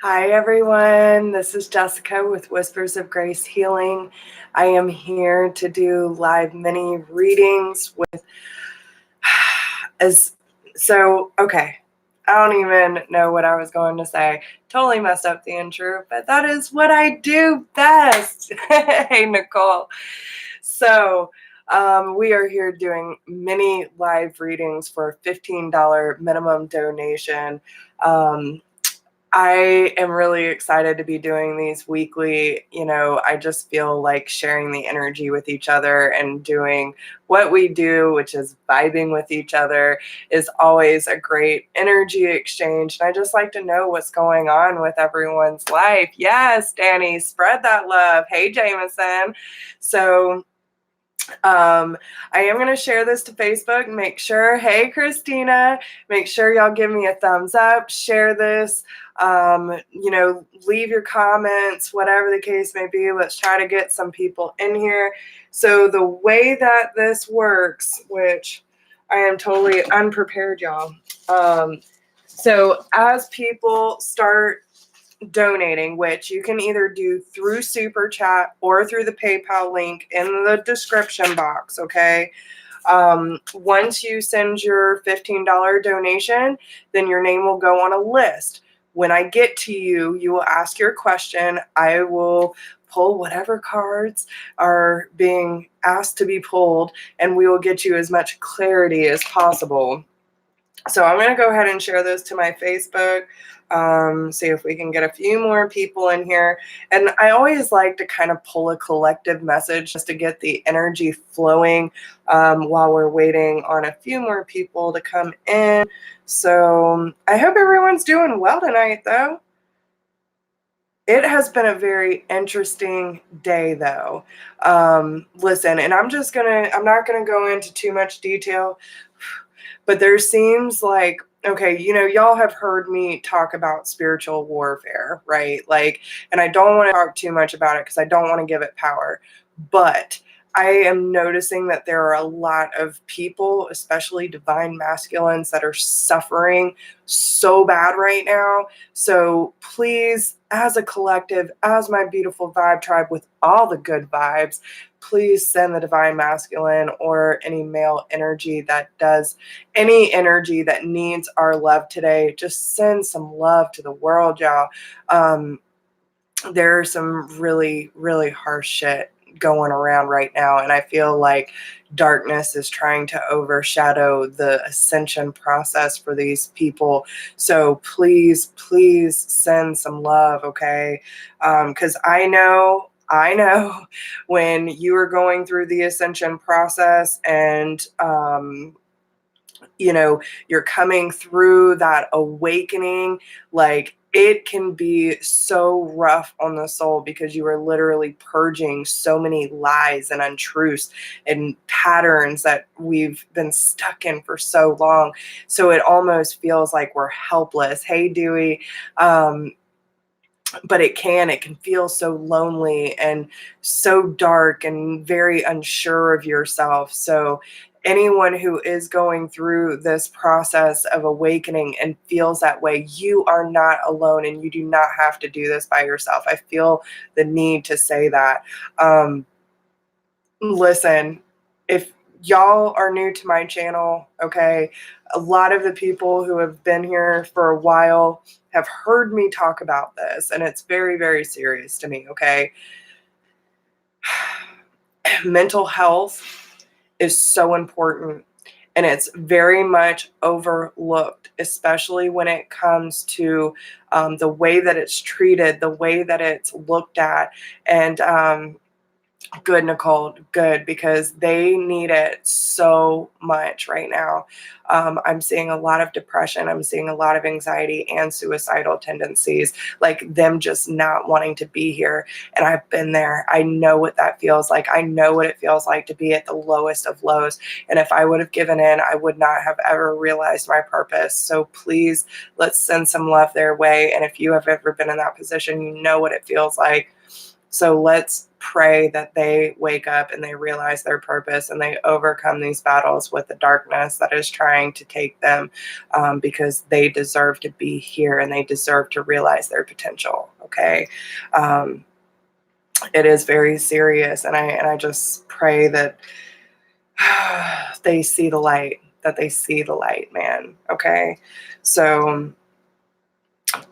Hi everyone, this is Jessica with Whispers of Grace Healing. I am here to do live mini readings with okay. I don't even know what I was going to say. Totally messed up the intro, but that is what I do best. Hey Nicole. So we are here doing mini live readings for a $15 minimum donation. I am really excited to be doing these weekly. I just feel like sharing the energy with each other and doing what we do, which is vibing with each other, is always a great energy exchange. And I just like to know what's going on with everyone's life. Yes, Danny, spread that love. Hey, Jameson. So I am going to share this to Facebook. Make sure, hey, Christina, make sure y'all give me a thumbs up, share this, leave your comments, whatever the case may be. Let's try to get some people in here. So the way that this works, which I am totally unprepared, y'all. So as people start donating, which you can either do through Super Chat or through the PayPal link in the description box, okay? Once you send your $15 donation, then your name will go on a list. When I get to you, you will ask your question. I will pull whatever cards are being asked to be pulled, and we will get you as much clarity as possible. So I'm going to go ahead and share this to my Facebook, see if we can get a few more people in here. And I always like to kind of pull a collective message just to get the energy flowing while we're waiting on a few more people to come in. So I hope everyone's doing well tonight, though. It has been a very interesting day, though. Listen, and I'm not going to go into too much detail, but there seems like, okay, y'all have heard me talk about spiritual warfare, right? And I don't want to talk too much about it because I don't want to give it power. But I am noticing that there are a lot of people, especially divine masculines, that are suffering so bad right now. So please, as a collective, as my beautiful vibe tribe with all the good vibes, please send the divine masculine or any male energy that does any energy that needs our love today. Just send some love to the world, y'all. There's some really, really harsh shit going around right now, and I feel like darkness is trying to overshadow the ascension process for these people. So please send some love, okay? Because I know when you are going through the ascension process and you're coming through that awakening, like it can be so rough on the soul because you are literally purging so many lies and untruths and patterns that we've been stuck in for so long. So it almost feels like we're helpless. Hey, Dewey. But it can feel so lonely and so dark and very unsure of yourself. So anyone who is going through this process of awakening and feels that way, you are not alone, and you do not have to do this by yourself. I feel the need to say that. Listen, if y'all are new to my channel, okay, a lot of the people who have been here for a while have heard me talk about this, and it's very, very serious to me, okay? Mental health is so important, and it's very much overlooked, especially when it comes to the way that it's treated, the way that it's looked at. And good, Nicole, good, because they need it so much right now. I'm seeing a lot of depression. I'm seeing a lot of anxiety and suicidal tendencies, like them just not wanting to be here. And I've been there. I know what that feels like. I know what it feels like to be at the lowest of lows. And if I would have given in, I would not have ever realized my purpose. So please, let's send some love their way. And if you have ever been in that position, you know what it feels like. So let's pray that they wake up and they realize their purpose and they overcome these battles with the darkness that is trying to take them, because they deserve to be here and they deserve to realize their potential. Okay. It is very serious, and I just pray that they see the light, man. Okay. So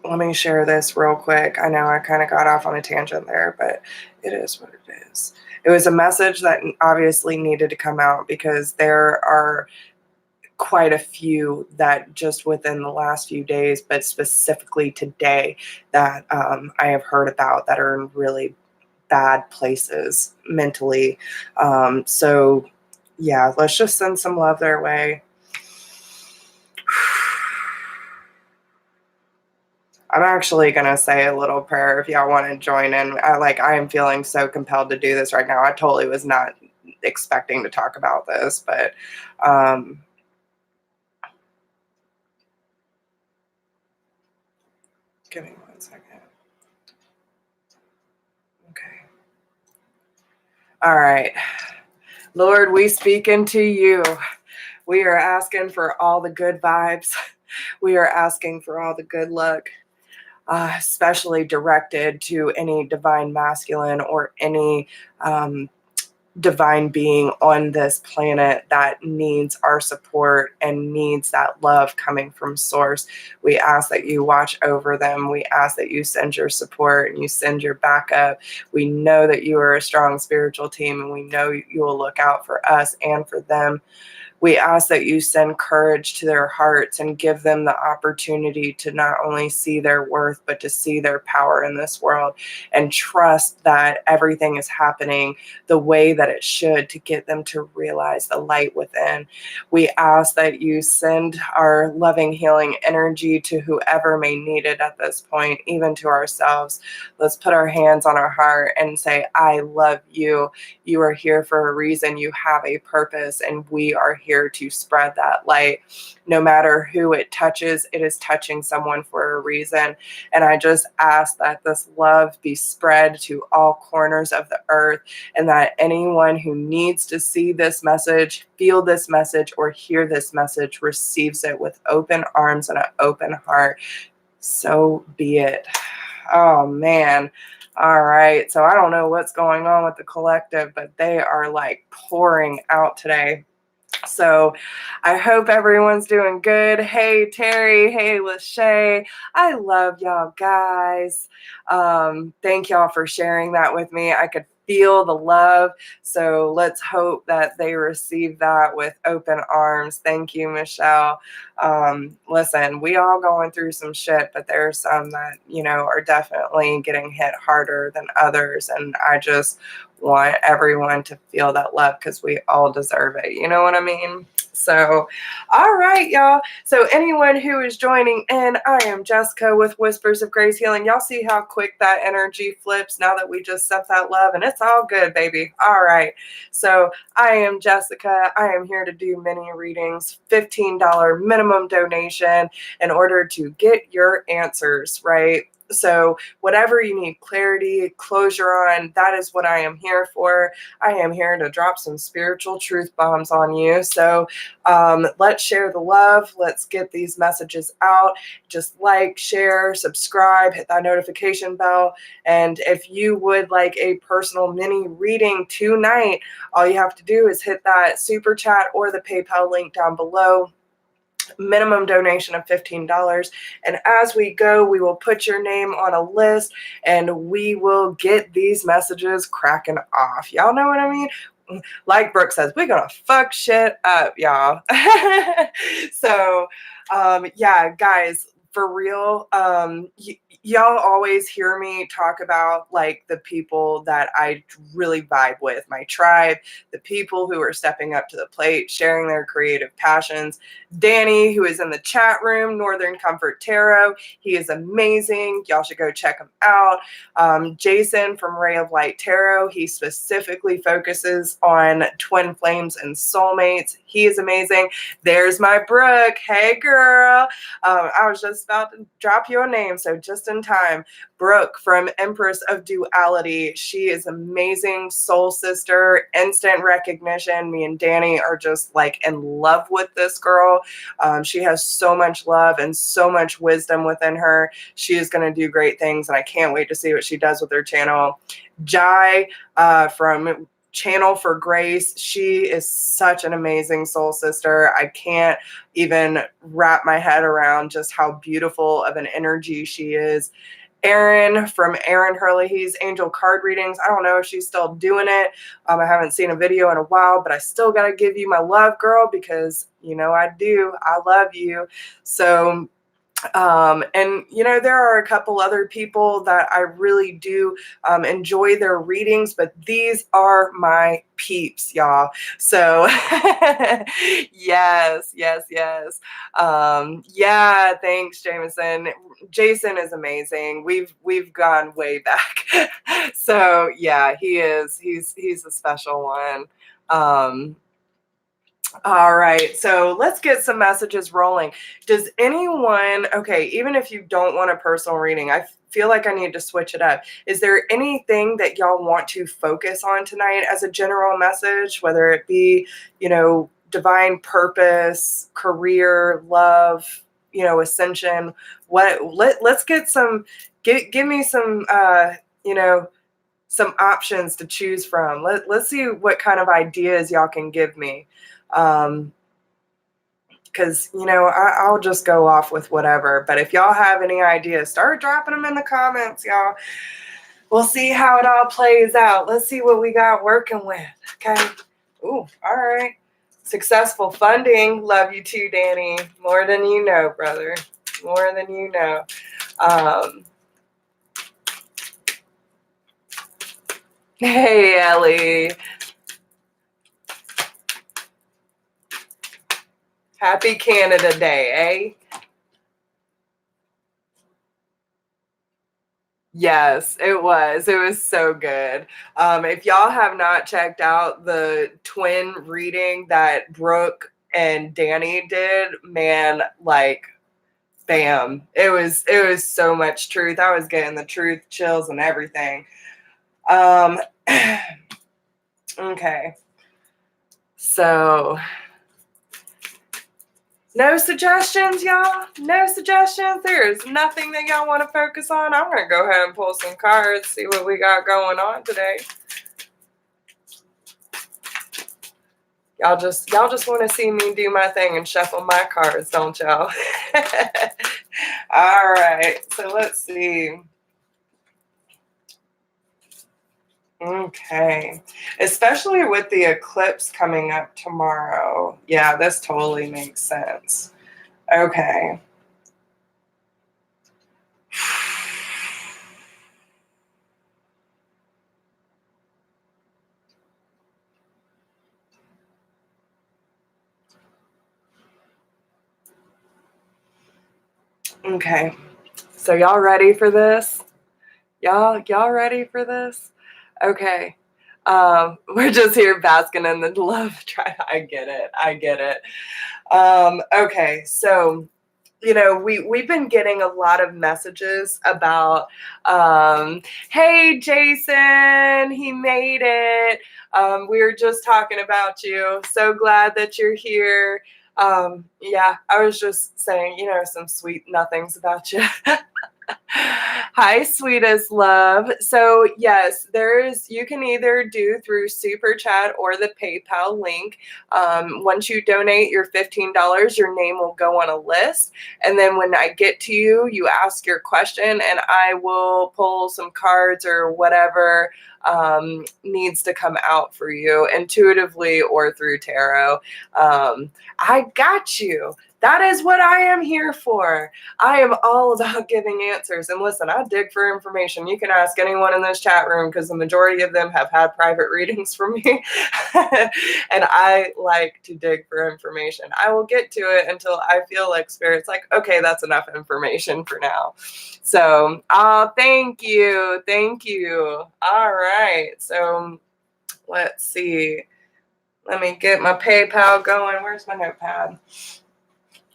let me share this real quick. I know I kind of got off on a tangent there, but it is what it is. It was a message that obviously needed to come out, because there are quite a few that just within the last few days, but specifically today, that I have heard about that are in really bad places mentally. So yeah, let's just send some love their way. I'm actually going to say a little prayer if y'all want to join in. I am feeling so compelled to do this right now. I totally was not expecting to talk about this, but give me 1 second. Okay. All right. Lord, we speak into you. We are asking for all the good vibes. We are asking for all the good luck. Especially directed to any divine masculine or any divine being on this planet that needs our support and needs that love coming from source. We ask that you watch over them. We ask that you send your support and you send your backup. We know that you are a strong spiritual team, and we know you will look out for us and for them. We ask that you send courage to their hearts and give them the opportunity to not only see their worth, but to see their power in this world and trust that everything is happening the way that it should to get them to realize the light within. We ask that you send our loving, healing energy to whoever may need it at this point, even to ourselves. Let's put our hands on our heart and say, I love you. You are here for a reason. You have a purpose, and we are here to spread that light. No matter who it touches, it is touching someone for a reason. And I just ask that this love be spread to all corners of the earth, and that anyone who needs to see this message, feel this message, or hear this message receives it with open arms and an open heart. So be it. Oh, man. All right. So I don't know what's going on with the collective, but they are like pouring out today. So I hope everyone's doing good. Hey, Terry. Hey, Lachey. I love y'all guys. Thank y'all for sharing that with me. I could feel the love. So let's hope that they receive that with open arms. Thank you, Michelle. Listen, we all going through some shit, but there are some that, are definitely getting hit harder than others. And I just want everyone to feel that love, because we all deserve it. You know what I mean? So, all right, y'all. So anyone who is joining in, I am Jessica with Whispers of Grace Healing. Y'all see how quick that energy flips now that we just sent that love, and it's all good, baby. All right. So I am Jessica. I am here to do mini readings, $15 minimum donation in order to get your answers, right? So whatever you need clarity, closure on, that is what I am here for. I am here to drop some spiritual truth bombs on you. So let's share the love. Let's get these messages out. Just like, share, subscribe, hit that notification bell. And if you would like a personal mini reading tonight, all you have to do is hit that super chat or the PayPal link down below. Minimum donation of $15. And as we go, we will put your name on a list and we will get these messages cracking off. Y'all know what I mean? Like Brooke says, we're gonna fuck shit up, y'all. So yeah, guys, for real, y'all always hear me talk about like the people that I really vibe with, my tribe, the people who are stepping up to the plate, sharing their creative passions. Danny, who is in the chat room, Northern Comfort Tarot, he is amazing. Y'all should go check him out. Jason from Ray of Light Tarot, he specifically focuses on twin flames and soulmates. He is amazing. There's my Brooke. Hey, girl. I was just about to drop your name, so just in time. Brooke from Empress of Duality. She is amazing, soul sister, instant recognition. Me and Danny are just like in love with this girl. She has so much love and so much wisdom within her. She is going to do great things, and I can't wait to see what she does with her channel. Jai from Channel for Grace. She is such an amazing soul sister. I can't even wrap my head around just how beautiful of an energy she is. Erin from Erin Hurley's Angel Card Readings. I don't know if she's still doing it. I haven't seen a video in a while, but I still got to give you my love, girl, because you know I do. I love you. So and you know, there are a couple other people that I really do enjoy their readings, but these are my peeps, y'all. So yes, yes, yes. Yeah, thanks, Jameson. Jason is amazing. We've gone way back. So yeah, he's a special one. All right, so let's get some messages rolling. Does anyone, okay, even if you don't want a personal reading, I feel like I need to switch it up. Is there anything that y'all want to focus on tonight as a general message, whether it be, you know, divine purpose, career, love, you know, ascension? Let's get some, give me some, you know, some options to choose from. Let's see what kind of ideas y'all can give me. Because, you know, I'll just go off with whatever. But if y'all have any ideas, start dropping them in the comments, y'all. We'll see how it all plays out. Let's see what we got working with. Okay. Ooh, all right. Successful funding. Love you too, Danny. More than you know, brother. More than you know. Hey, Ellie. Happy Canada Day, eh? Yes, it was. It was so good. If y'all have not checked out the twin reading that Brooke and Danny did, man, like, bam. It was so much truth. I was getting the truth chills and everything. Okay. So no suggestions, y'all? No suggestions? There is nothing that y'all want to focus on? I'm going to go ahead and pull some cards, see what we got going on today. Y'all just want to see me do my thing and shuffle my cards, don't y'all? All right, so let's see. Okay, especially with the eclipse coming up tomorrow. Yeah, this totally makes sense. Okay. Okay, so y'all ready for this? Y'all ready for this? Okay. We're just here basking in the love tribe. I get it. Okay, so you know, we've been getting a lot of messages about hey Jason, he made it. We were just talking about you. So glad that you're here. Yeah, I was just saying, you know, some sweet nothings about you. Hi, sweetest love. So yes, you can either do through Super Chat or the PayPal link. Once you donate your $15, your name will go on a list. And then when I get to you, you ask your question and I will pull some cards or whatever needs to come out for you intuitively or through tarot. I got you. That is what I am here for. I am all about giving answers. And listen, I dig for information. You can ask anyone in this chat room because the majority of them have had private readings from me. And I like to dig for information. I will get to it until I feel like Spirit's like, okay, that's enough information for now. So, thank you. Thank you. All right. So let's see. Let me get my PayPal going. Where's my notepad?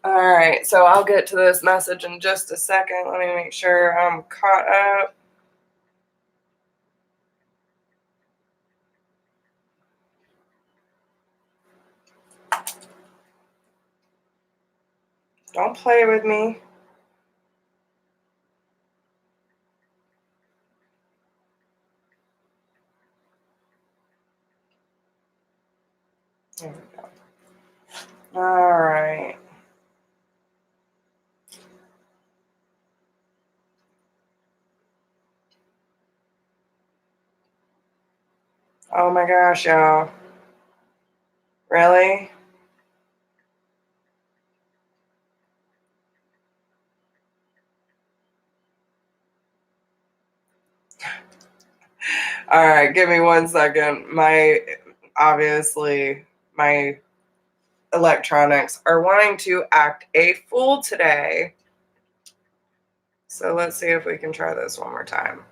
All right, so I'll get to this message in just a second. Let me make sure I'm caught up. Don't play with me. There we go. All right. Oh my gosh, y'all. Really? All right, give me 1 second. Obviously, my electronics are wanting to act a fool today. So let's see if we can try this one more time.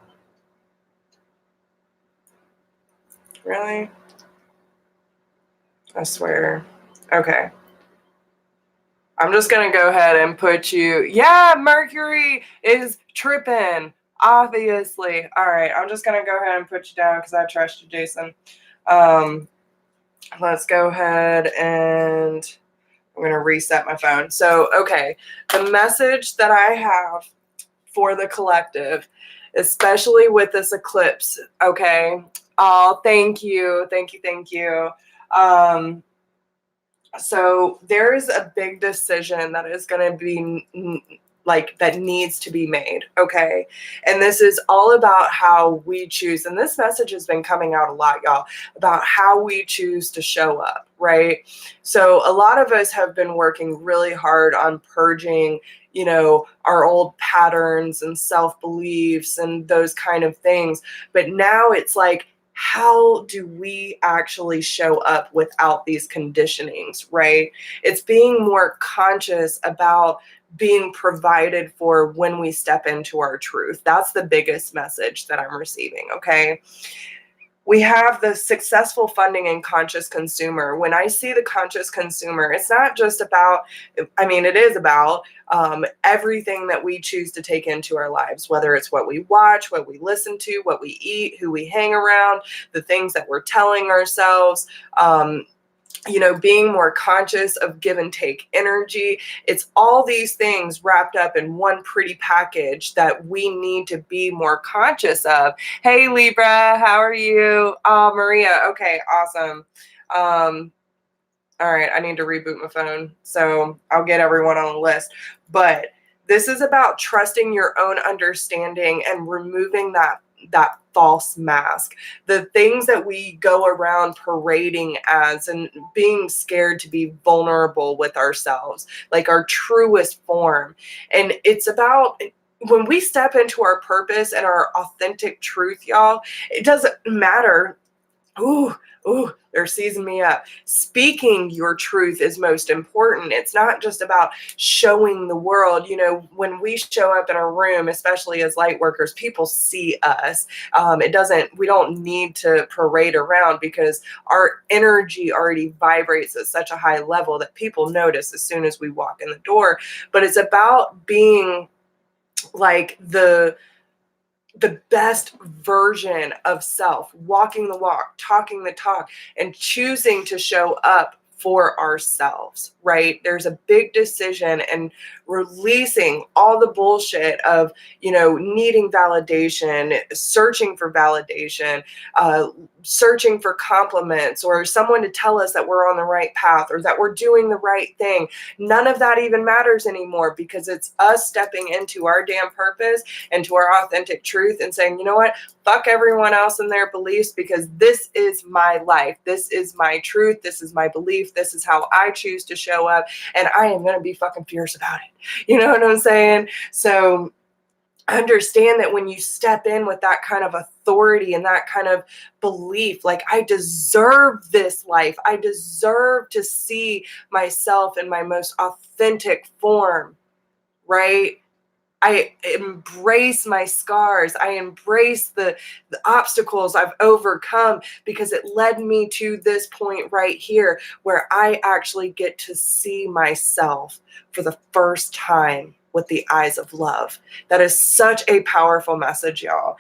Really? I swear. Okay. I'm just going to go ahead and put you. Yeah, Mercury is tripping, obviously. All right. I'm just going to go ahead and put you down because I trust you, Jason. Let's go ahead and I'm going to reset my phone. So, okay. The message that I have for the collective, especially with this eclipse, okay? Oh, thank you. Thank you. Thank you. So there's a big decision that is going to be like that needs to be made, okay? And this is all about how we choose, and this message has been coming out a lot, y'all, about how we choose to show up, right? So a lot of us have been working really hard on purging, you know, our old patterns and self-beliefs and those kind of things, but now it's like, how do we actually show up without these conditionings, right? It's being more conscious about being provided for when we step into our truth. That's the biggest message that I'm receiving, okay? We have the successful funding and conscious consumer. When I see the conscious consumer, it's not just about, I mean, it is about everything that we choose to take into our lives, whether it's what we watch, what we listen to, what we eat, who we hang around, the things that we're telling ourselves, you know, being more conscious of give and take energy. It's all these things wrapped up in one pretty package that we need to be more conscious of. Hey, Libra, how are you? Oh, Maria. Okay, awesome. All right, I need to reboot my phone, so I'll get everyone on the list. But this is about trusting your own understanding and removing that false mask. The things that we go around parading as and being scared to be vulnerable with ourselves, like our truest form. And it's about when we step into our purpose and our authentic truth, y'all, it doesn't matter. Ooh, they're seizing me up. Speaking your truth is most important. It's not just about showing the world. You know, when we show up in a room, especially as light workers, people see us. We don't need to parade around because our energy already vibrates at such a high level that people notice as soon as we walk in the door. But it's about being like the best version of self, walking the walk, talking the talk, and choosing to show up for ourselves, right? There's a big decision and releasing all the bullshit of, you know, needing validation, searching for validation, searching for compliments or someone to tell us that we're on the right path or that we're doing the right thing. None of that even matters anymore because it's us stepping into our damn purpose and to our authentic truth and saying, you know what, fuck everyone else and their beliefs because this is my life. This is my truth. This is my belief. This is how I choose to show up. And I am going to be fucking fierce about it. You know what I'm saying? So understand that when you step in with that kind of authority and that kind of belief, like I deserve this life. I deserve to see myself in my most authentic form, right? I embrace my scars. I embrace the obstacles I've overcome, because it led me to this point right here where I actually get to see myself for the first time with the eyes of love. That is such a powerful message, y'all.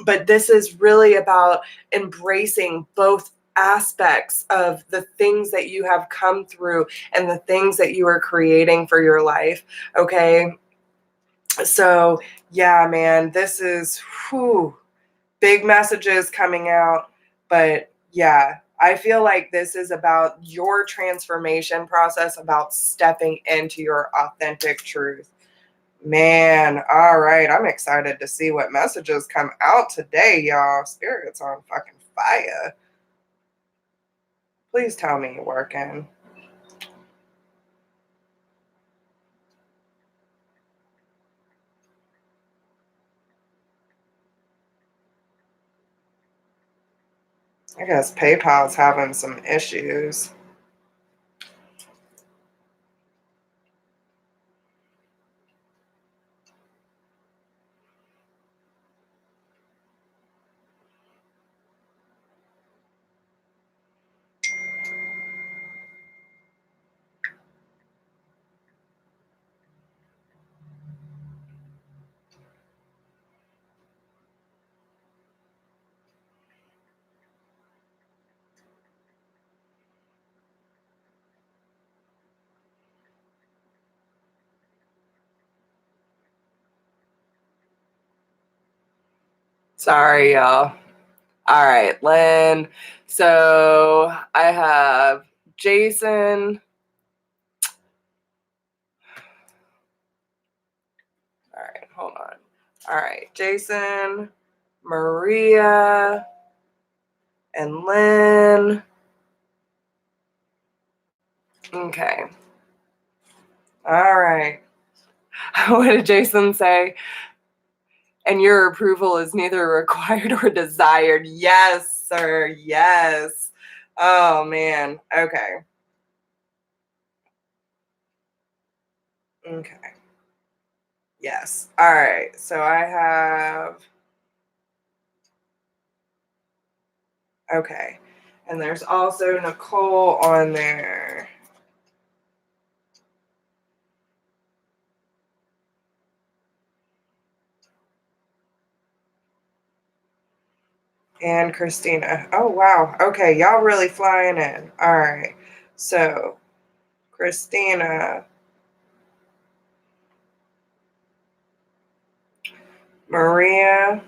But this is really about embracing both aspects of the things that you have come through and the things that you are creating for your life. Okay. So yeah, man, this is big messages coming out. But yeah, I feel like this is about your transformation process, about stepping into your authentic truth. Man, all right. I'm excited to see what messages come out today, y'all. Spirit's on fucking fire. Please tell me you're working. I guess PayPal's having some issues. Sorry, y'all. All right, Lynn. So I have Jason. All right, hold on. All right, Jason, Maria, and Lynn. Okay. All right. What did Jason say? And your approval is neither required or desired. Yes, sir. Yes. Oh, man. Okay. Okay. Yes. All right. So I have. Okay. And there's also Nicole on there. And Christina. Oh, wow. Okay. Y'all really flying in. All right. So, Christina, Maria,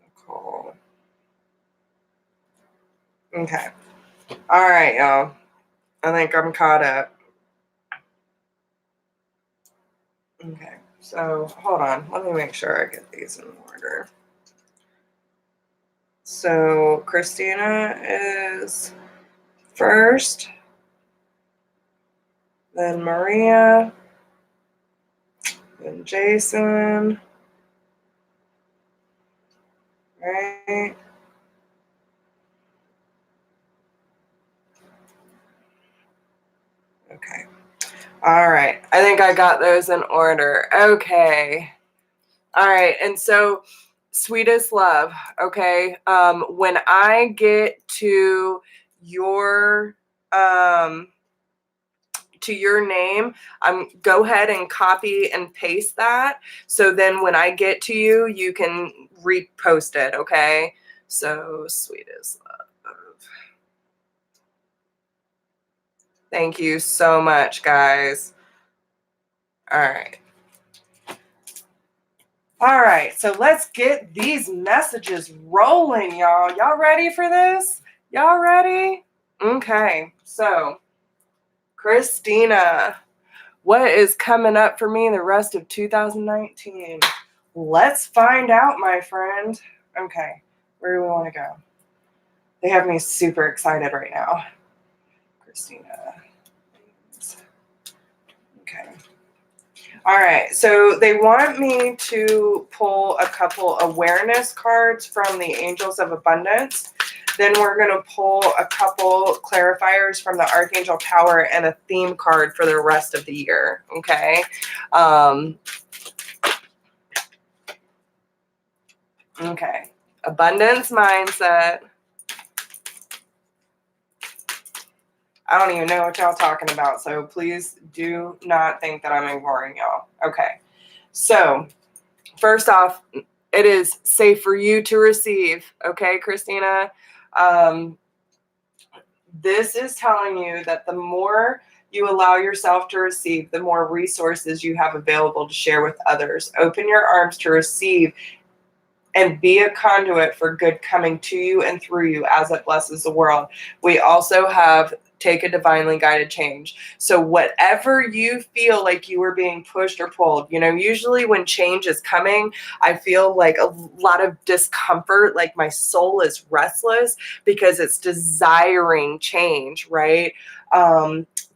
Nicole. Okay. All right, y'all. I think I'm caught up. Okay. So, hold on. Let me make sure I get these in order. So, Christina is first, then Maria, then Jason, right? Okay. All right. I think I got those in order. Okay. All right. And so, sweetest love. Okay. When I get um to your name, go ahead and copy and paste that. So then when I get to you, you can repost it. Okay. So, sweetest love. Thank you so much, guys. All right. All right. So let's get these messages rolling, y'all. Y'all ready for this? Y'all ready? Okay. So, Christina, what is coming up for me the rest of 2019? Let's find out, my friend. Okay. Where do we want to go? They have me super excited right now. Christina. Okay. All right, so they want me to pull a couple awareness cards from the Angels of Abundance. Then we're going to pull a couple clarifiers from the Archangel Tower and a theme card for the rest of the year, okay? Okay, abundance mindset. I don't even know what y'all talking about, so please do not think that I'm ignoring y'all. Okay, so first off, it is safe for you to receive. Okay, Christina? This is telling you that the more you allow yourself to receive, the more resources you have available to share with others. Open your arms to receive and be a conduit for good coming to you and through you as it blesses the world. We also have take a divinely guided change. So whatever you feel like you are being pushed or pulled, you know, usually when change is coming, I feel like a lot of discomfort, like my soul is restless because it's desiring change, right?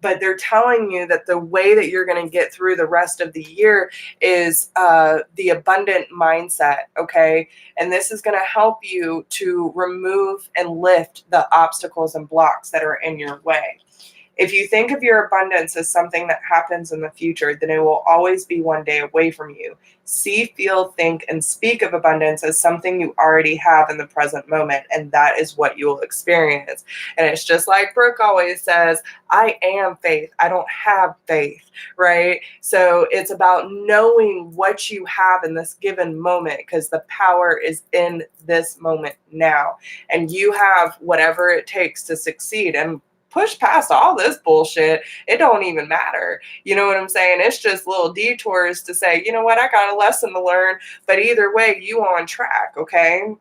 But they're telling you that the way that you're going to get through the rest of the year is the abundant mindset, okay? And this is going to help you to remove and lift the obstacles and blocks that are in your way. If you think of your abundance as something that happens in the future, then it will always be one day away from you. See, feel, think, and speak of abundance as something you already have in the present moment, and that is what you will experience. And it's just like Brooke always says, I am faith. I don't have faith, right? So it's about knowing what you have in this given moment, because the power is in this moment now. And you have whatever it takes to succeed. And push past all this bullshit. It don't even matter. You know what I'm saying? It's just little detours to say, you know what, I got a lesson to learn. But either way, you on track, okay?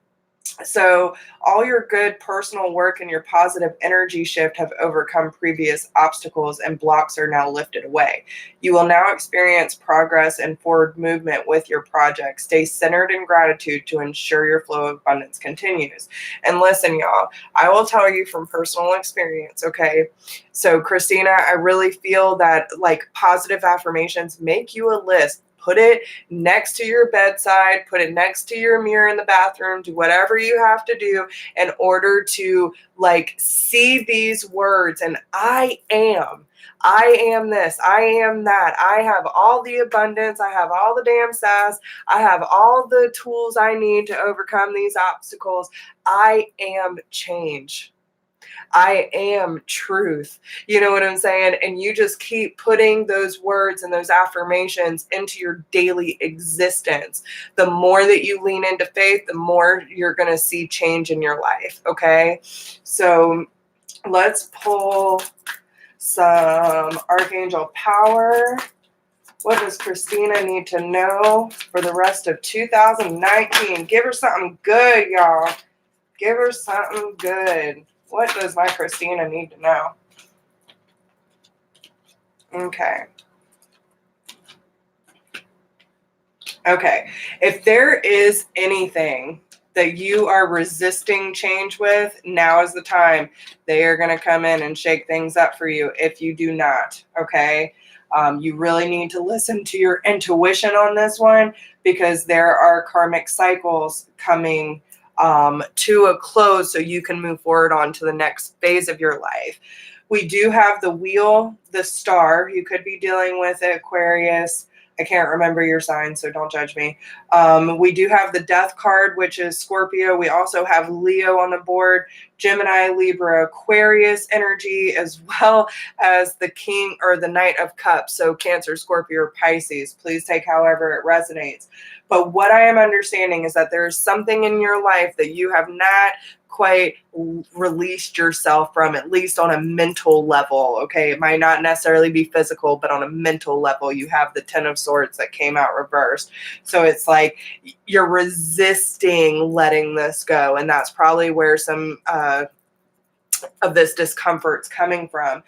So all your good personal work and your positive energy shift have overcome previous obstacles, and blocks are now lifted away. You will now experience progress and forward movement with your project. Stay centered in gratitude to ensure your flow of abundance continues. And listen, y'all, I will tell you from personal experience, okay? So Christina, I really feel that like positive affirmations, make you a list. Put it next to your bedside, put it next to your mirror in the bathroom, do whatever you have to do in order to like see these words. And I am this, I am that, I have all the abundance, I have all the damn sass, I have all the tools I need to overcome these obstacles. I am change. I am truth. You know what I'm saying? And you just keep putting those words and those affirmations into your daily existence. The more that you lean into faith, the more you're going to see change in your life. Okay. So let's pull some Archangel power. What does Christina need to know for the rest of 2019? Give her something good, y'all. Give her something good. What does my Christina need to know? Okay. Okay. If there is anything that you are resisting change with, now is the time. They are going to come in and shake things up for you if you do not. Okay. You really need to listen to your intuition on this one, because there are karmic cycles coming to a close so you can move forward on to the next phase of your life. We do have the wheel, the star. You could be dealing with Aquarius. I can't remember your sign, so don't judge me. We do have the death card, which is Scorpio. We also have Leo on the board, Gemini, Libra, Aquarius energy, as well as the King or the Knight of Cups. So Cancer, Scorpio, or Pisces. Please take however it resonates. But what I am understanding is that there is something in your life that you have not quite released yourself from, at least on a mental level. Okay, it might not necessarily be physical, but on a mental level, you have the Ten of Swords that came out reversed. So it's like you're resisting letting this go, and that's probably where some of this discomfort's coming from.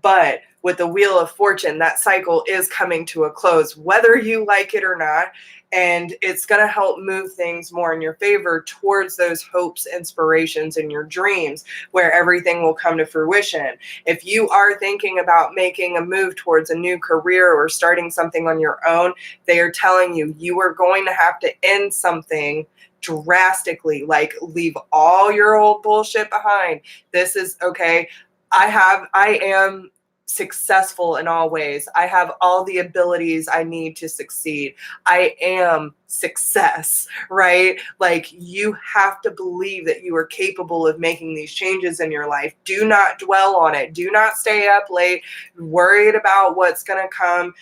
But with the Wheel of Fortune, that cycle is coming to a close, whether you like it or not. And it's going to help move things more in your favor towards those hopes, inspirations, and your dreams, where everything will come to fruition. If you are thinking about making a move towards a new career or starting something on your own, they are telling you, you are going to have to end something drastically, like leave all your old bullshit behind. This is okay. I am successful in all ways. I have all the abilities I need to succeed. I am success, right? Like, you have to believe that you are capable of making these changes in your life. Do not dwell on it. Do not stay up late worried about what's going to come.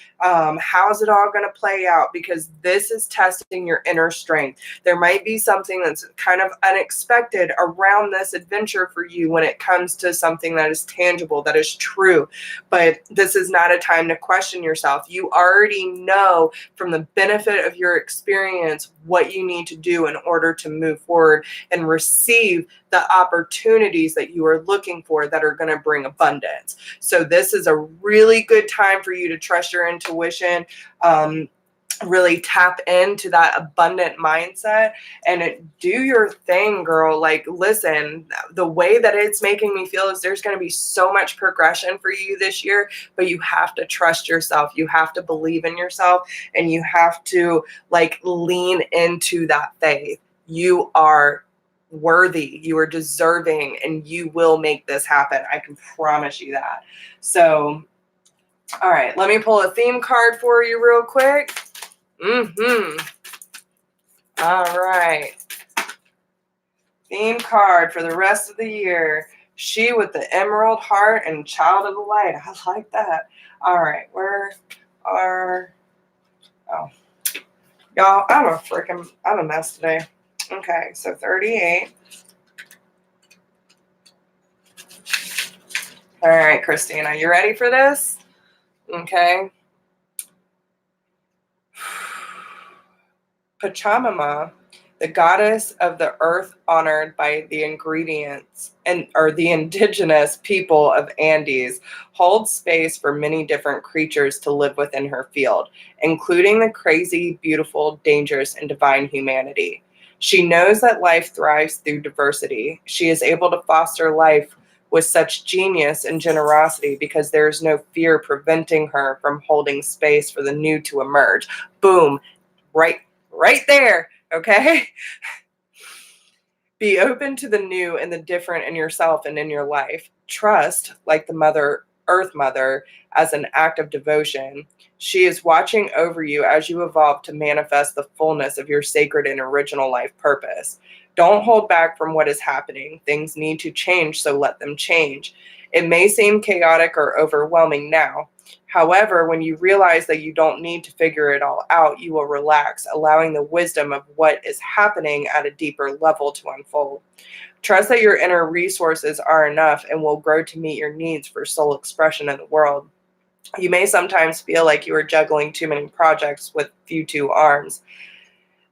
How's it all going to play out? Because this is testing your inner strength. There might be something that's kind of unexpected around this adventure for you when it comes to something that is tangible, that is true. But this is not a time to question yourself. You already know from the benefit of your experience what you need to do in order to move forward and receive the opportunities that you are looking for that are going to bring abundance. So this is a really good time for you to trust your intuition, really tap into that abundant mindset and do your thing, girl. Like, listen, the way that it's making me feel is there's going to be so much progression for you this year, but you have to trust yourself. You have to believe in yourself, and you have to like lean into that faith. You are worthy, you are deserving, and you will make this happen. I can promise you that. So, all right, let me pull a theme card for you real quick. All right. Theme card for the rest of the year. She with the emerald heart and child of the light. I like that. All right. Where are... Oh. Y'all, I'm a mess today. Okay. So 38. All right, Christina. You ready for this? Okay. Pachamama, the goddess of the earth, honored by the the indigenous people of Andes, holds space for many different creatures to live within her field, including the crazy, beautiful, dangerous, and divine humanity. She knows that life thrives through diversity. She is able to foster life with such genius and generosity because there is no fear preventing her from holding space for the new to emerge. Boom. Right there, okay? Be open to the new and the different in yourself and in your life. Trust, like the Earth Mother, as an act of devotion. She is watching over you as you evolve to manifest the fullness of your sacred and original life purpose. Don't hold back from what is happening. Things need to change, so let them change. It may seem chaotic or overwhelming now. However, when you realize that you don't need to figure it all out, you will relax, allowing the wisdom of what is happening at a deeper level to unfold. Trust that your inner resources are enough and will grow to meet your needs for soul expression in the world. You may sometimes feel like you are juggling too many projects with few arms.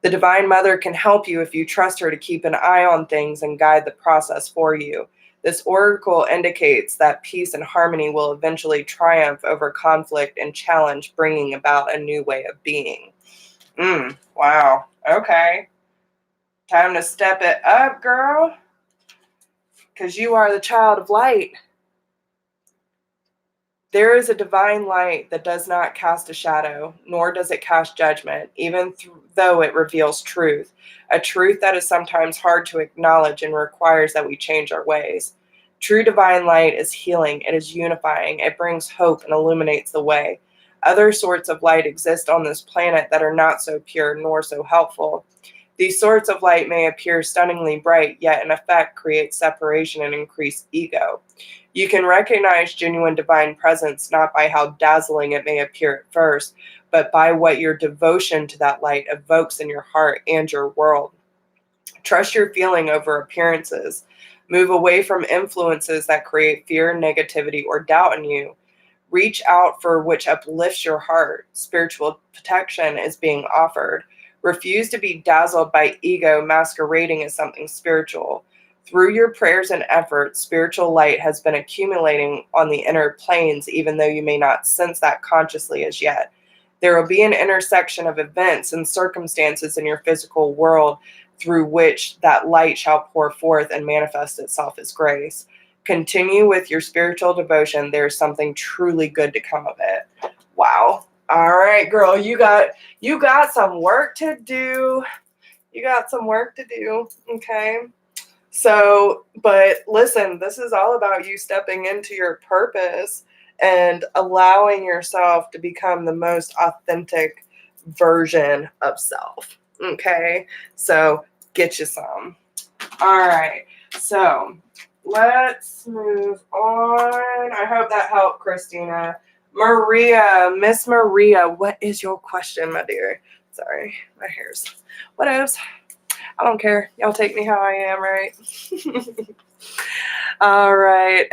The Divine Mother can help you if you trust her to keep an eye on things and guide the process for you. This oracle indicates that peace and harmony will eventually triumph over conflict and challenge, bringing about a new way of being. Wow. Okay. Time to step it up, girl. Because you are the child of light. There is a divine light that does not cast a shadow, nor does it cast judgment, even though it reveals truth, a truth that is sometimes hard to acknowledge and requires that we change our ways. True divine light is healing, it is unifying, it brings hope and illuminates the way. Other sorts of light exist on this planet that are not so pure nor so helpful. These sorts of light may appear stunningly bright, yet in effect create separation and increase ego. You can recognize genuine divine presence not by how dazzling it may appear at first, but by what your devotion to that light evokes in your heart and your world. Trust your feeling over appearances. Move away from influences that create fear, negativity, or doubt in you. Reach out for which uplifts your heart. Spiritual protection is being offered. Refuse to be dazzled by ego masquerading as something spiritual. Through your prayers and efforts, spiritual light has been accumulating on the inner planes, even though you may not sense that consciously as yet. There will be an intersection of events and circumstances in your physical world through which that light shall pour forth and manifest itself as grace. Continue with your spiritual devotion. There's something truly good to come of it. Wow. All right, girl, you got some work to do. You got some work to do. Okay. So, but listen, this is all about you stepping into your purpose and allowing yourself to become the most authentic version of self. Okay. So get you some. All right. So let's move on. I hope that helped, Christina. Maria, Miss Maria, what is your question, my dear? Sorry, my hair's, what else? I don't care. Y'all take me how I am, right? All right.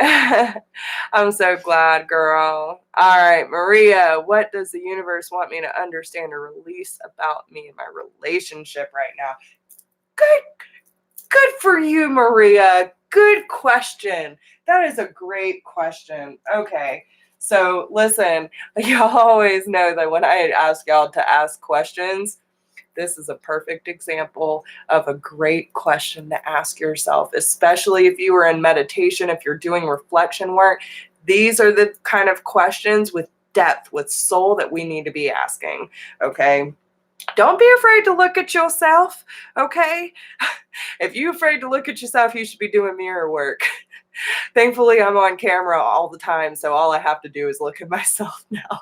I'm so glad, girl. All right, Maria, what does the universe want me to understand or release about me and my relationship right now? Good for you, Maria. Good question. That is a great question. Okay. So listen, y'all always know that when I ask y'all to ask questions, this is a perfect example of a great question to ask yourself, especially if you are in meditation, if you're doing reflection work. These are the kind of questions with depth, with soul that we need to be asking, okay? Don't be afraid to look at yourself, okay? If you're afraid to look at yourself, you should be doing mirror work. Thankfully, I'm on camera all the time, so all I have to do is look at myself now.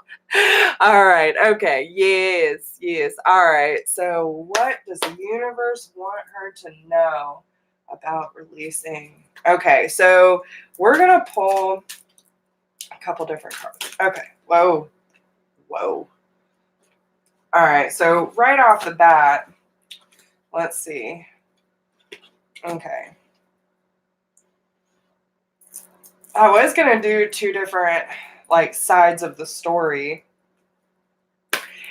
All right, okay, yes. All right, so what does the universe want her to know about releasing? Okay, so we're going to pull a couple different cards. Okay, whoa. All right, so right off the bat, let's see. Okay. I was going to do two different sides of the story.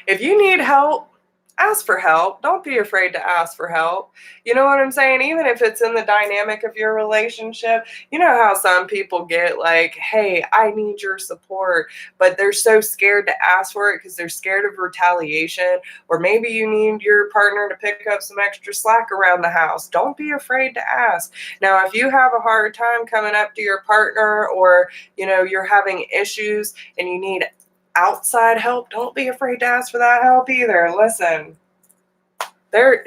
If you need help, ask for help. Don't be afraid to ask for help. You know what I'm saying? Even if it's in the dynamic of your relationship, you know how some people get like, hey, I need your support, but they're so scared to ask for it because they're scared of retaliation. Or maybe you need your partner to pick up some extra slack around the house. Don't be afraid to ask. Now, if you have a hard time coming up to your partner, or, you're having issues and you need outside help, don't be afraid to ask for that help either. Listen, there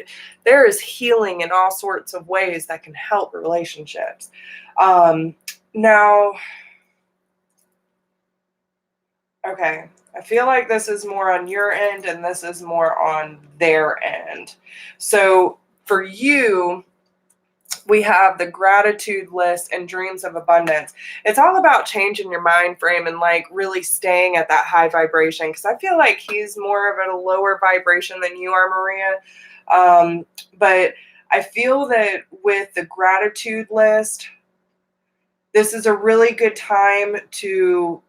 is healing in all sorts of ways that can help relationships. Now, okay, I feel like this is more on your end and this is more on their end. So for you, we have the gratitude list and dreams of abundance. It's all about changing your mind frame and really staying at that high vibration, because I feel like he's more of at a lower vibration than you are, Maria. But I feel that with the gratitude list, this is a really good time to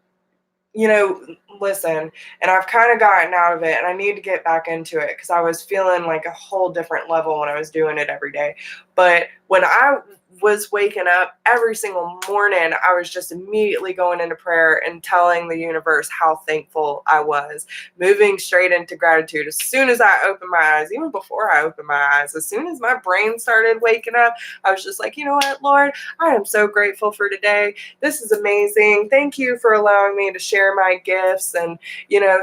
listen, and I've kind of gotten out of it and I need to get back into it because I was feeling like a whole different level when I was doing it every day. But when I was waking up every single morning, I was just immediately going into prayer and telling the universe how thankful I was, moving straight into gratitude. As soon as I opened my eyes, even before I opened my eyes, as soon as my brain started waking up, I was just like, you know what, Lord, I am so grateful for today. This is amazing. Thank you for allowing me to share my gifts, and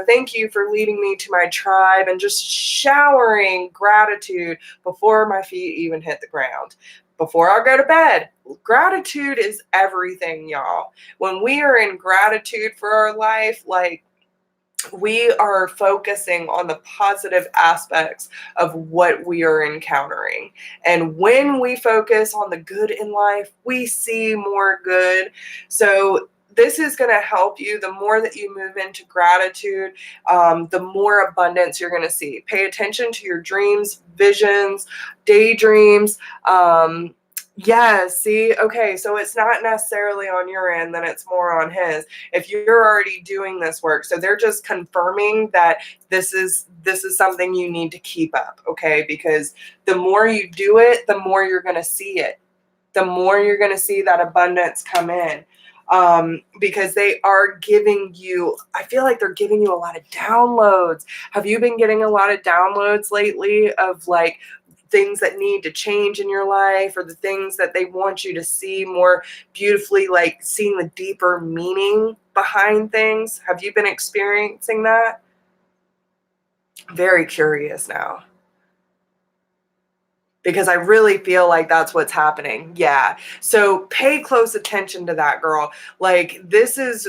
thank you for leading me to my tribe, and just showering gratitude before my feet even hit the ground. Before I go to bed, gratitude is everything, y'all. When we are in gratitude for our life, we are focusing on the positive aspects of what we are encountering. And when we focus on the good in life, we see more good. So this is going to help you. The more that you move into gratitude, the more abundance you're going to see. Pay attention to your dreams, visions, daydreams. Yeah, see, okay, so it's not necessarily on your end, then it's more on his. If you're already doing this work, so they're just confirming that this is something you need to keep up, okay? Because the more you do it, the more you're going to see it. the more you're going to see that abundance come in. Because they are giving you, I feel like they're giving you a lot of downloads. Have you been getting a lot of downloads lately of like things that need to change in your life, or the things that they want you to see more beautifully, like seeing the deeper meaning behind things? Have you been experiencing that? Very curious now, because I really feel like that's what's happening. Yeah. So pay close attention to that, girl. Like, this is,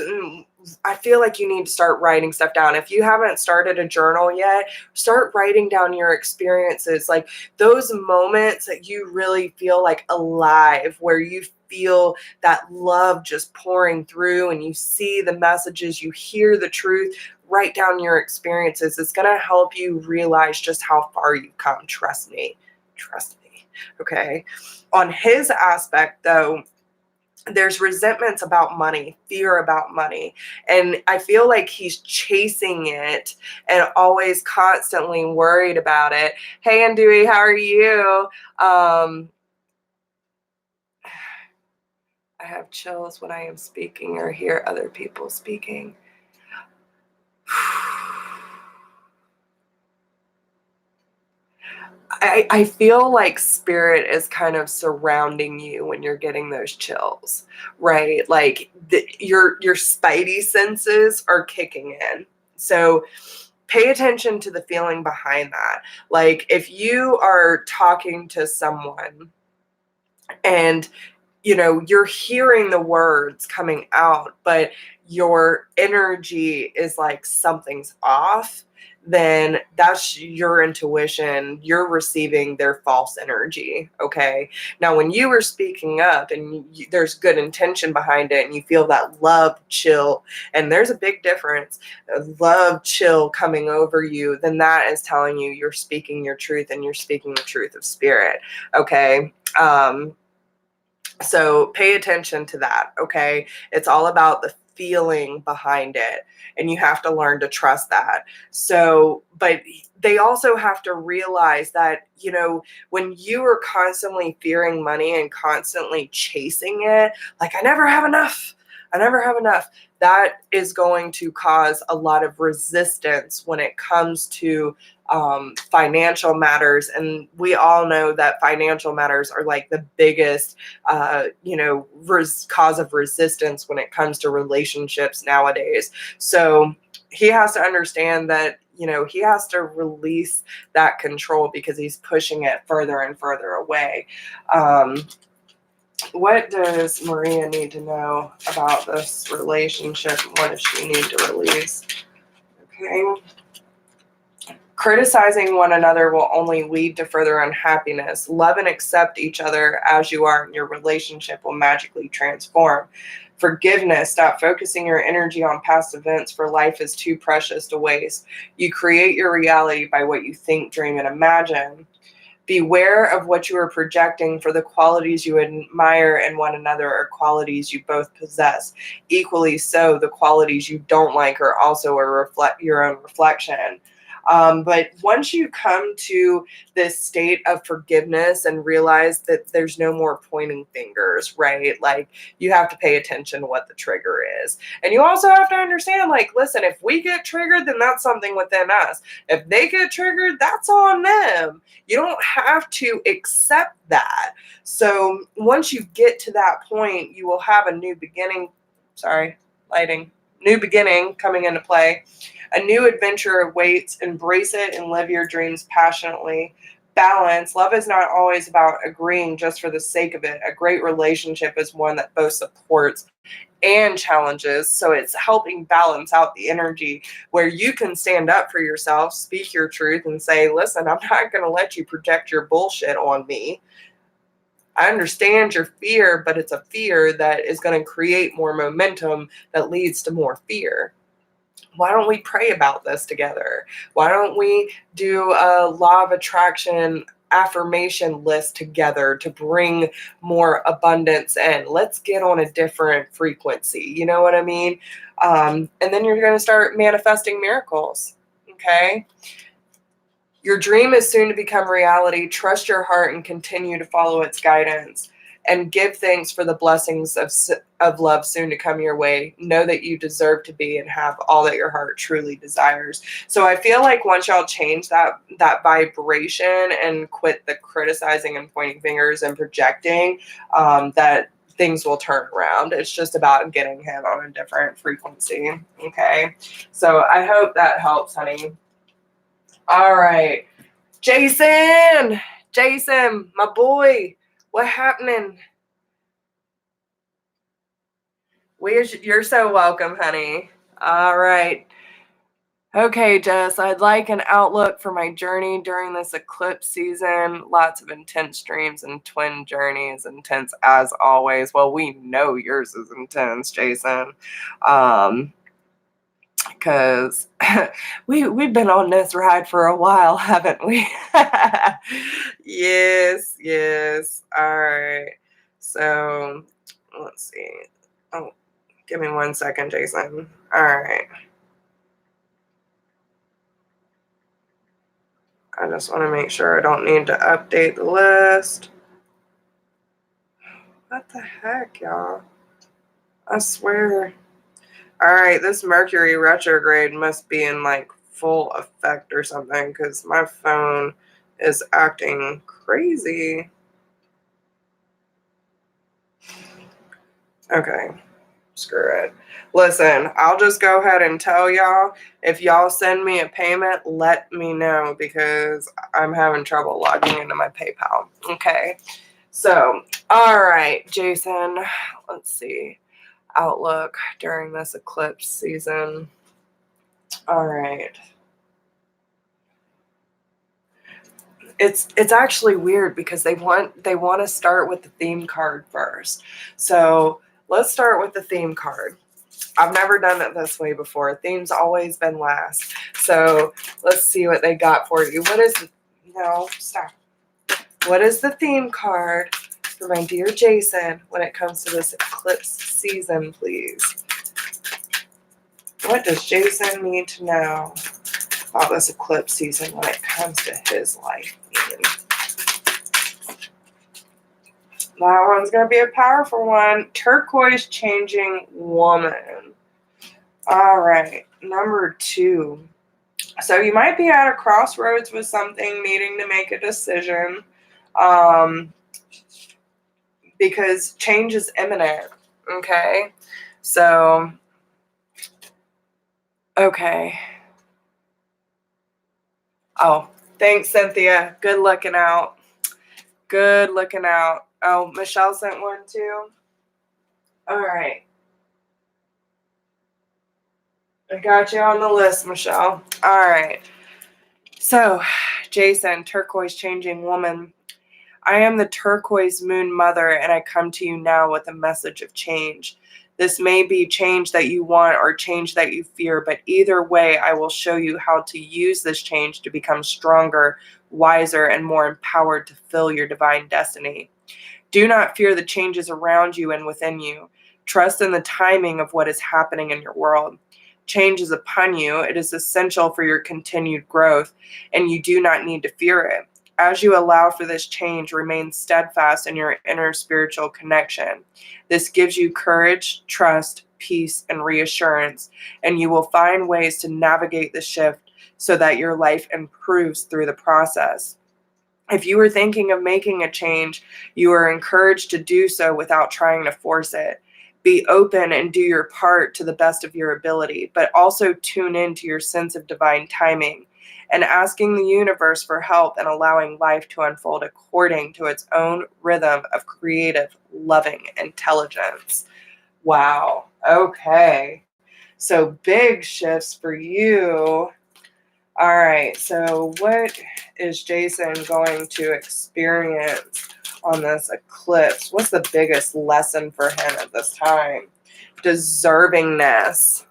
I feel like you need to start writing stuff down. If you haven't started a journal yet, start writing down your experiences, like those moments that you really feel like alive, where you feel that love just pouring through and you see the messages, you hear the truth. Write down your experiences. It's going to help you realize just how far you've come. Trust me. Trust me. Okay. On his aspect, though, there's resentments about money, fear about money. And I feel like he's chasing it and always constantly worried about it. Hey, Andui, how are you? I have chills when I am speaking or hear other people speaking. I feel like spirit is kind of surrounding you when you're getting those chills, right? Like your spidey senses are kicking in. So pay attention to the feeling behind that. Like, if you are talking to someone and you're hearing the words coming out, but your energy is like something's off, then that's your intuition. You're receiving their false energy. Okay. Now, when you were speaking up and there's good intention behind it and you feel that love chill, and there's a big difference, a love chill coming over you, then that is telling you you're speaking your truth and you're speaking the truth of spirit. Okay. So pay attention to that, okay? It's all about the feeling behind it, and you have to learn to trust that. So, but they also have to realize that, when you are constantly fearing money and constantly chasing it, like, I never have enough, that is going to cause a lot of resistance when it comes to financial matters. And we all know that financial matters are like the biggest, cause of resistance when it comes to relationships nowadays. So he has to understand that, he has to release that control because he's pushing it further and further away. What does Maria need to know about this relationship? What does she need to release? Okay. Criticizing one another will only lead to further unhappiness. Love and accept each other as you are, and your relationship will magically transform. Forgiveness. Stop focusing your energy on past events, for life is too precious to waste. You create your reality by what you think, dream, and imagine. Beware of what you are projecting, for the qualities you admire in one another are qualities you both possess. Equally so, the qualities you don't like are also your own reflection. But once you come to this state of forgiveness and realize that there's no more pointing fingers, right? Like, you have to pay attention to what the trigger is. And you also have to understand, like, listen, if we get triggered, then that's something within us. If they get triggered, that's on them. You don't have to accept that. So once you get to that point, you will have a new beginning. Sorry, lighting. New beginning coming into play. A new adventure awaits. Embrace it and live your dreams passionately. Balance. Love is not always about agreeing just for the sake of it. A great relationship is one that both supports and challenges. So it's helping balance out the energy where you can stand up for yourself, speak your truth, and say, listen, I'm not going to let you project your bullshit on me. I understand your fear, but it's a fear that is going to create more momentum that leads to more fear. Why don't we pray about this together? Why don't we do a law of attraction affirmation list together to bring more abundance in? Let's get on a different frequency. You know what I mean? And then you're going to start manifesting miracles. Okay. Your dream is soon to become reality. Trust your heart and continue to follow its guidance. and give thanks for the blessings of love soon to come your way. Know that you deserve to be and have all that your heart truly desires. So I feel like once y'all change that vibration and quit the criticizing and pointing fingers and projecting, that things will turn around. It's just about getting him on a different frequency. Okay. So I hope that helps, honey. All right. Jason, my boy, what happening? You're so welcome, honey. All right. Okay, Jess, I'd like an outlook for my journey during this eclipse season. Lots of intense dreams and twin journeys, intense as always. Well, we know yours is intense, Jason. Because we've been on this ride for a while, haven't we? Yes. All right. So let's see. Oh, give me 1 second, Jason. All right. I just want to make sure I don't need to update the list. What the heck, y'all? I swear. All right, this Mercury retrograde must be in like full effect or something because my phone is acting crazy. Okay, screw it. Listen, I'll just go ahead and tell y'all, if y'all send me a payment, let me know because I'm having trouble logging into my PayPal. Okay, so, all right, Jason, let's see. Outlook during this eclipse season. All right. It's actually weird because they want to start with the theme card first. So let's start with the theme card. I've never done it this way before. Theme's always been last. So let's see what they got for you. What is the, no, stop. What is the theme card for my dear Jason when it comes to this eclipse season, please? What does Jason need to know about this eclipse season when it comes to his life? That one's going to be a powerful one. Turquoise changing woman. All right, number 2. So you might be at a crossroads with something, needing to make a decision, because change is imminent. Okay, so okay. Oh, thanks, Cynthia. Good looking out. Good looking out. Oh, Michelle sent one too. All right. I got you on the list, Michelle. All right. So, Jason, turquoise changing woman. I am the turquoise moon mother, and I come to you now with a message of change. This may be change that you want or change that you fear, but either way, I will show you how to use this change to become stronger, wiser, and more empowered to fill your divine destiny. Do not fear the changes around you and within you. Trust in the timing of what is happening in your world. Change is upon you. It is essential for your continued growth, and you do not need to fear it. As you allow for this change, remain steadfast in your inner spiritual connection. This gives you courage, trust, peace, and reassurance, and you will find ways to navigate the shift so that your life improves through the process. If you are thinking of making a change, you are encouraged to do so without trying to force it. Be open and do your part to the best of your ability, but also tune in to your sense of divine timing and asking the universe for help and allowing life to unfold according to its own rhythm of creative, loving intelligence. Wow. Okay. So big shifts for you. All right, so what is Jason going to experience on this eclipse? What's the biggest lesson for him at this time? Deservingness.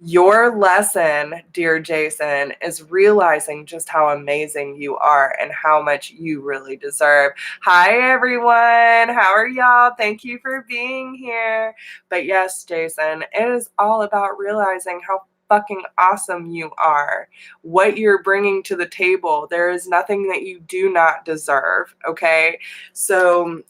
Your lesson, dear Jason, is realizing just how amazing you are and how much you really deserve. Hi, everyone. How are y'all? Thank you for being here. But yes, Jason, it is all about realizing how fucking awesome you are, what you're bringing to the table. There is nothing that you do not deserve, okay? So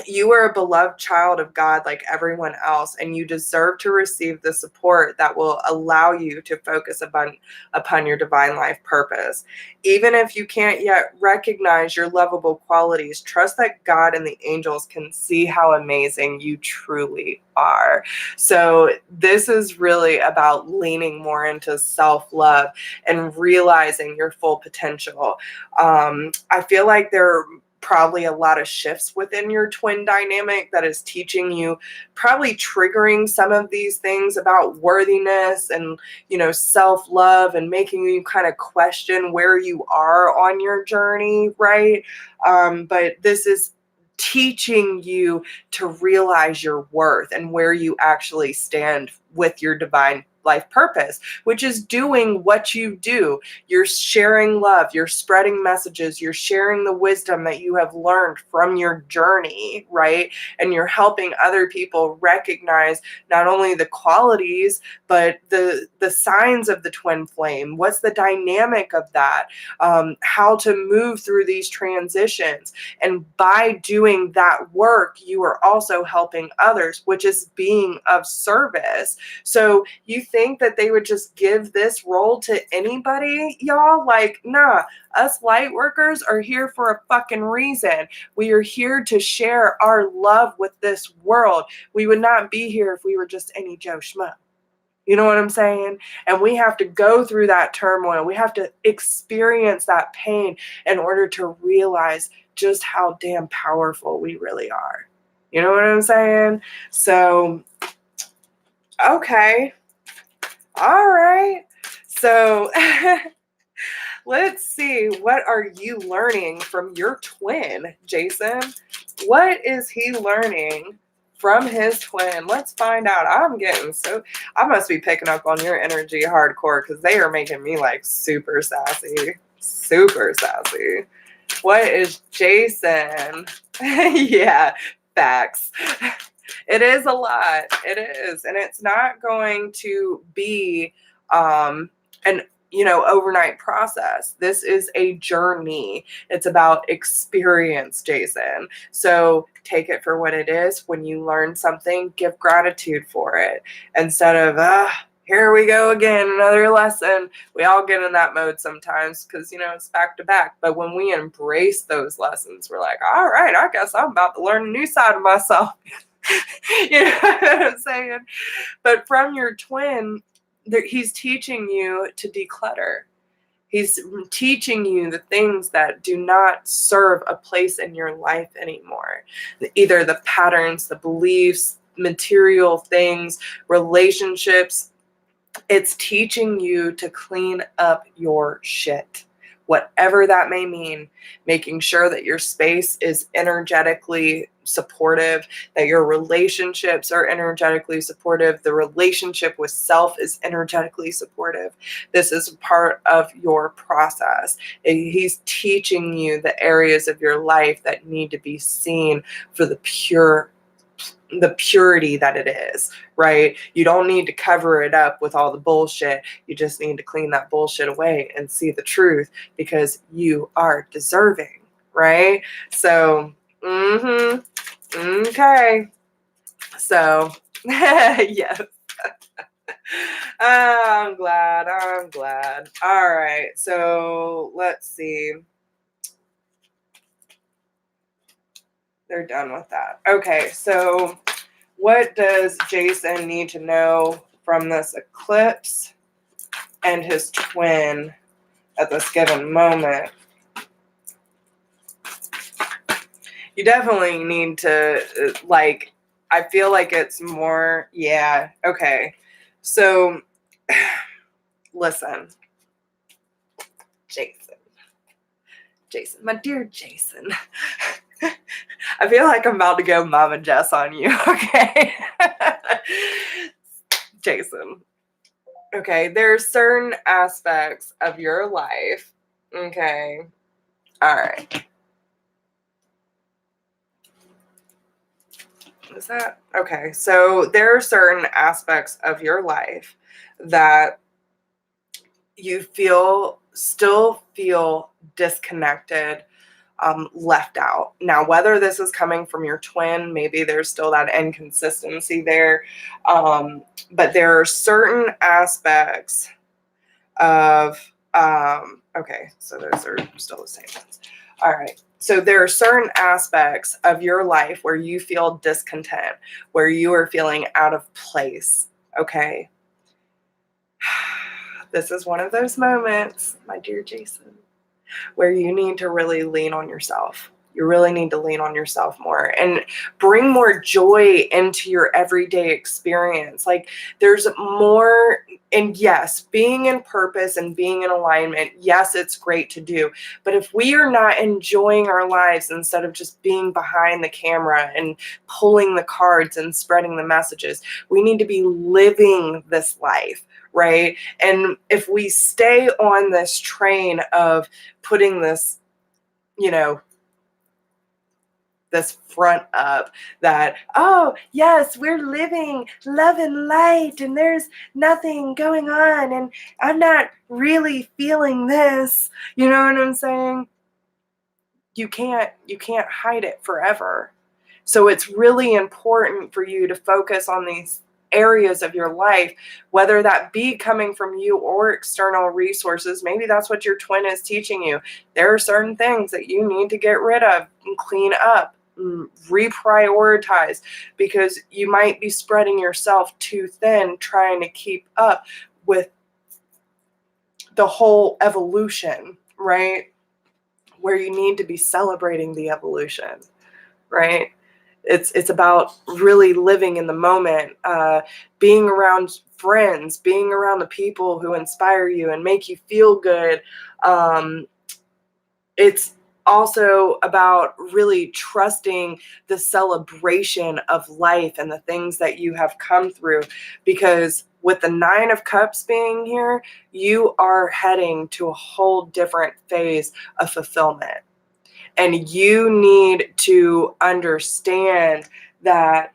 You are a beloved child of God like everyone else, and you deserve to receive the support that will allow you to focus upon your divine life purpose. Even if you can't yet recognize your lovable qualities, trust that God and the angels can see how amazing you truly are. So this is really about leaning more into self-love and realizing your full potential. I feel like there probably a lot of shifts within your twin dynamic that is teaching you, probably triggering some of these things about worthiness and, self-love, and making you kind of question where you are on your journey, right? But this is teaching you to realize your worth and where you actually stand with your divine life purpose, which is doing what you do. You're sharing love, you're spreading messages, you're sharing the wisdom that you have learned from your journey, right? And you're helping other people recognize not only the qualities, but the signs of the twin flame. What's the dynamic of that? How to move through these transitions. And by doing that work, you are also helping others, which is being of service. So you think that they would just give this role to anybody, y'all? Like, nah, us light workers are here for a fucking reason. We are here to share our love with this world. We would not be here if we were just any Joe Schmo. You know what I'm saying? And we have to go through that turmoil. We have to experience that pain in order to realize just how damn powerful we really are. You know what I'm saying? So, okay. All right. So, let's see. What are you learning from your twin, Jason? What is he learning from his twin? Let's find out. I must be picking up on your energy hardcore, because they are making me like super sassy. Super sassy. What is Jason? Yeah, facts. It is a lot. It is. And it's not going to be an overnight process. This is a journey. It's about experience, Jason. So take it for what it is. When you learn something, give gratitude for it, instead of, here we go again, another lesson. We all get in that mode sometimes because, it's back to back. But when we embrace those lessons, we're like, all right, I guess I'm about to learn a new side of myself. You know what I'm saying? But from your twin, he's teaching you to declutter. He's teaching you the things that do not serve a place in your life anymore. Either the patterns, the beliefs, material things, relationships. It's teaching you to clean up your shit, whatever that may mean, making sure that your space is energetically supportive, that your relationships are energetically supportive, the relationship with self is energetically supportive. This is part of your process. He's teaching you the areas of your life that need to be seen for the purity that it is, right? You don't need to cover it up with all the bullshit. You just need to clean that bullshit away and see the truth, because you are deserving, right? So, okay. So, yes. I'm glad. All right. So, let's see. They're done with that. Okay, so what does Jason need to know from this eclipse and his twin at this given moment? You definitely need to, I feel like it's more, yeah, okay. So, listen, Jason, my dear Jason. I feel like I'm about to go Mama Jess on you, okay? Jason. Okay, there are certain aspects of your life. Okay. All right. Is that okay? So there are certain aspects of your life that you still feel disconnected left out. Now, whether this is coming from your twin, maybe there's still that inconsistency there. But there are certain aspects of, okay, so those are still the same ones. All right. So there are certain aspects of your life where you feel discontent, where you are feeling out of place. Okay. This is one of those moments, my dear Jason, where you need to really lean on yourself. You really need to lean on yourself more and bring more joy into your everyday experience. Like, there's more, and yes, being in purpose and being in alignment, yes, it's great to do. But if we are not enjoying our lives instead of just being behind the camera and pulling the cards and spreading the messages, we need to be living this life, right? And if we stay on this train of putting this, this front up that, oh, yes, we're living love and light and there's nothing going on and I'm not really feeling this. You know what I'm saying? You can't hide it forever. So it's really important for you to focus on these areas of your life, whether that be coming from you or external resources. Maybe that's what your twin is teaching you. There are certain things that you need to get rid of and clean up, reprioritize, because you might be spreading yourself too thin trying to keep up with the whole evolution, right? Where you need to be celebrating the evolution, right? It's about really living in the moment, being around friends, being around the people who inspire you and make you feel good. It's also about really trusting the celebration of life and the things that you have come through, because with the 9 of Cups being here, you are heading to a whole different phase of fulfillment. And you need to understand that,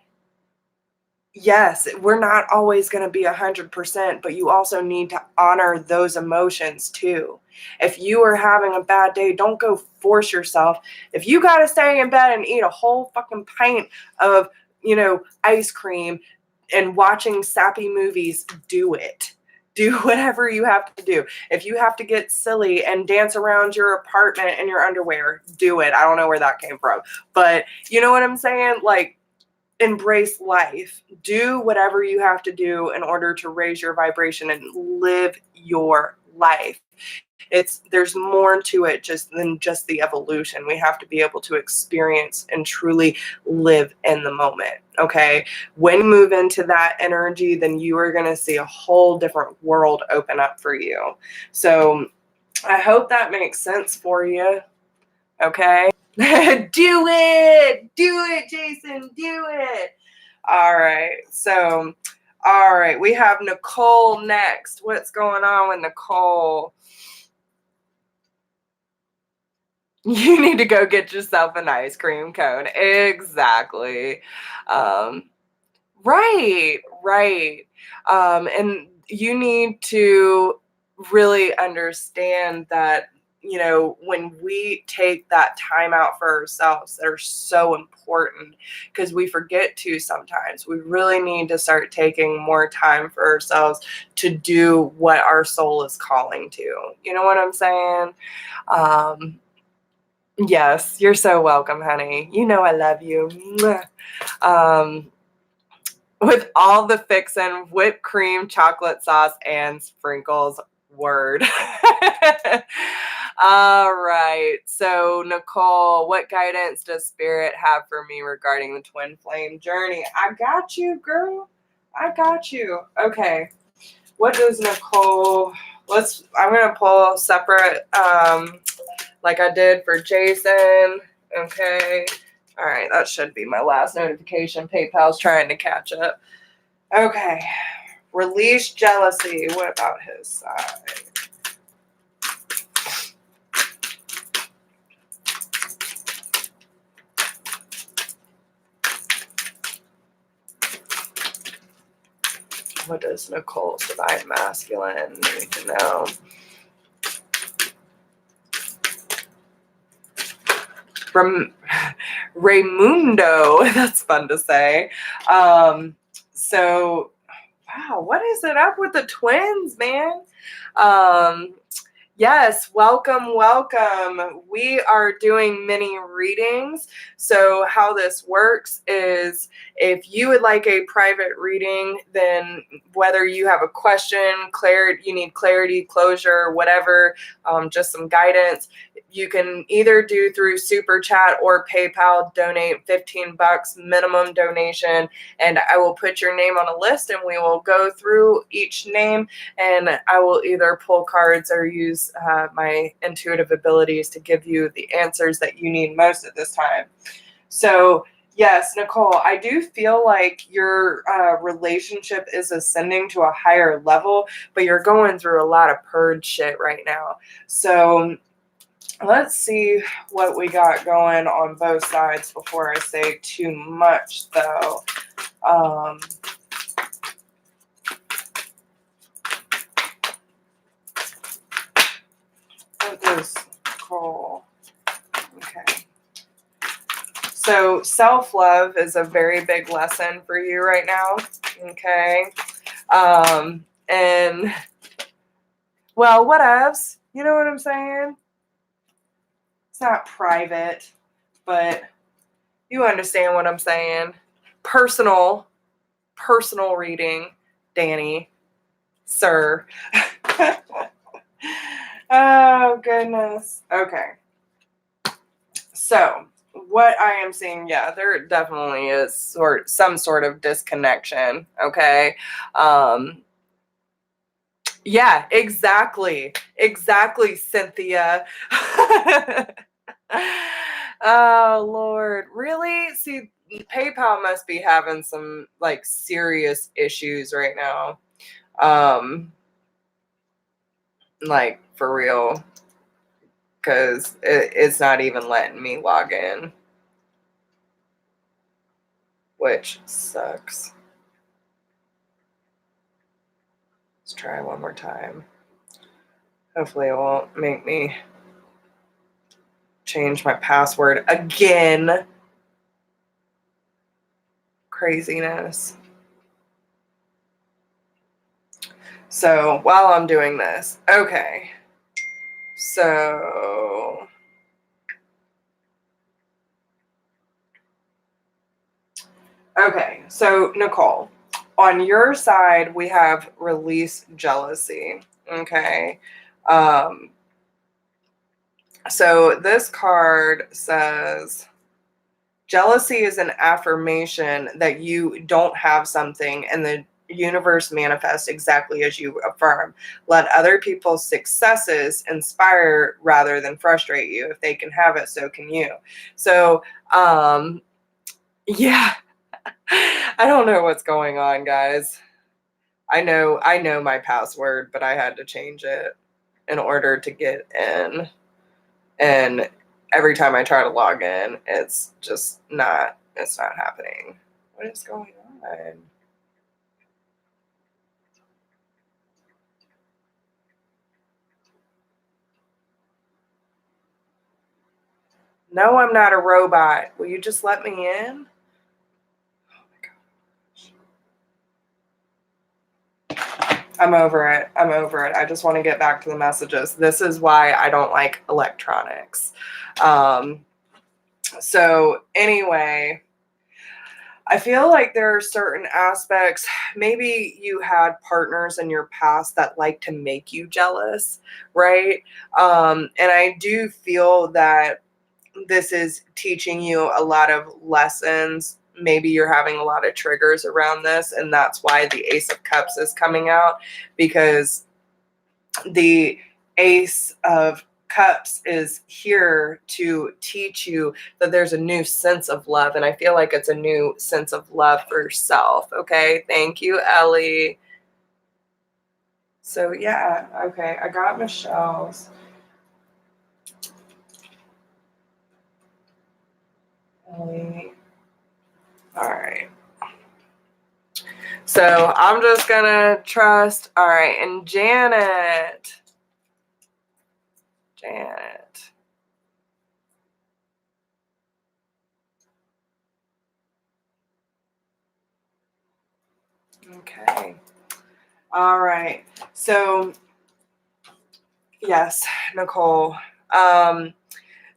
yes, we're not always going to be 100%, but you also need to honor those emotions too. If you are having a bad day, don't go force yourself. If you got to stay in bed and eat a whole fucking pint of, ice cream and watching sappy movies, do it. Do whatever you have to do. If you have to get silly and dance around your apartment in your underwear, do it. I don't know where that came from, but you know what I'm saying? Like, embrace life. Do whatever you have to do in order to raise your vibration and live your life. There's more to it than just the evolution. We have to be able to experience and truly live in the moment. Okay. When you move into that energy, then you are going to see a whole different world open up for you. So I hope that makes sense for you. Okay. Do it, Jason, do it. All right, we have Nicole next. What's going on with Nicole? You need to go get yourself an ice cream cone. Exactly. Right. And you need to really understand that, when we take that time out for ourselves, that are so important, because we forget to sometimes. We really need to start taking more time for ourselves to do what our soul is calling to. You know what I'm saying? Yes, you're so welcome, honey. You know I love you. Mwah. With all the fixin', whipped cream, chocolate sauce, and sprinkles. Word. All right. So, Nicole, what guidance does Spirit have for me regarding the twin flame journey? I got you, girl. I got you. Okay. What does Nicole... I'm going to pull separate, like I did for Jason. Okay. All right, that should be my last notification. PayPal's trying to catch up. Okay. Release jealousy. What about his side? What does Nicole's divine masculine need to know? Raymundo. That's fun to say. So, wow, what is it up with the twins, man? Yes, welcome, welcome. We are doing mini readings. So how this works is if you would like a private reading, then whether you have a question, you need clarity, closure, whatever, just some guidance, you can either do through Super Chat or PayPal, donate $15 minimum donation, and I will put your name on a list and we will go through each name, and I will either pull cards or use my intuitive abilities to give you the answers that you need most at this time. So yes, Nicole, I do feel like your relationship is ascending to a higher level, but you're going through a lot of purge shit right now. So let's see what we got going on both sides before I say too much, though. What is Nicole? Okay. So self-love is a very big lesson for you right now. Okay. And well, whatevs. You know what I'm saying? It's not private, but you understand what I'm saying. Personal reading, Danny, sir. Oh, goodness. Okay. So what I am seeing, yeah, there definitely is some sort of disconnection. Okay. Yeah, exactly. Exactly, Cynthia. Oh, Lord. Really? See, PayPal must be having some like serious issues right now. Like for real. Because it's not even letting me log in, which sucks. Let's try one more time. Hopefully it won't make me change my password again. Craziness. So while I'm doing this, okay. So okay, so Nicole, on your side, we have release jealousy. Okay. So this card says jealousy is an affirmation that you don't have something and the universe manifests exactly as you affirm. Let other people's successes inspire rather than frustrate you. If they can have it, so can you. So, yeah, I don't know what's going on, guys. I know my password, but I had to change it in order to get in. And every time I try to log in, it's not happening. What is going on? No, I'm not a robot. Will you just let me in? Oh my gosh. I'm over it. I just want to get back to the messages. This is why I don't like electronics. So anyway, I feel like there are certain aspects, maybe you had partners in your past that like to make you jealous, right? And I do feel that this is teaching you a lot of lessons. Maybe you're having a lot of triggers around this, and that's why the Ace of Cups is coming out, because the Ace of Cups is here to teach you that there's a new sense of love, and I feel like it's a new sense of love for yourself. Okay, thank you, Ellie. So yeah, okay, I got Michelle's. Ellie. All right. So I'm just gonna trust. All right, and Janet. Okay. All right. So, yes, Nicole. Um,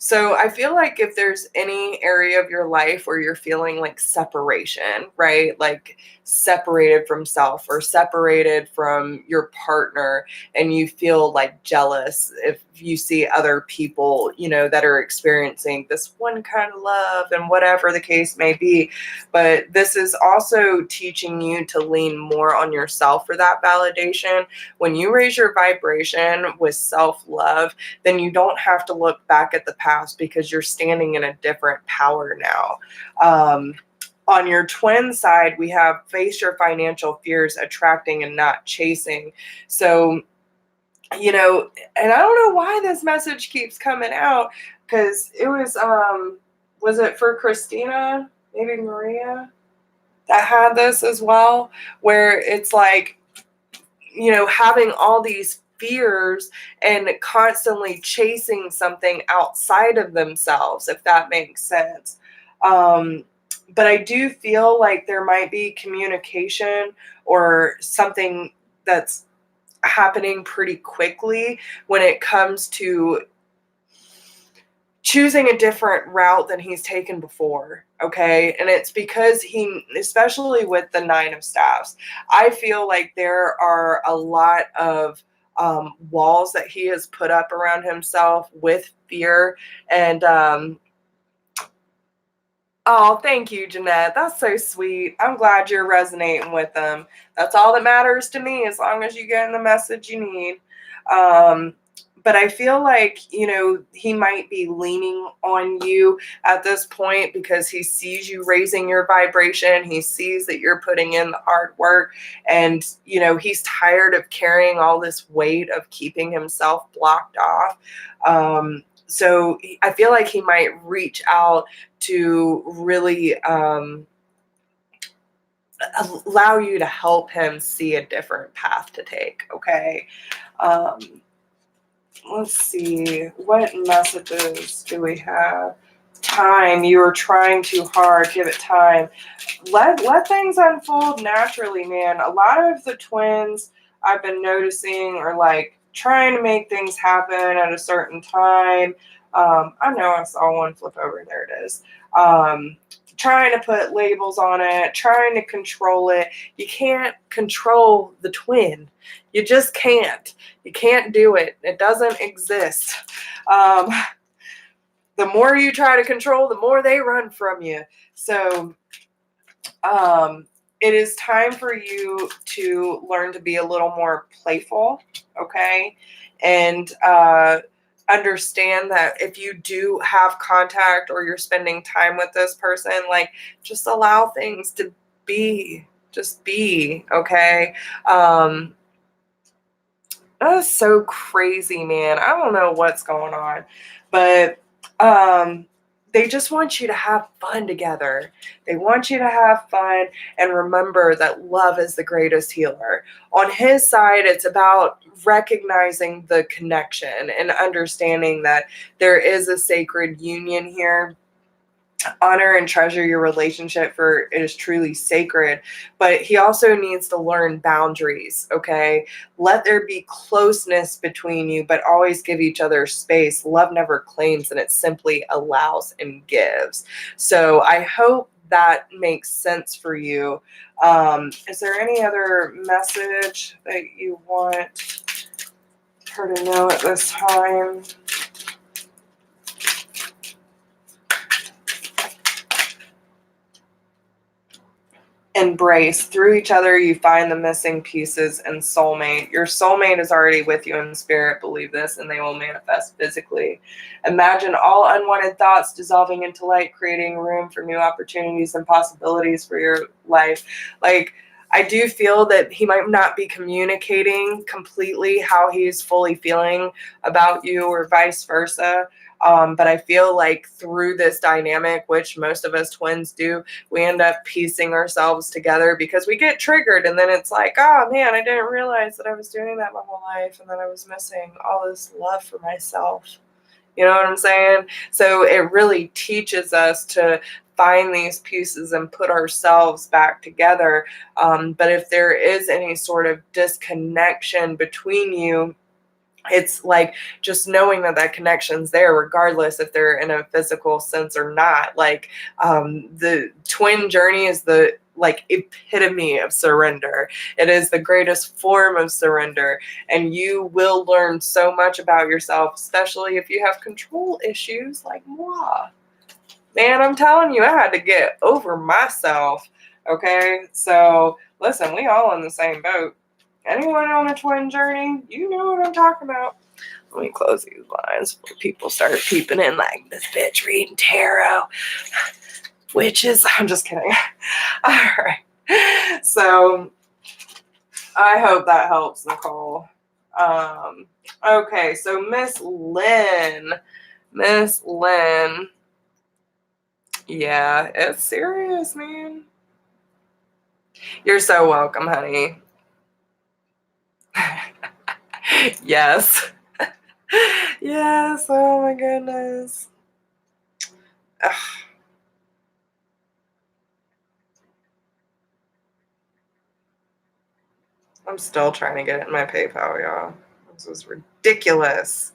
So I feel like if there's any area of your life where you're feeling like separation, right? Like separated from self or separated from your partner, and you feel like jealous if you see other people, that are experiencing this one kind of love and whatever the case may be. But this is also teaching you to lean more on yourself for that validation. When you raise your vibration with self-love, then you don't have to look back at the past because you're standing in a different power now. On your twin side, we have face your financial fears, attracting and not chasing. So, and I don't know why this message keeps coming out, because it was it for Christina, maybe Maria, that had this as well, where it's like, having all these fears and constantly chasing something outside of themselves, if that makes sense. But I do feel like there might be communication or something that's happening pretty quickly when it comes to choosing a different route than he's taken before. Okay. And it's because especially with the Nine of Staffs, I feel like there are a lot of walls that he has put up around himself with fear. And, oh, thank you, Jeanette. That's so sweet. I'm glad you're resonating with them. That's all that matters to me, as long as you get the message you need. But I feel like, he might be leaning on you at this point because he sees you raising your vibration. He sees that you're putting in the hard work, and, he's tired of carrying all this weight of keeping himself blocked off. So I feel like he might reach out to really allow you to help him see a different path to take. Okay. Let's see. What messages do we have? Time. You are trying too hard. Give it time. Let things unfold naturally, man. A lot of the twins I've been noticing are like trying to make things happen at a certain time. I know I saw one flip over. There it is. Trying to put labels on it, trying to control it. You can't control the twin. You just can't. You can't do it. It doesn't exist. The more you try to control, the more they run from you. So, it is time for you to learn to be a little more playful, okay? And understand that if you do have contact or you're spending time with this person, like, just allow things to be. Just be, okay? That's so crazy, man. I don't know what's going on, but they just want you to have fun together. They want you to have fun and remember that love is the greatest healer. On his side, it's about recognizing the connection and understanding that there is a sacred union here. Honor and treasure your relationship, for it is truly sacred. But he also needs to learn boundaries, okay? Let there be closeness between you, but always give each other space. Love never claims, and it simply allows and gives. So I hope that makes sense for you. Is there any other message that you want her to know at this time? Embrace. Through each other, you find the missing pieces, and soulmate. Your soulmate is already with you in spirit, believe this, and they will manifest physically. Imagine all unwanted thoughts dissolving into light, creating room for new opportunities and possibilities for your life. Like, I do feel that he might not be communicating completely how he's fully feeling about you, or vice versa. But I feel like through this dynamic, which most of us twins do, we end up piecing ourselves together because we get triggered, and then it's like, oh man, I didn't realize that I was doing that my whole life, and that I was missing all this love for myself. You know what I'm saying? So it really teaches us to find these pieces and put ourselves back together. But if there is any sort of disconnection between you, it's like just knowing that that connection's there regardless if they're in a physical sense or not. Like the twin journey is the like epitome of surrender. It is the greatest form of surrender, and you will learn so much about yourself, especially if you have control issues like moi. Man, I'm telling you, I had to get over myself. Okay, so listen, we all in the same boat. Anyone on a twin journey, you know what I'm talking about. Let me close these lines before people start peeping in like, this bitch reading tarot. Witches. I'm just kidding. All right. So I hope that helps, Nicole. Okay, so Miss Lynn. Miss Lynn. Yeah, it's serious, man. You're so welcome, honey. Yes. Yes, oh my goodness. Ugh. I'm still trying to get it in my PayPal, y'all. This is ridiculous.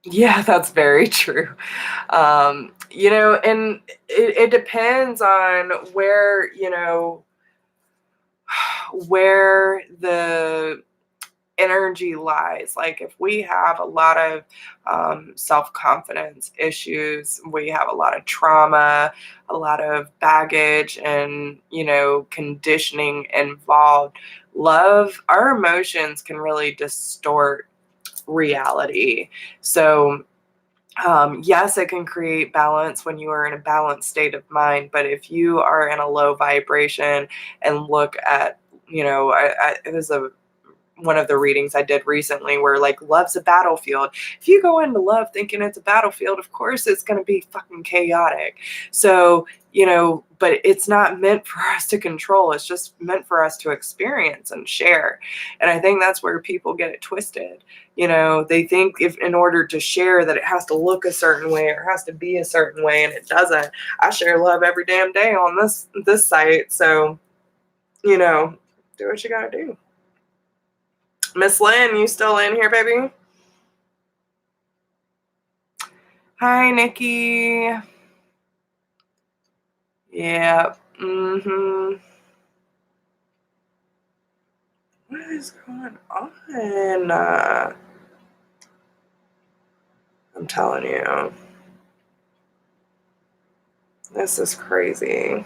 Yeah, that's very true. You know, and it depends on where, you know, where the energy lies. Like if we have a lot of self-confidence issues, we have a lot of trauma, a lot of baggage and, you know, conditioning involved, love, our emotions can really distort reality. So yes, it can create balance when you are in a balanced state of mind. But if you are in a low vibration and look at, you know, it was one of the readings I did recently where like love's a battlefield. If you go into love thinking it's a battlefield, of course it's going to be fucking chaotic. So, you know, but it's not meant for us to control. It's just meant for us to experience and share. And I think that's where people get it twisted. You know, they think if in order to share that it has to look a certain way or has to be a certain way, and it doesn't. I share love every damn day on this site. So, you know, do what you gotta do. Miss Lynn, you still in here, baby? Hi, Nikki. Yeah. Mm-hmm. What is going on? I'm telling you. This is crazy.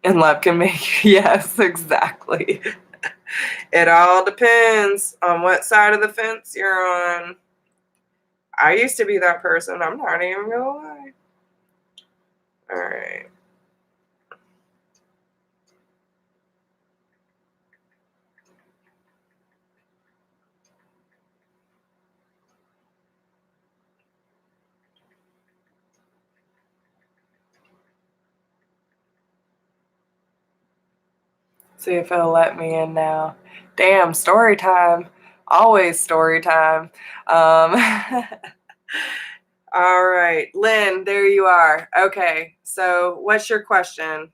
And love can make you, yes, exactly. It all depends on what side of the fence you're on. I used to be that person. I'm not even gonna lie. All right. See if it'll let me in now. Damn, story time. Always story time. All right, Lynn, there you are. Okay, so what's your question?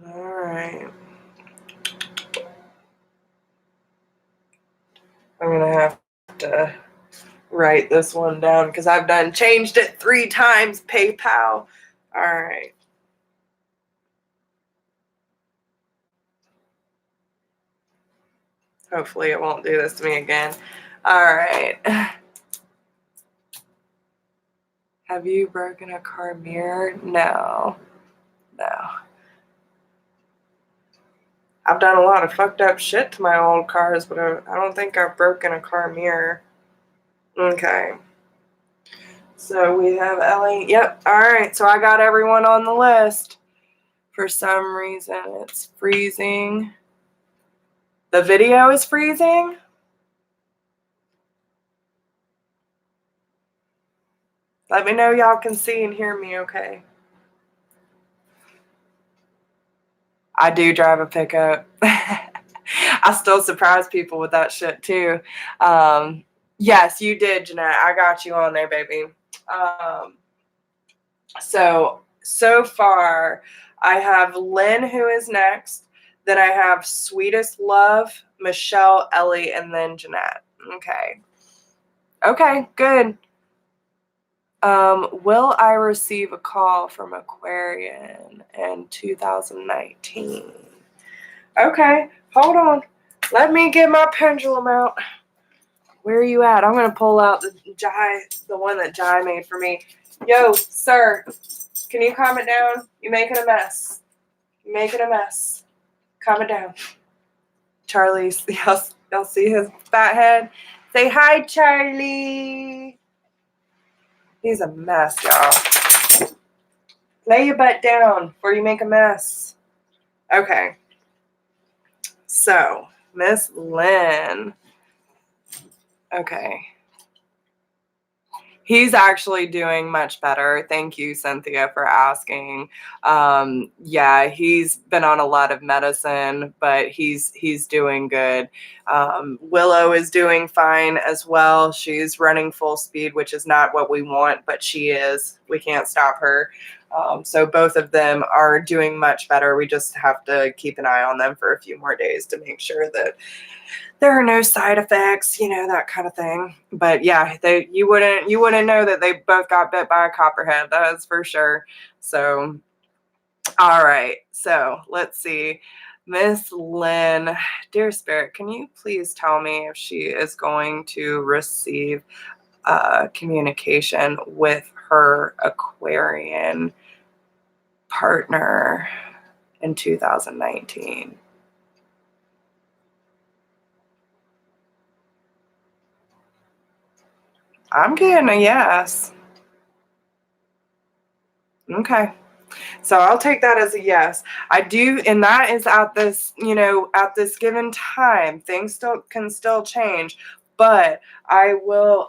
All right. I'm going to have to write this one down because I've changed it 3 times, PayPal. All right. Hopefully it won't do this to me again. All right. Have you broken a car mirror? No. No. I've done a lot of fucked up shit to my old cars, but I don't think I've broken a car mirror. Okay. So we have Ellie. Yep. All right. So I got everyone on the list. For some reason, it's freezing. The video is freezing? Let me know y'all can see and hear me okay. I do drive a pickup. I still surprise people with that shit too. Yes, you did, Jeanette. I got you on there, baby. So far, I have Lynn, who is next. Then I have Sweetest Love, Michelle, Ellie, and then Jeanette. Okay, good. Will I receive a call from Aquarian in 2019? Okay, hold on. Let me get my pendulum out. Where are you at? I'm going to pull out the one that Jai made for me. Yo, sir, can you calm it down? You're making a mess. You're making a mess. Calm it down. Charlie, y'all see his fat head? Say hi, Charlie. He's a mess, y'all. Lay your butt down before you make a mess. Okay. So, Miss Lynn. Okay. He's actually doing much better. Thank you, Cynthia, for asking. Yeah, he's been on a lot of medicine, but he's doing good. Willow is doing fine as well. She's running full speed, which is not what we want, but she is. We can't stop her. So both of them are doing much better. We just have to keep an eye on them for a few more days to make sure that there are no side effects, that kind of thing. But yeah, you wouldn't know that they both got bit by a copperhead. That is for sure. So, all right. So let's see. Miss Lynn, dear Spirit, can you please tell me if she is going to receive communication with her Aquarian partner in 2019? I'm getting a yes. Okay. So I'll take that as a yes. I do, and that is at this, at this given time. Things can still change, but I will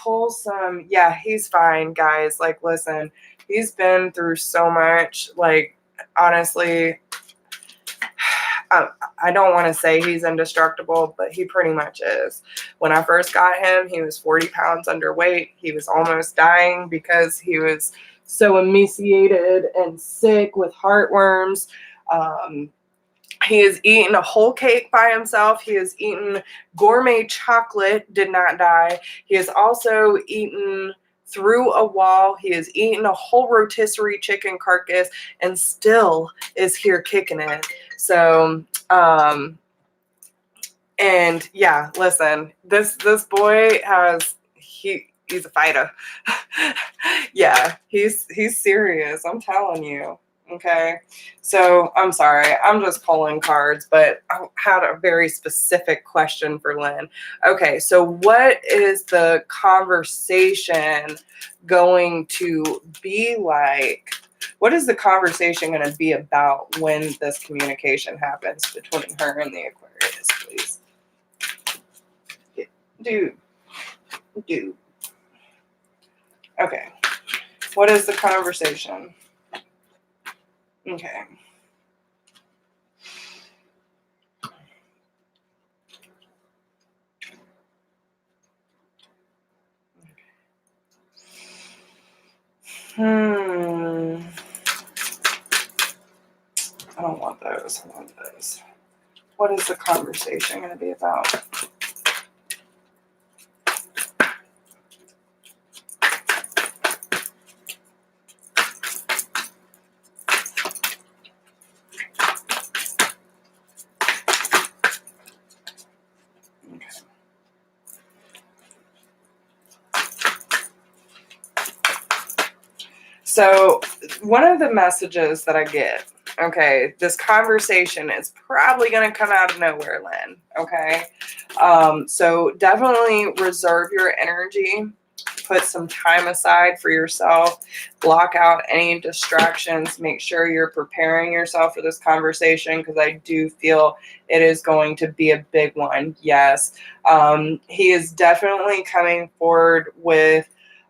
pull some. Yeah, he's fine, guys. Like, listen, he's been through so much. Like, honestly, I don't want to say he's indestructible, but he pretty much is. When I first got him, he was 40 pounds underweight. He was almost dying because he was so emaciated and sick with heartworms. He has eaten a whole cake by himself. He has eaten gourmet chocolate, did not die. He has also eaten through a wall. He has eaten a whole rotisserie chicken carcass and still is here kicking it. So, and yeah, listen, this boy he's a fighter. Yeah, he's serious. I'm telling you. Okay. So I'm sorry. I'm just pulling cards, but I had a very specific question for Lynn. Okay. So what is the conversation going to be like? What is the conversation going to be about when this communication happens between her and the Aquarius, please? Dude. Okay. What is the conversation? Okay. I don't want those. I want those. What is the conversation going to be about? Okay. So one of the messages that I get, okay, this conversation is probably going to come out of nowhere, Lynn, okay? So definitely reserve your energy. put some time aside for yourself, block out any distractions, make sure you're preparing yourself for this conversation, because I do feel it is going to be a big one. Yes. He is definitely coming forward with,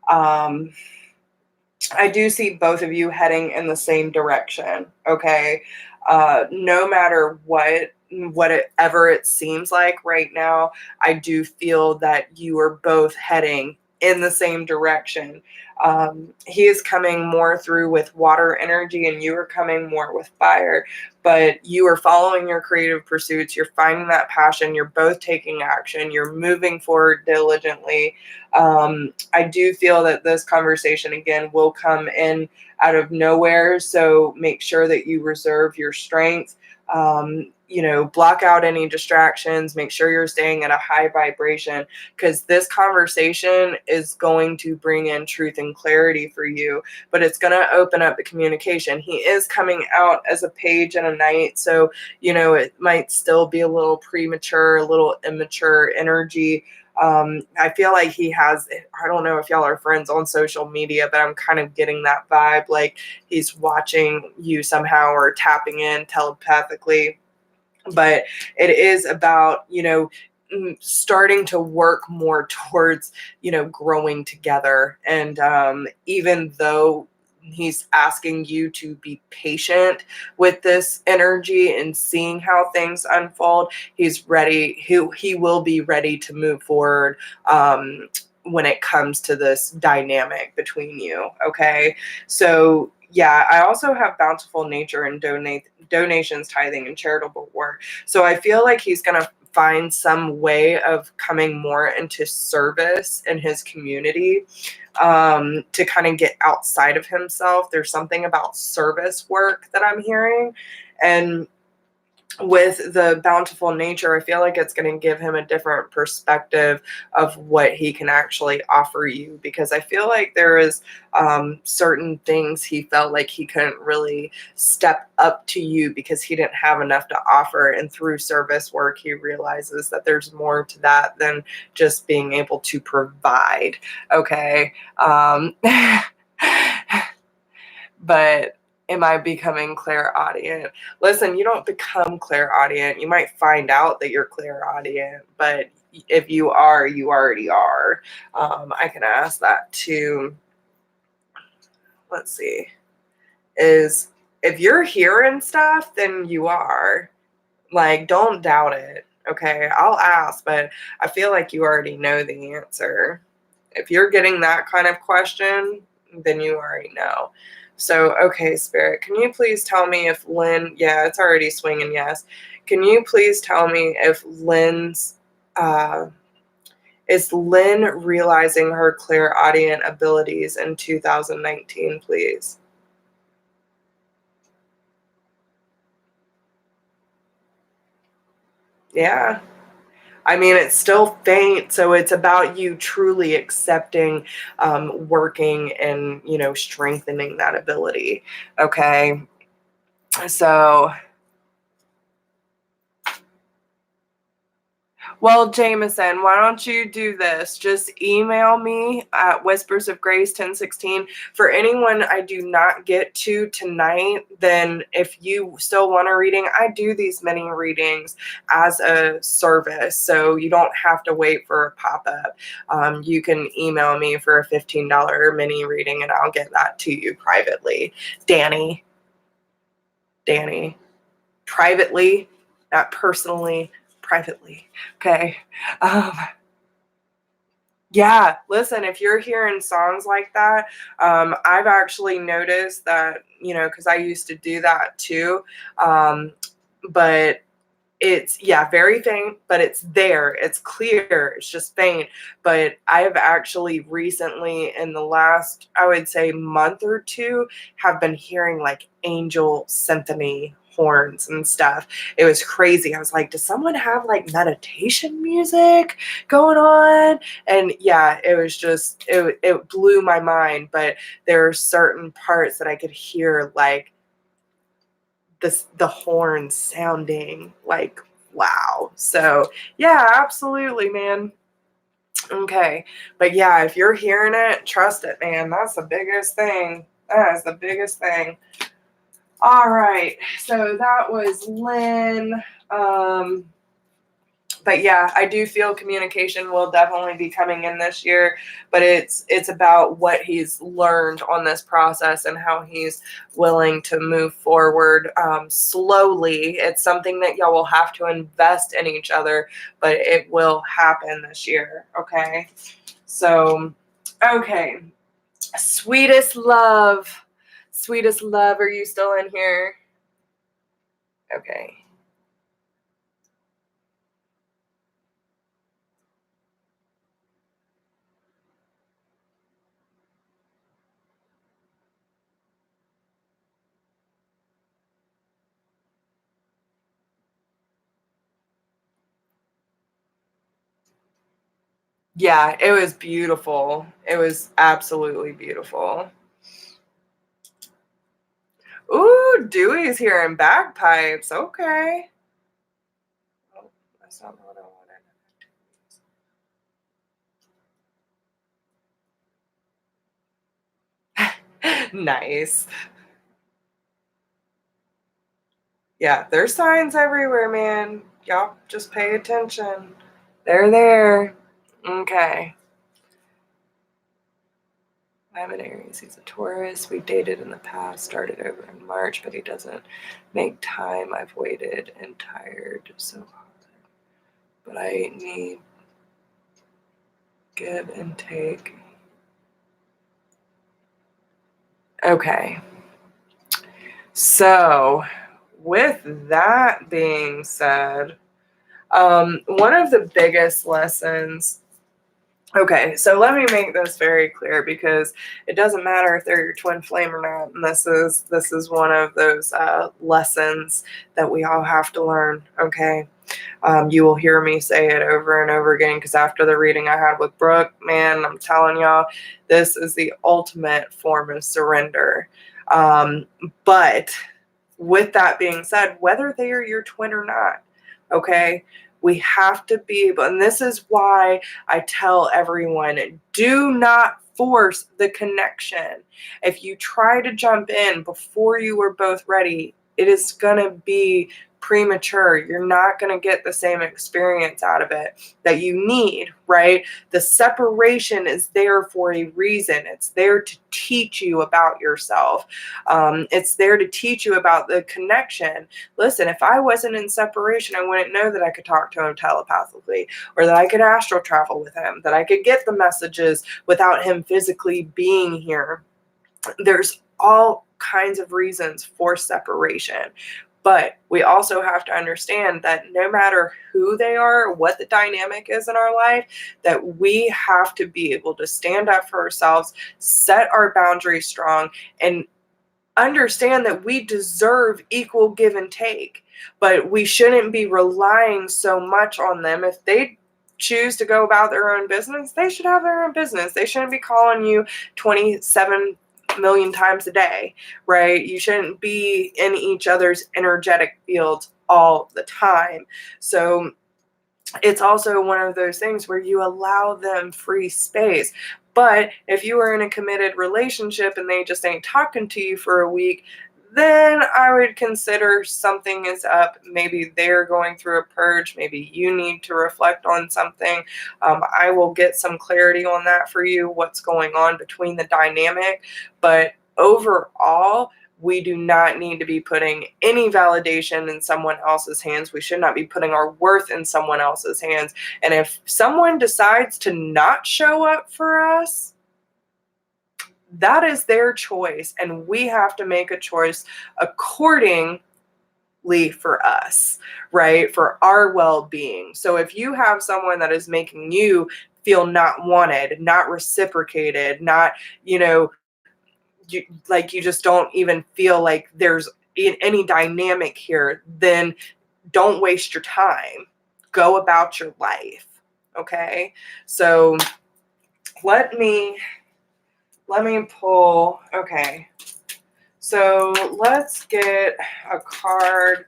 I do see both of you heading in the same direction. Okay. No matter whatever it seems like right now, I do feel that you are both heading in the same direction. He is coming more through with water energy, and you are coming more with fire, but you are following your creative pursuits. You're finding that passion. You're both taking action. You're moving forward diligently. I do feel that this conversation, again, will come in out of nowhere. So make sure that you reserve your strength. Block out any distractions. Make sure you're staying at a high vibration, because this conversation is going to bring in truth and clarity for you, but it's going to open up the communication. He is coming out as a page and a knight. So, it might still be a little premature, a little immature energy. I feel like he has, I don't know if y'all are friends on social media, but I'm kind of getting that vibe, like he's watching you somehow or tapping in telepathically. But it is about, starting to work more towards, growing together. And even though he's asking you to be patient with this energy and seeing how things unfold, he's ready. He will be ready to move forward when it comes to this dynamic between you. Okay. So yeah, I also have bountiful nature and donations, tithing, and charitable work. So I feel like he's going to find some way of coming more into service in his community, to kind of get outside of himself. There's something about service work that I'm hearing. And with the bountiful nature, I feel like it's going to give him a different perspective of what he can actually offer you, because I feel like there is certain things he felt like he couldn't really step up to you because he didn't have enough to offer. And through service work, he realizes that there's more to that than just being able to provide. Okay. But am I becoming clairaudient? Listen, you don't become clairaudient. You might find out that you're clairaudient, but if you are, you already are. I can ask that too. Let's see. Is if you're hearing stuff, then you are. Like, don't doubt it. Okay, I'll ask, but I feel like you already know the answer. If you're getting that kind of question, then you already know. So, okay, Spirit, can you please tell me if Lynn, yeah, it's already swinging, yes. Can you please tell me if is Lynn realizing her clairaudient abilities in 2019, please? Yeah. I mean, it's still faint, so it's about you truly accepting, working and, strengthening that ability. Okay. So, well, Jameson, why don't you do this? Just email me at whispersofgrace1016. For anyone I do not get to tonight, then if you still want a reading, I do these mini readings as a service, so you don't have to wait for a pop-up. You can email me for a $15 mini reading, and I'll get that to you privately. Danny, privately, not personally, privately. Okay. Yeah, listen, if you're hearing songs like that, I've actually noticed that, because I used to do that too. But it's, yeah, very faint, but it's there. It's clear. It's just faint. But I have actually recently, in the last, I would say, month or two, have been hearing like angel symphony horns and stuff. It was crazy. I was like, does someone have like meditation music going on? And yeah, it was just, it blew my mind. But there are certain parts that I could hear, like, the horns sounding like wow. So yeah, absolutely, man. Okay. But yeah, if you're hearing it, trust it, man. That's the biggest thing. That is the biggest thing. All right. So that was Lynn. But yeah, I do feel communication will definitely be coming in this year, but it's about what he's learned on this process and how he's willing to move forward slowly. It's something that y'all will have to invest in each other, but it will happen this year. Okay. So, okay. Sweetest love. Sweetest love, are you still in here? Okay. Yeah, it was beautiful. It was absolutely beautiful. Ooh, Dewey's here in bagpipes. Okay. Oh, that's not what I wanted. Nice. Yeah, there's signs everywhere, man. Y'all just pay attention. They're there. Okay. I'm an Aries. He's a Taurus. We dated in the past, started over in March, but he doesn't make time. I've waited and tired so hard. But I need give and take. Okay. So, with that being said, one of the biggest lessons. Okay, so let me make this very clear because it doesn't matter if they're your twin flame or not, and this is one of those lessons that we all have to learn. Okay, you will hear me say it over and over again because after the reading I had with Brooke, man, I'm telling y'all, this is the ultimate form of surrender. But with that being said, whether they are your twin or not, okay, we have to be able, and this is why I tell everyone, do not force the connection. If you try to jump in before you are both ready, it is going to be premature. You're not going to get the same experience out of it that you need, right? The separation is there for a reason. It's there to teach you about yourself. It's there to teach you about the connection. Listen, if I wasn't in separation, I wouldn't know that I could talk to him telepathically, or that I could astral travel with him, that I could get the messages without him physically being here. There's all kinds of reasons for separation. But we also have to understand that no matter who they are, what the dynamic is in our life, that we have to be able to stand up for ourselves, set our boundaries strong, and understand that we deserve equal give and take. But we shouldn't be relying so much on them. If they choose to go about their own business, they should have their own business. They shouldn't be calling you 27 million times a day, right? You shouldn't be in each other's energetic fields all the time. So it's also one of those things where you allow them free space. But if you are in a committed relationship and they just ain't talking to you for a week, then I would consider something is up. Maybe they're going through a purge. Maybe you need to reflect on something. I will get some clarity on that for you, what's going on between the dynamic. But overall, we do not need to be putting any validation in someone else's hands. We should not be putting our worth in someone else's hands. And if someone decides to not show up for us, that is their choice. And we have to make a choice accordingly for us, right? For our well-being. So if you have someone that is making you feel not wanted, not reciprocated, not, you just don't even feel like there's any dynamic here, then don't waste your time. Go about your life. Okay. So let me pull. Okay. So let's get a card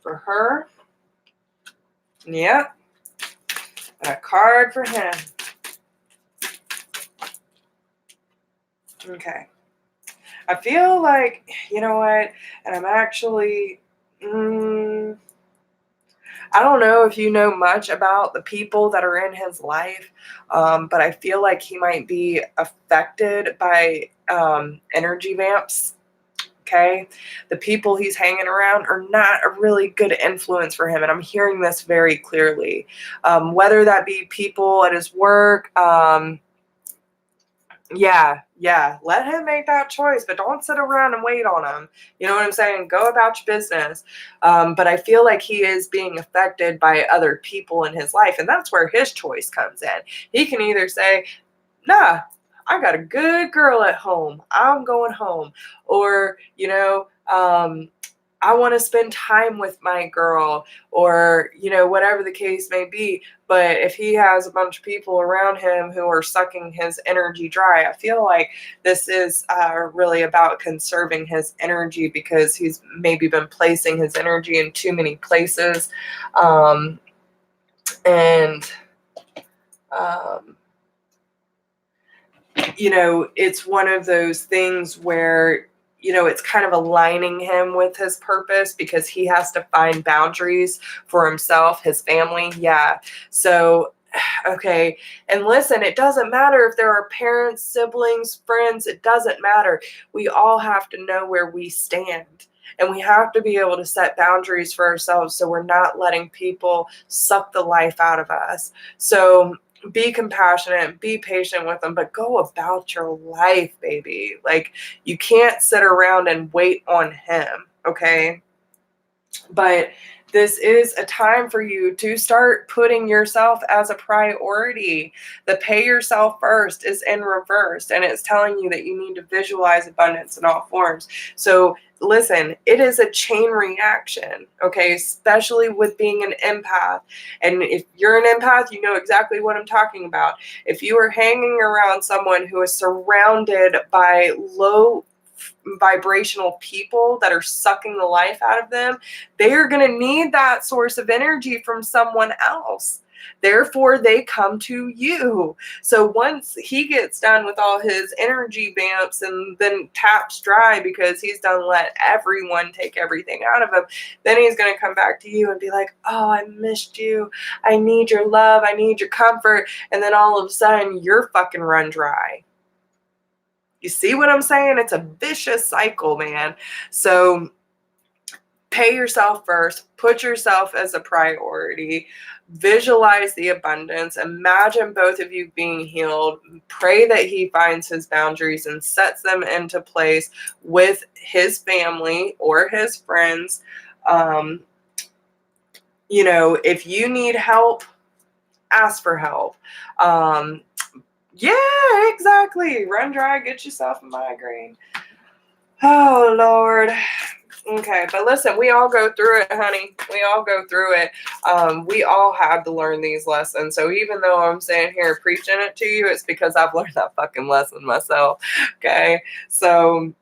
for her. Yep. And a card for him. Okay. I feel like, you know what? And I'm actually, I don't know if you know much about the people that are in his life, but I feel like he might be affected by energy vamps. Okay. The people he's hanging around are not a really good influence for him. And I'm hearing this very clearly. Whether that be people at his work, yeah. Let him make that choice, but don't sit around and wait on him. You know what I'm saying? Go about your business. But I feel like he is being affected by other people in his life, and that's where his choice comes in. He can either say, nah, I got a good girl at home, I'm going home. Or, I want to spend time with my girl, or, whatever the case may be. But if he has a bunch of people around him who are sucking his energy dry, I feel like this is really about conserving his energy, because he's maybe been placing his energy in too many places. And, it's one of those things where, it's kind of aligning him with his purpose, because he has to find boundaries for himself, his family. Yeah. So, okay. And listen, it doesn't matter if there are parents, siblings, friends, it doesn't matter. We all have to know where we stand. And we have to be able to set boundaries for ourselves, so we're not letting people suck the life out of us. So, be compassionate, be patient with them, but go about your life, baby. Like, you can't sit around and wait on him, okay? But this is a time for you to start putting yourself as a priority. The pay yourself first is in reverse, and it's telling you that you need to visualize abundance in all forms. So listen, it is a chain reaction, okay? Especially with being an empath. And if you're an empath, you know exactly what I'm talking about. If you are hanging around someone who is surrounded by low vibrational people that are sucking the life out of them, they are going to need that source of energy from someone else. Therefore, they come to you. So once he gets done with all his energy vamps and then taps dry because he's done let everyone take everything out of him, then he's going to come back to you and be like, oh, I missed you. I need your love. I need your comfort. And then all of a sudden, you're fucking run dry. You see what I'm saying? It's a vicious cycle, man. So pay yourself first, put yourself as a priority, visualize the abundance, imagine both of you being healed, pray that he finds his boundaries and sets them into place with his family or his friends. If you need help, ask for help. Yeah, exactly. Run dry, get yourself a migraine. Oh, Lord. Okay, but listen, we all go through it, honey. We all go through it. We all had to learn these lessons. So even though I'm sitting here preaching it to you, it's because I've learned that fucking lesson myself. Okay, so,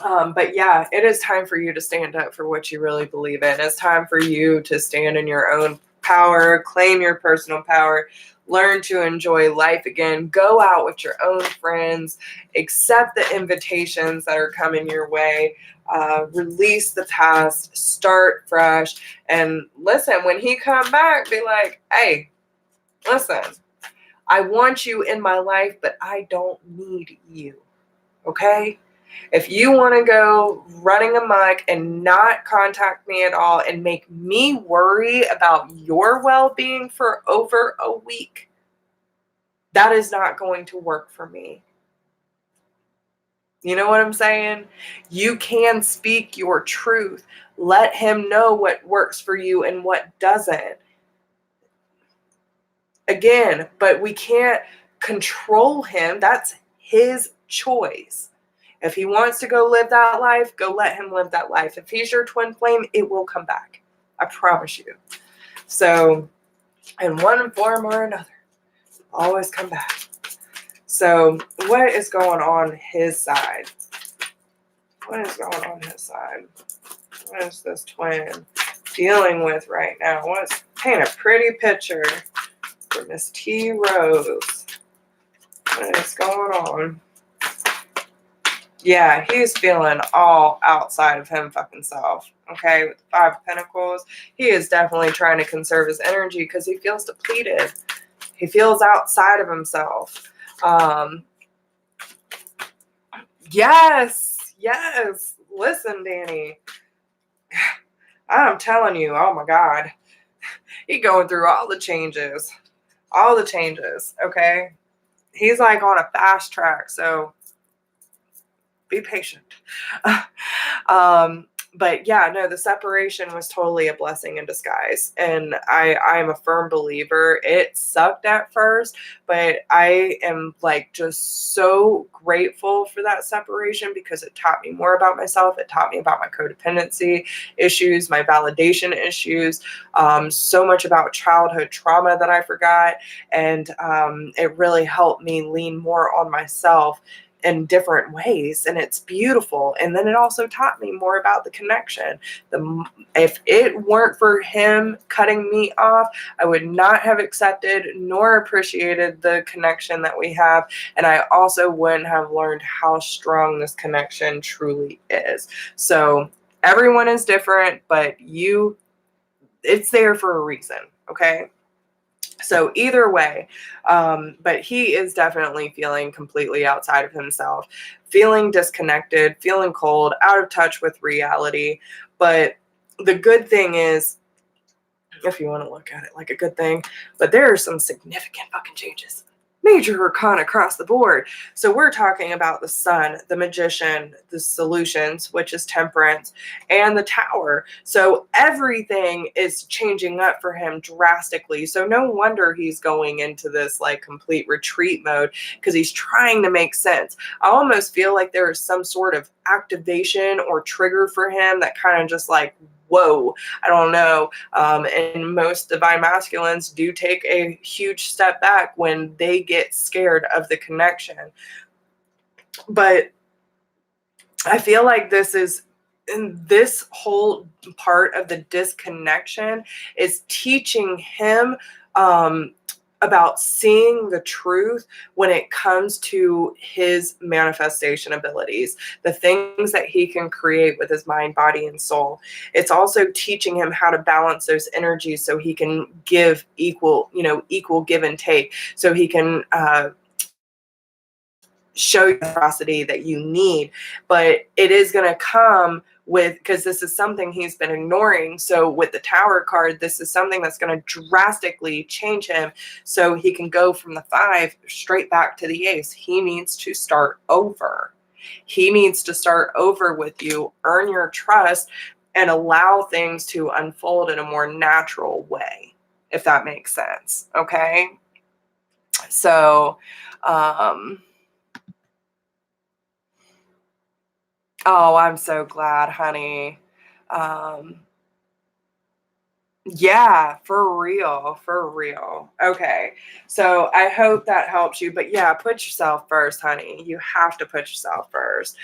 but yeah, it is time for you to stand up for what you really believe in. It's time for you to stand in your own power, claim your personal power, learn to enjoy life again, go out with your own friends, accept the invitations that are coming your way, release the past, start fresh. And listen, when he come back, be like, hey, listen, I want you in my life, but I don't need you. Okay? If you want to go running amok and not contact me at all and make me worry about your well-being for over a week, that is not going to work for me. You know what I'm saying? You can speak your truth. Let him know what works for you and what doesn't. Again, but we can't control him. That's his choice. If he wants to go live that life, go let him live that life. If he's your twin flame, it will come back. I promise you. So, in one form or another, always come back. So, what is going on his side? What is going on his side? What is this twin dealing with right now? Paint a pretty picture for Miss T. Rose. What is going on? Yeah, he's feeling all outside of him fucking self. Okay, with the Five of Pentacles, he is definitely trying to conserve his energy because he feels depleted. He feels outside of himself. Yes, yes. Listen, Danny, I'm telling you, oh my God, he's going through all the changes. All the changes, okay? He's like on a fast track, so be patient. But yeah, no, the separation was totally a blessing in disguise. And I'm a firm believer. It sucked at first, but I am like just so grateful for that separation because it taught me more about myself. It taught me about my codependency issues, my validation issues, so much about childhood trauma that I forgot. And it really helped me lean more on myself in different ways, and it's beautiful. And then it also taught me more about the connection. If it weren't for him cutting me off, I would not have accepted nor appreciated the connection that we have, and I also wouldn't have learned how strong this connection truly is. So everyone is different, but it's there for a reason, okay? So either way, but he is definitely feeling completely outside of himself, feeling disconnected, feeling cold, out of touch with reality. But the good thing is, if you want to look at it like a good thing, but there are some significant fucking changes. Major arcana across the board. So we're talking about the Sun, the Magician, the Solutions, which is Temperance, and the Tower. So everything is changing up for him drastically. So no wonder he's going into this like complete retreat mode because he's trying to make sense. I almost feel like there is some sort of activation or trigger for him that kind of just like, whoa, I don't know. And most divine masculines do take a huge step back when they get scared of the connection. But I feel like this whole part of the disconnection is teaching him about seeing the truth when it comes to his manifestation abilities, the things that he can create with his mind, body, and soul. It's also teaching him how to balance those energies so he can give equal give and take, so he can show you the ferocity that you need. But it is going to come with, because this is something he's been ignoring. So with the Tower card, this is something that's going to drastically change him so he can go from the 5 straight back to the Ace. He needs to start over. He needs to start over with you, earn your trust, and allow things to unfold in a more natural way, if that makes sense. Okay? So, oh, I'm so glad, honey. Yeah, for real, for real. Okay. So I hope that helps you. But yeah, put yourself first, honey. You have to put yourself first.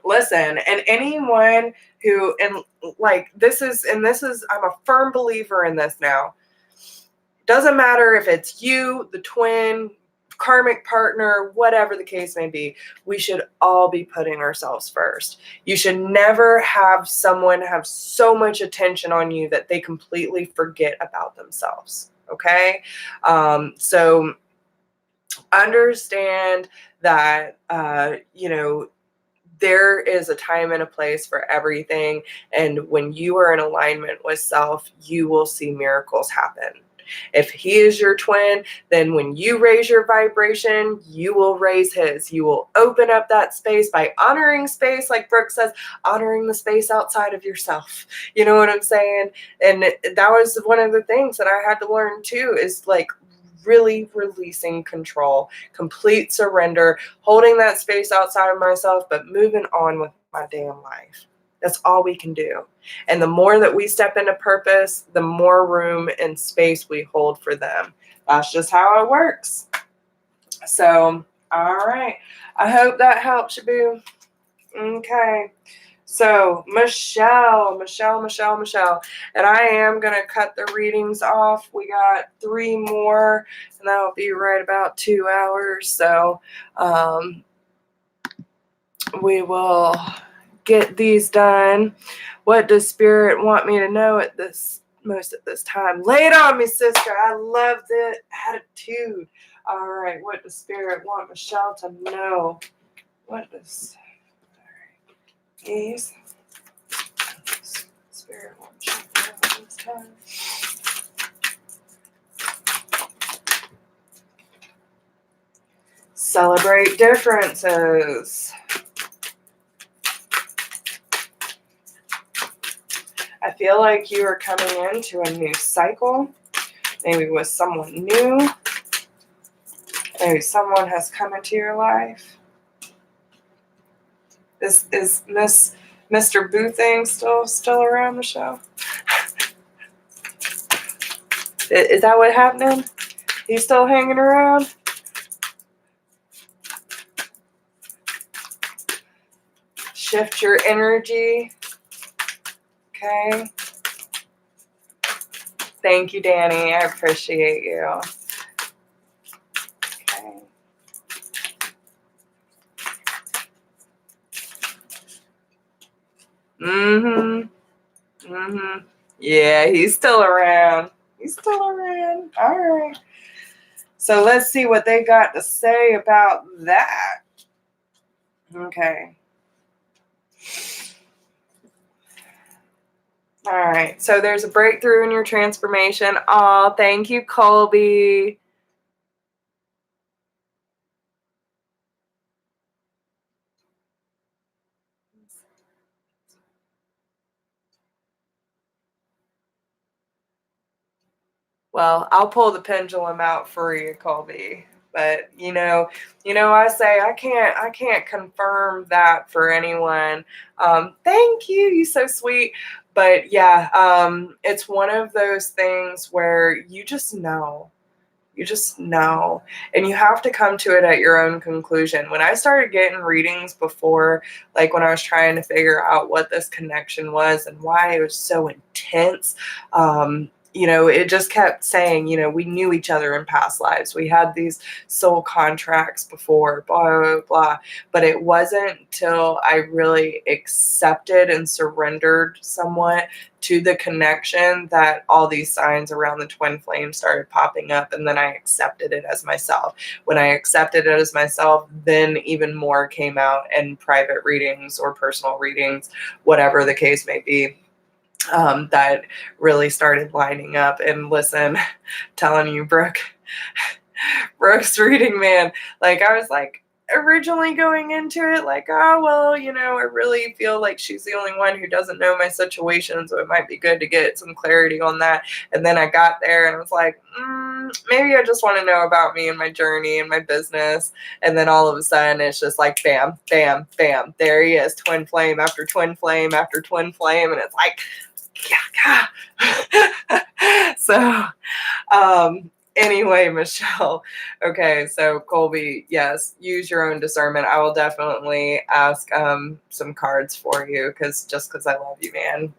Listen, and anyone who, and like I'm a firm believer in this now. Doesn't matter if it's you, the twin, karmic partner, whatever the case may be, we should all be putting ourselves first. You should never have someone have so much attention on you that they completely forget about themselves. Okay? So understand that, there is a time and a place for everything. And when you are in alignment with self, you will see miracles happen. If he is your twin, then when you raise your vibration, you will raise his. You will open up that space by honoring space, like Brooke says, honoring the space outside of yourself. You know what I'm saying? And that was one of the things that I had to learn too, is like really releasing control, complete surrender, holding that space outside of myself, but moving on with my damn life. That's all we can do. And the more that we step into purpose, the more room and space we hold for them. That's just how it works. So, all right. I hope that helps you, boo. Okay. So, Michelle. And I am going to cut the readings off. We got 3 more, and that'll be right about 2 hours. So, we will get these done. What does Spirit want me to know at this time? Lay it on me, sister. I love the attitude. All right, what does Spirit want Michelle to know? What does these Spirit want Michelle to know at this time? Celebrate differences. I feel like you are coming into a new cycle, maybe with someone new. Maybe someone has come into your life. Is Mr. Boo thing still around, Michelle? Is that what happening? He's still hanging around? Shift your energy. Okay. Thank you, Danny. I appreciate you. Okay. Yeah, he's still around. He's still around. All right. So let's see what they got to say about that. Okay. All right. So there's a breakthrough in your transformation. Oh, thank you, Colby. Well, I'll pull the pendulum out for you, Colby. But I say I can't confirm that for anyone. Thank you, you're so sweet. But yeah, it's one of those things where you just know. You just know. And you have to come to it at your own conclusion. When I started getting readings before, like when I was trying to figure out what this connection was and why it was so intense, it just kept saying, we knew each other in past lives. We had these soul contracts before, blah, blah, blah. But it wasn't until I really accepted and surrendered somewhat to the connection that all these signs around the twin flame started popping up, and then I accepted it as myself. When I accepted it as myself, then even more came out in private readings or personal readings, whatever the case may be. That really started lining up. And listen, telling you, Brooke's reading, man, like I was like originally going into it like, oh, well, I really feel like she's the only one who doesn't know my situation, so it might be good to get some clarity on that. And then I got there and I was like, maybe I just want to know about me and my journey and my business. And then all of a sudden it's just like bam, bam, bam, there he is, twin flame after twin flame after twin flame. And it's like, yeah. So anyway, Michelle. Okay, so Colby, yes, use your own discernment. I will definitely ask some cards for you because I love you, man.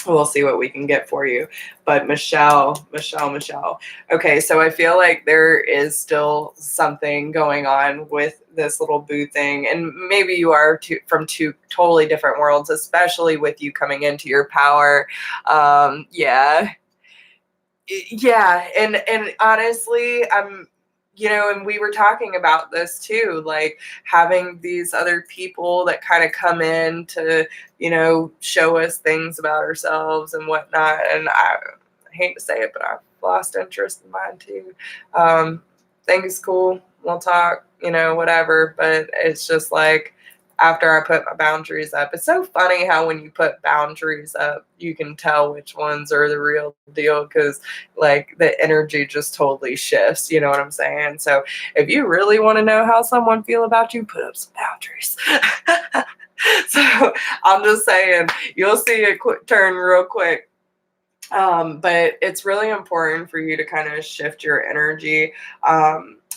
We'll see what we can get for you. But Michelle. Okay, so I feel like there is still something going on with this little boo thing. And maybe you are from two totally different worlds, especially with you coming into your power. Yeah, and honestly, and we were talking about this too, like having these other people that kind of come in to show us things about ourselves and whatnot. And I hate to say it, but I've lost interest in mine too. Things cool, we'll talk, whatever, but it's just like after I put my boundaries up. It's so funny how when you put boundaries up, you can tell which ones are the real deal because like the energy just totally shifts. You know what I'm saying? So if you really want to know how someone feel about you, put up some boundaries. So I'm just saying, you'll see it turn real quick. But it's really important for you to kind of shift your energy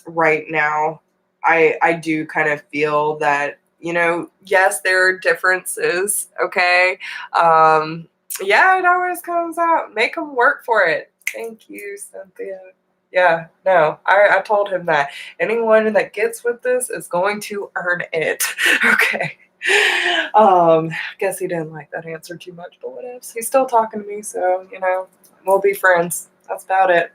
right now. I do kind of feel that, yes, there are differences, okay? Yeah, it always comes out. Make them work for it. Thank you, Cynthia. Yeah, no, I told him that anyone that gets with this is going to earn it. Okay. Guess he didn't like that answer too much, but what else? He's still talking to me, so, we'll be friends. That's about it.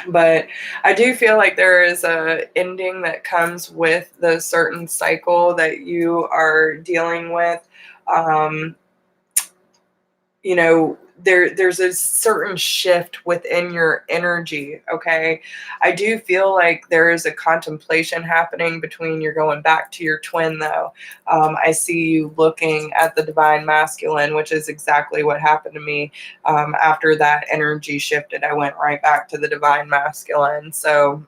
But I do feel like there is a ending that comes with the certain cycle that you are dealing with. Um, there's a certain shift within your energy. Okay, I do feel like there is a contemplation happening between you're going back to your twin, though. I see you looking at the divine masculine, which is exactly what happened to me. After that energy shifted, I went right back to the divine masculine. So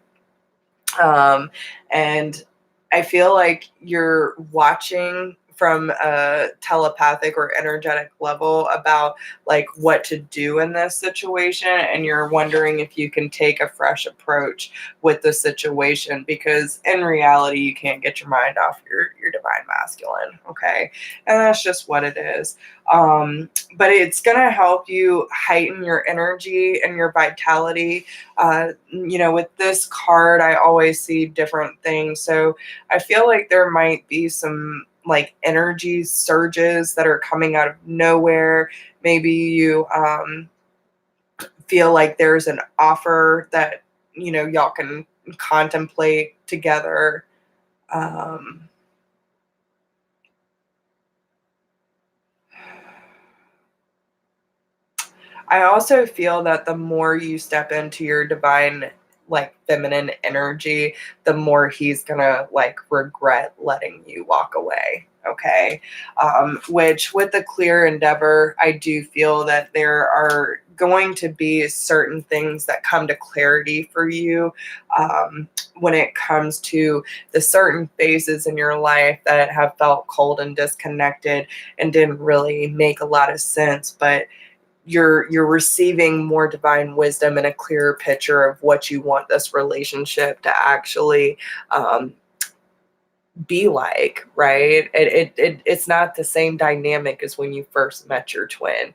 and I feel like you're watching from a telepathic or energetic level about like what to do in this situation, and you're wondering if you can take a fresh approach with the situation, because in reality you can't get your mind off your divine masculine. Okay, and that's just what it is. But it's going to help you heighten your energy and your vitality. With this card, I always see different things. So I feel like there might be some like energy surges that are coming out of nowhere. Maybe you feel like there's an offer that, y'all can contemplate together. I also feel that the more you step into your divine, like feminine energy, the more he's gonna like regret letting you walk away. Okay. Which with the clear endeavor, I do feel that there are going to be certain things that come to clarity for you when it comes to the certain phases in your life that have felt cold and disconnected and didn't really make a lot of sense. But you're receiving more divine wisdom and a clearer picture of what you want this relationship to actually be like, right? It's not the same dynamic as when you first met your twin.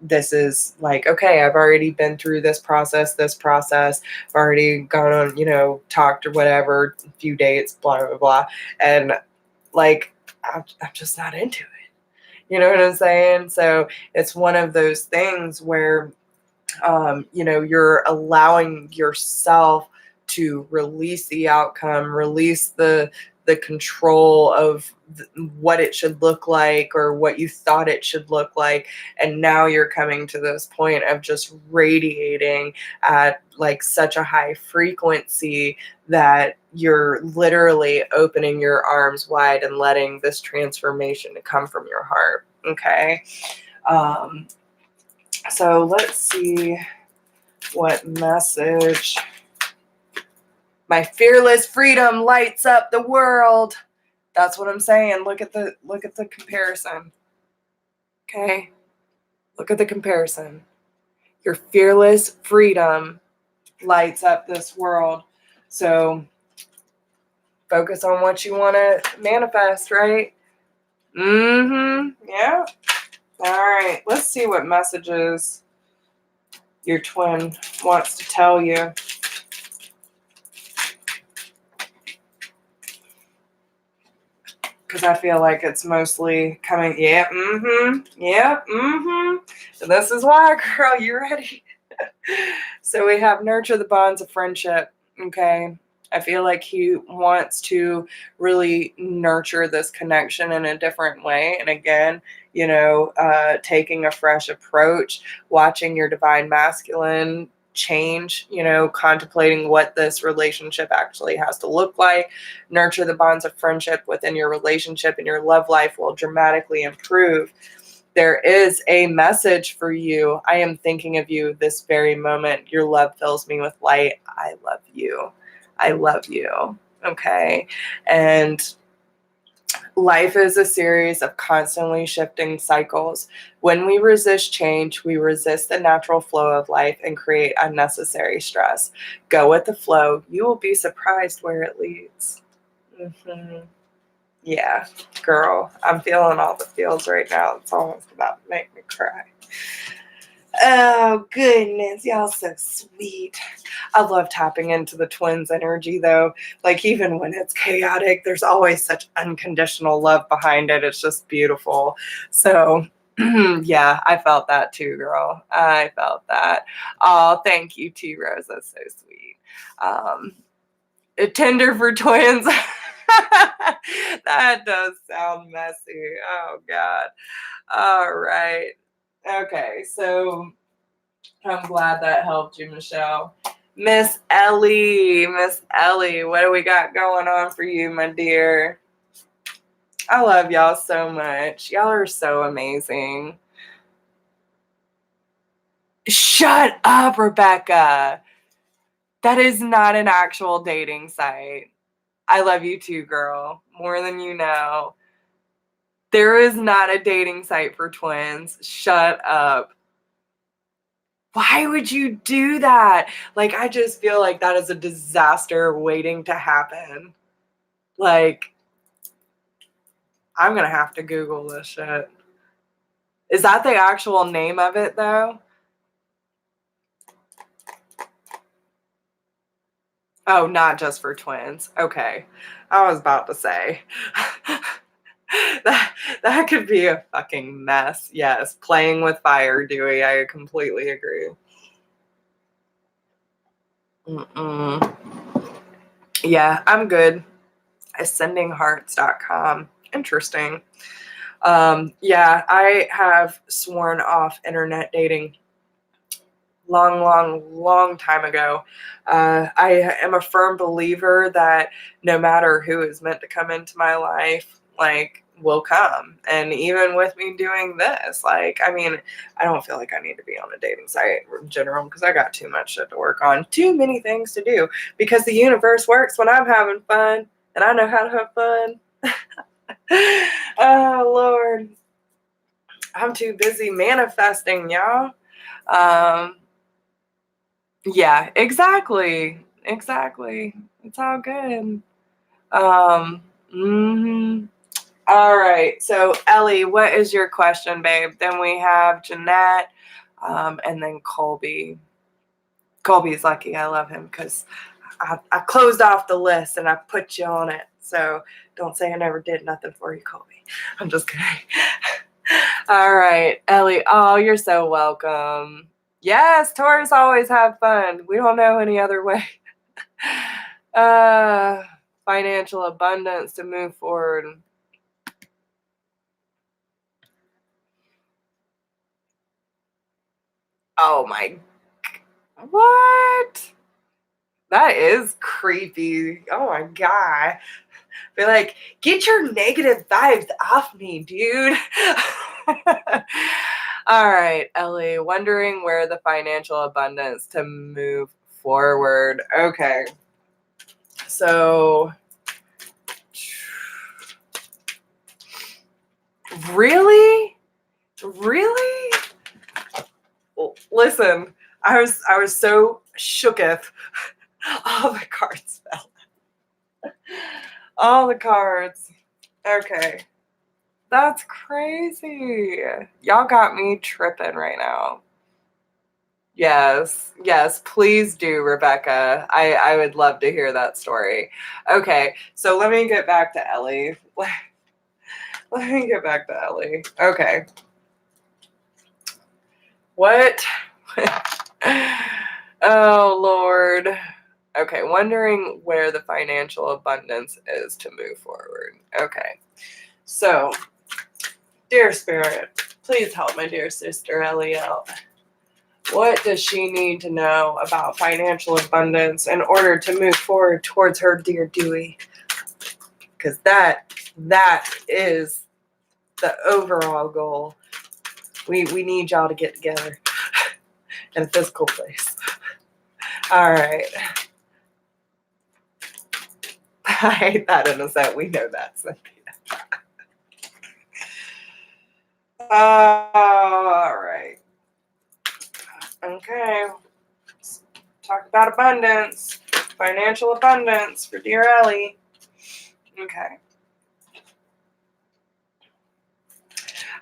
This is like, okay, I've already been through this process, I've already gone on, talked or whatever, a few dates, blah blah blah, and like I'm just not into it. You know what I'm saying? So it's one of those things where, you're allowing yourself to release the outcome, release the control of what it should look like or what you thought it should look like. And now you're coming to this point of just radiating at like such a high frequency that you're literally opening your arms wide and letting this transformation to come from your heart. Okay. So let's see what message. My fearless freedom lights up the world. That's what I'm saying. Look at the comparison. Okay? Look at the comparison. Your fearless freedom lights up this world. So focus on what you want to manifest, right? Yeah. All right. Let's see what messages your twin wants to tell you. Because I feel like it's mostly coming. Yeah. So this is why, girl, you ready? So we have nurture the bonds of friendship. Okay. I feel like he wants to really nurture this connection in a different way. And again, taking a fresh approach, watching your divine masculine change, contemplating what this relationship actually has to look like. Nurture the bonds of friendship within your relationship, and your love life will dramatically improve. There is a message for you. I am thinking of you this very moment. Your love fills me with light. I love you. I love you. Okay. And life is a series of constantly shifting cycles. When we resist change, we resist the natural flow of life and create unnecessary stress. Go with the flow. You will be surprised where it leads. Yeah, girl, I'm feeling all the feels right now. It's almost about to make me cry. Oh, goodness. Y'all so sweet. I love tapping into the twins' energy, though. Like, even when it's chaotic, there's always such unconditional love behind it. It's just beautiful. So, yeah, I felt that too, girl. I felt that. Oh, thank you, T Rose. That's so sweet. A Tinder for twins. That does sound messy. Oh, God. All right. Okay, so I'm glad that helped you, Michelle. Miss Ellie, what do we got going on for you, my dear? I love y'all so much. Y'all are so amazing. Shut up, Rebecca. That is not an actual dating site. I love you too, girl. More than you know. There is not a dating site for twins. Shut up. Why would you do that? Like, I just feel like that is a disaster waiting to happen. Like, I'm going to have to Google this shit. Is that the actual name of it, though? Oh, not just for twins. Okay. I was about to say. that could be a fucking mess. Yes, playing with fire, Dewey. I completely agree. Yeah, I'm good. Ascendinghearts.com. Interesting. Yeah, I have sworn off internet dating long time ago. I am a firm believer that no matter who is meant to come into my life, like, will come. And even with me doing this, like, I mean, I don't feel like I need to be on a dating site in general because I got too much shit to work on, too many things to do, because the universe works when I'm having fun and I know how to have fun. Oh, Lord. I'm too busy manifesting, y'all. Yeah, exactly. Exactly. It's all good. Mhm. All right. So, Ellie, what is your question, babe? Then we have Jeanette, and then Colby. Colby's lucky. I love him because I closed off the list and I put you on it. So don't say I never did nothing for you, Colby. I'm just kidding. All right, Ellie. Oh, you're so welcome. Yes, Taurus always have fun. We don't know any other way. Uh, Financial abundance to move forward. Oh my, what? That is creepy. Oh my God. Be like, get your negative vibes off me, dude. All right, Ellie, wondering where the financial abundance to move forward. Okay. So, really? Really? Listen, I was so shooketh. All the cards fell. All the cards. Okay. That's crazy. Y'all got me tripping right now. Yes, yes, please do, Rebecca. I would love to hear that story. Okay, so let me get back to Ellie. Let me get back to Ellie. Okay. What? Oh, Lord. Okay, wondering where the financial abundance is to move forward. Okay, so, dear Spirit, please help my dear sister Ellie out. What does she need to know about financial abundance in order to move forward towards her dear Dewey? Because that is the overall goal. We need y'all to get together in a physical place. All right. I hate that innocent. We know that, Cynthia. All right. Okay. Let's talk about abundance. Financial abundance for dear Ellie. Okay.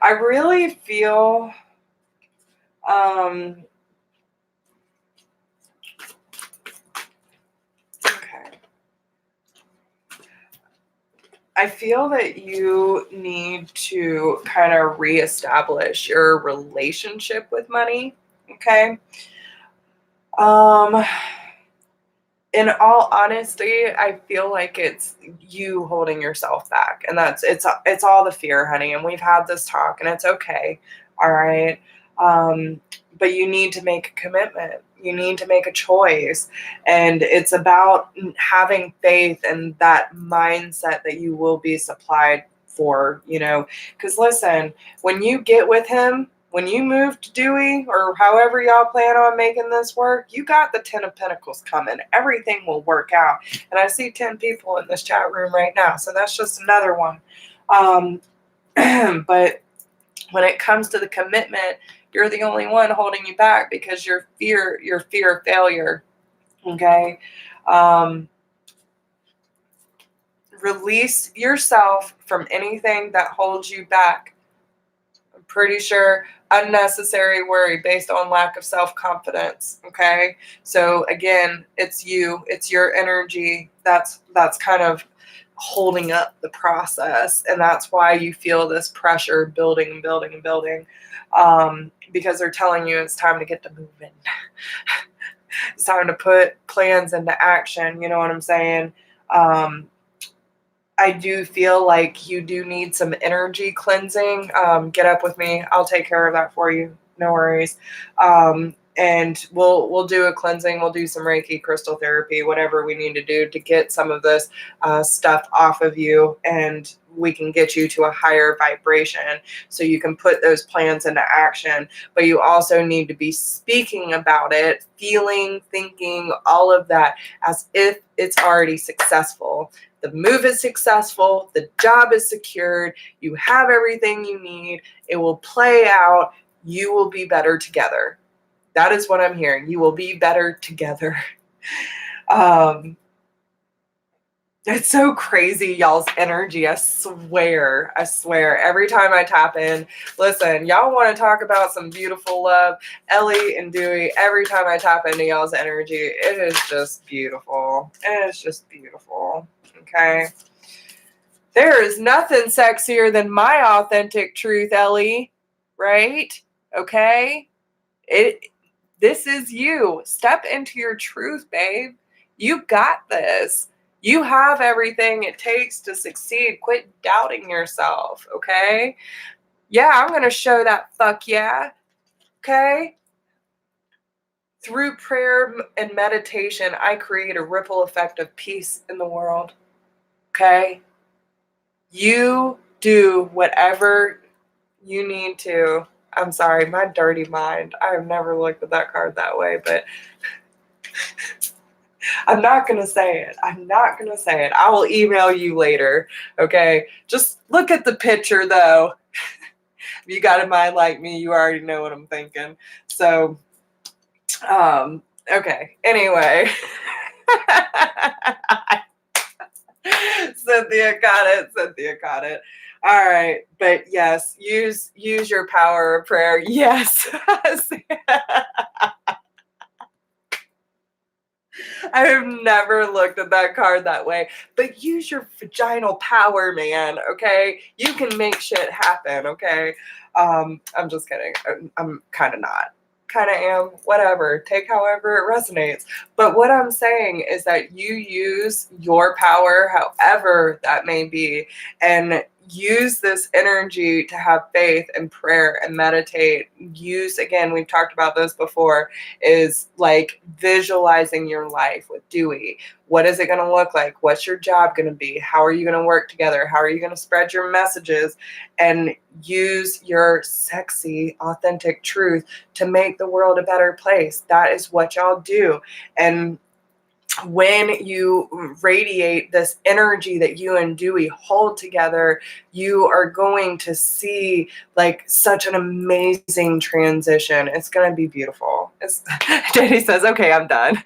I really feel Okay. I feel that you need to kind of reestablish your relationship with money. Okay. Um, in all honesty, I feel like it's you holding yourself back, and it's all the fear, honey. And we've had this talk, and it's okay. All right. Um, but you need to make a commitment. You need to make a choice, and it's about having faith and that mindset that you will be supplied for. Because listen, when you get with him, when you move to Dewey, or however y'all plan on making this work, you got the 10 of Pentacles coming. Everything will work out. And I see 10 people in this chat room right now, so that's just another one. But when it comes to the commitment, you're the only one holding you back because your fear of failure. Okay. Release yourself from anything that holds you back. I'm pretty sure unnecessary worry based on lack of self-confidence. Okay. So again, it's your energy that's kind of holding up the process. And that's why you feel this pressure building and building and building. Because they're telling you it's time to get to moving. It's time to put plans into action. You know what I'm saying? I do feel like you do need some energy cleansing. Get up with me. I'll take care of that for you. No worries. And we'll do a cleansing. We'll do some Reiki, crystal therapy, whatever we need to do to get some of this stuff off of you, and we can get you to a higher vibration so you can put those plans into action. But you also need to be speaking about it, feeling, thinking, all of that as if it's already successful. The move is successful. The job is secured. You have everything you need. It will play out. You will be better together. That is what I'm hearing. You will be better together. It's so crazy, y'all's energy. I swear. Every time I tap in, listen, y'all want to talk about some beautiful love. Ellie and Dewey, every time I tap into y'all's energy, it is just beautiful. It is just beautiful. Okay. There is nothing sexier than my authentic truth, Ellie. Right? Okay? This is you. Step into your truth, babe. You got this. You have everything it takes to succeed. Quit doubting yourself, okay? Yeah, I'm going to show that fuck yeah, okay? Through prayer and meditation, I create a ripple effect of peace in the world, okay? You do whatever you need to. I'm sorry, my dirty mind. I have never looked at that card that way, but I'm not going to say it. I will email you later, okay? Just look at the picture, though. If you got a mind like me, you already know what I'm thinking. So, okay. Anyway. Cynthia got it. All right. But yes, use your power of prayer. Yes. I have never looked at that card that way. But use your vaginal power, man. Okay, you can make shit happen. Okay, I'm just kidding. I'm kind of not. Kind of am. Whatever. Take however it resonates. But what I'm saying is that you use your power, however that may be, and use this energy to have faith and prayer and meditate. Use, again, we've talked about this before, is like visualizing your life with Dewey. What is it going to look like? What's your job going to be? How are you going to work together? How are you going to spread your messages? And use your sexy, authentic truth to make the world a better place. That is what y'all do. And when you radiate this energy that you and Dewey hold together, you are going to see like such an amazing transition. It's going to be beautiful. Jenny says, okay, I'm done.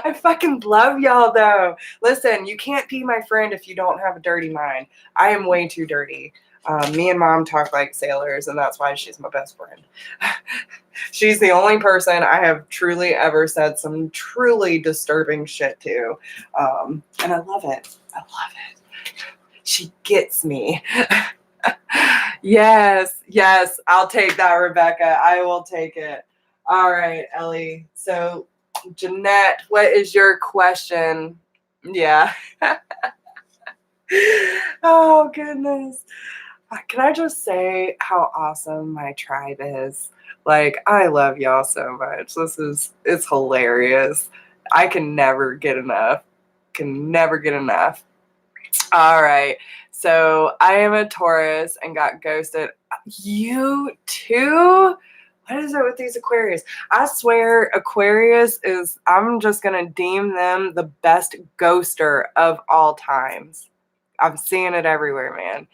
I fucking love y'all though. Listen, you can't be my friend if you don't have a dirty mind. I am way too dirty. Me and Mom talk like sailors, and that's why she's my best friend. She's the only person I have truly ever said some truly disturbing shit to. And I love it. I love it. She gets me. Yes, yes, I'll take that, Rebecca. I will take it. All right, Ellie. So, Jeanette, what is your question? Yeah. Oh, goodness. Can I just say how awesome my tribe is? Like, I love y'all so much. It's hilarious. I can never get enough. Can never get enough. All right. So I am a Taurus and got ghosted. You too? What is it with these Aquarius? I swear Aquarius is, I'm just going to deem them the best ghoster of all times. I'm seeing it everywhere, man.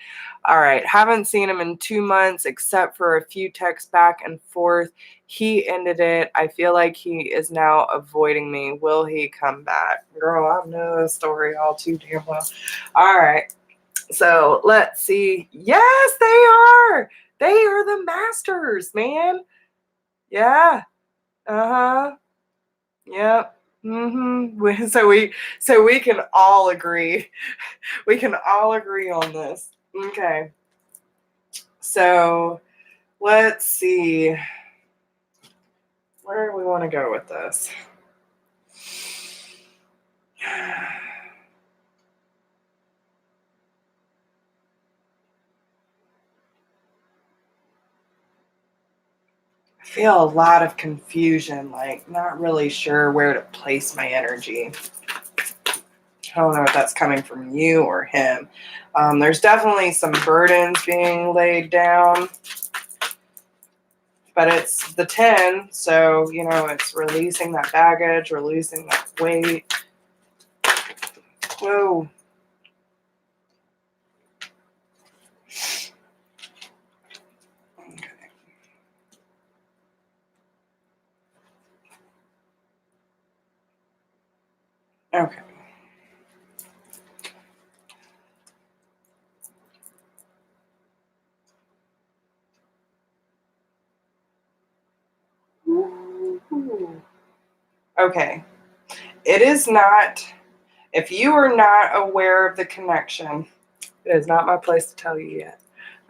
All right. Haven't seen him in 2 months except for a few texts back and forth. He ended it. I feel like he is now avoiding me. Will he come back? Girl, I know the story all too damn well. All right. So let's see. Yes, they are. They are the masters, man. Yeah. Uh-huh. Yep. Mm-hmm. So we can all agree. We can all agree on this. Okay. So let's see. Where do we want to go with this? I feel a lot of confusion, like not really sure where to place my energy. I don't know if that's coming from you or him. There's definitely some burdens being laid down, but it's the 10, so, you know, it's releasing that baggage, releasing that weight. Whoa. Okay. Okay. Ooh. Okay. It is not, if you are not aware of the connection, it is not my place to tell you yet.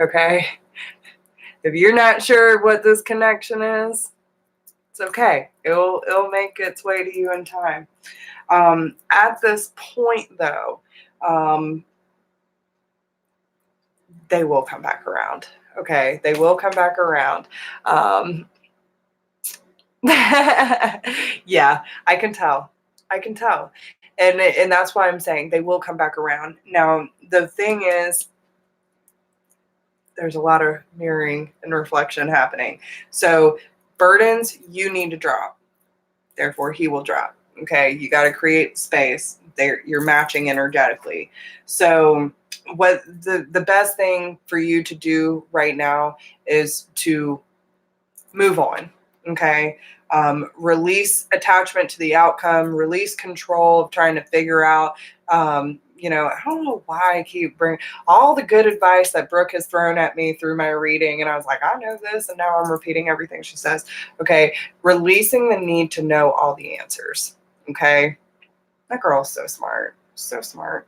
Okay? If you're not sure what this connection is, it's okay. It'll make its way to you in time. At this point, though, they will come back around. Okay? They will come back around. Yeah, I can tell. I can tell. And that's why I'm saying they will come back around. Now, the thing is, there's a lot of mirroring and reflection happening. So, burdens you need to drop. Therefore, he will drop. Okay? You got to create space. You're matching energetically. So, what the best thing for you to do right now is to move on. Okay. Release attachment to the outcome, release control of trying to figure out, you know, I don't know why I keep bringing all the good advice that Brooke has thrown at me through my reading. And I was like, I know this. And now I'm repeating everything she says. Okay. Releasing the need to know all the answers. Okay. That girl's so smart. So smart.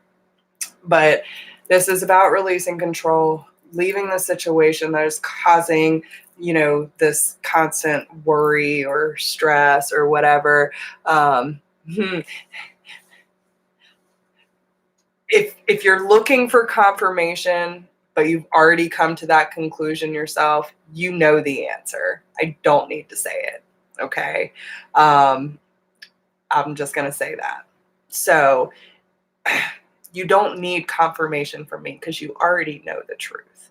But this is about releasing control, leaving the situation that is causing, you know, this constant worry or stress or whatever. If you're looking for confirmation, but you've already come to that conclusion yourself, you know the answer. I don't need to say it. Okay. I'm just going to say that. So you don't need confirmation from me because you already know the truth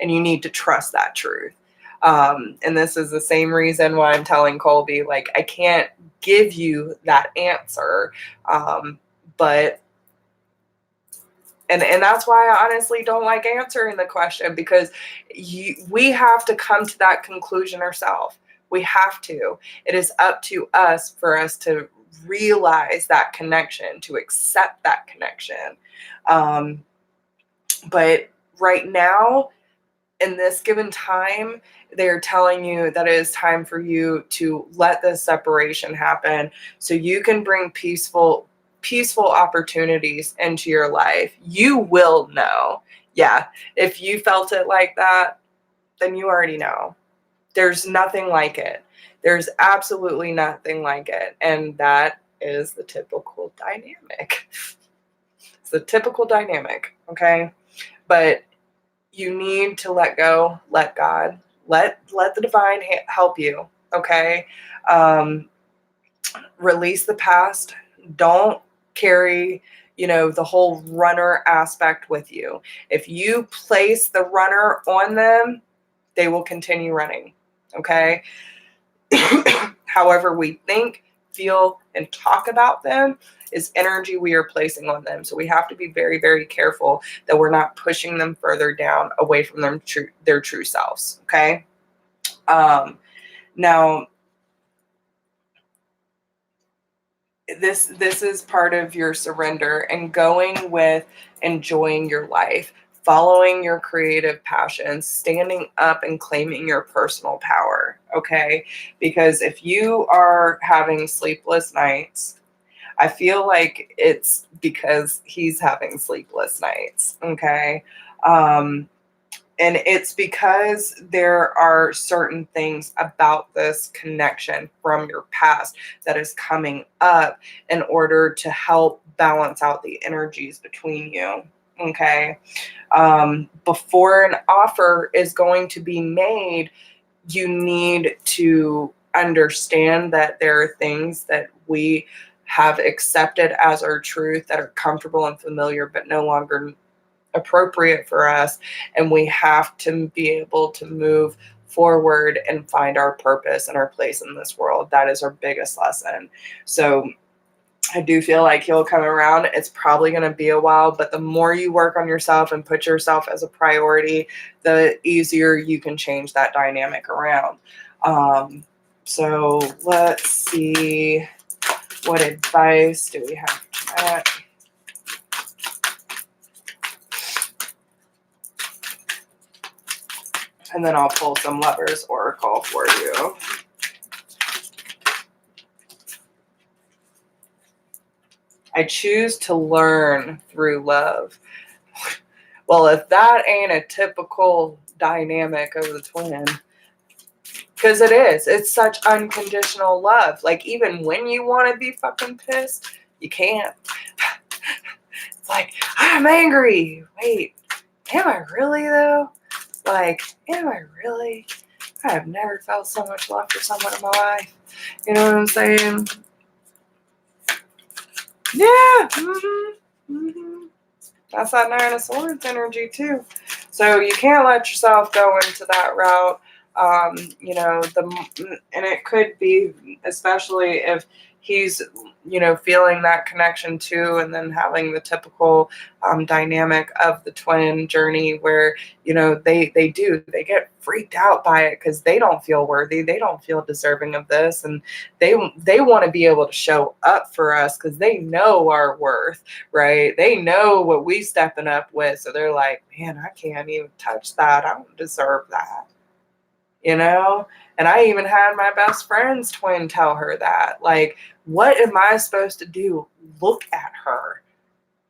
and you need to trust that truth. And this is the same reason why I'm telling Colby, like, I can't give you that answer. But that's why I honestly don't like answering the question, because we have to come to that conclusion ourselves. We have to. It is up to us for us to realize that connection, to accept that connection. But right now, in this given time, they're telling you that it is time for you to let this separation happen so you can bring peaceful opportunities into your life. You will know. Yeah, if you felt it like that, then you already know. There's nothing like it. There's absolutely nothing like it. And that is the typical dynamic. It's the typical dynamic, okay? But you need to let go, let God, let the divine help you, okay? Release the past. Don't carry, the whole runner aspect with you. If you place the runner on them, they will continue running, okay? However we think, feel, and talk about them is energy we are placing on them. So we have to be very, very careful that we're not pushing them further down away from their true selves, okay? Now, this is part of your surrender and going with enjoying your life, following your creative passions, standing up and claiming your personal power, okay? Because if you are having sleepless nights, I feel like it's because he's having sleepless nights, okay? And it's because there are certain things about this connection from your past that is coming up in order to help balance out the energies between you. Okay. Before an offer is going to be made, you need to understand that there are things that we have accepted as our truth that are comfortable and familiar, but no longer appropriate for us, and we have to be able to move forward and find our purpose and our place in this world. That is our biggest lesson. So I do feel like he'll come around. It's probably going to be a while, but the more you work on yourself and put yourself as a priority, the easier you can change that dynamic around. So let's see, what advice do we have for that? And then I'll pull some Lovers Oracle for you. I choose to learn through love. Well, if that ain't a typical dynamic of the twin, because it is. It's such unconditional love. Like, even when you want to be fucking pissed, you can't. It's like, I'm angry. Wait, am I really, though? Like, am I really? I have never felt so much love for someone in my life. You know what I'm saying? Yeah. That's that Nine of Swords energy, too. So you can't let yourself go into that route. And it could be, especially if he's, feeling that connection too, and then having the typical dynamic of the twin journey where, they get freaked out by it because they don't feel worthy. They don't feel deserving of this. And they want to be able to show up for us because they know our worth, right? They know what we stepping up with. So they're like, man, I can't even touch that. I don't deserve that. And I even had my best friend's twin tell her that. Like, what am I supposed to do? Look at her.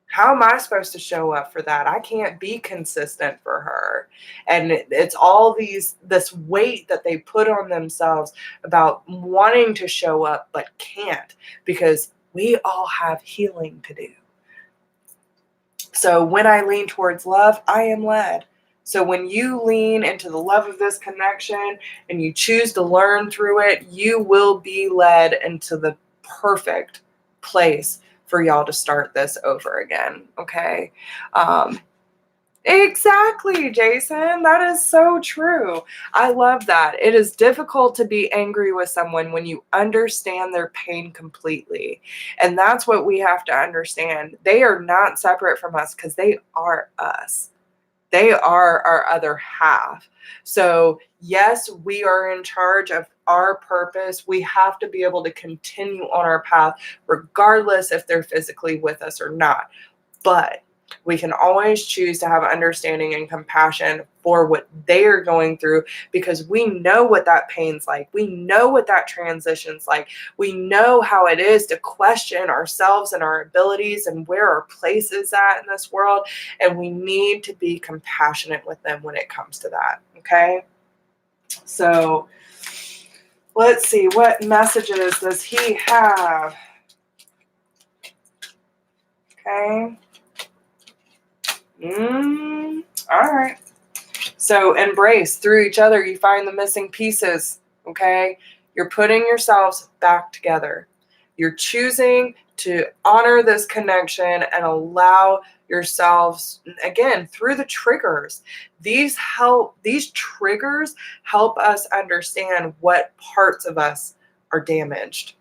How am I supposed to show up for that? I can't be consistent for her. And it's all this weight that they put on themselves about wanting to show up but can't, because we all have healing to do. So when I lean towards love, I am led. So when you lean into the love of this connection and you choose to learn through it, you will be led into the perfect place for y'all to start this over again. Okay. Exactly, Jason. That is so true. I love that. It is difficult to be angry with someone when you understand their pain completely. And that's what we have to understand. They are not separate from us because they are us. They are our other half. So yes, we are in charge of our purpose. We have to be able to continue on our path, regardless if they're physically with us or not. But We can always choose to have understanding and compassion for what they are going through, because we know what that pain's like. We know what that transition's like. We know how it is to question ourselves and our abilities and where our place is at in this world. And we need to be compassionate with them when it comes to that. Okay? So let's see, what messages does he have? Okay. All right. So embrace. Through each other, you find the missing pieces. Okay. You're putting yourselves back together. You're choosing to honor this connection and allow yourselves, again, through the triggers. These triggers help us understand what parts of us are damaged.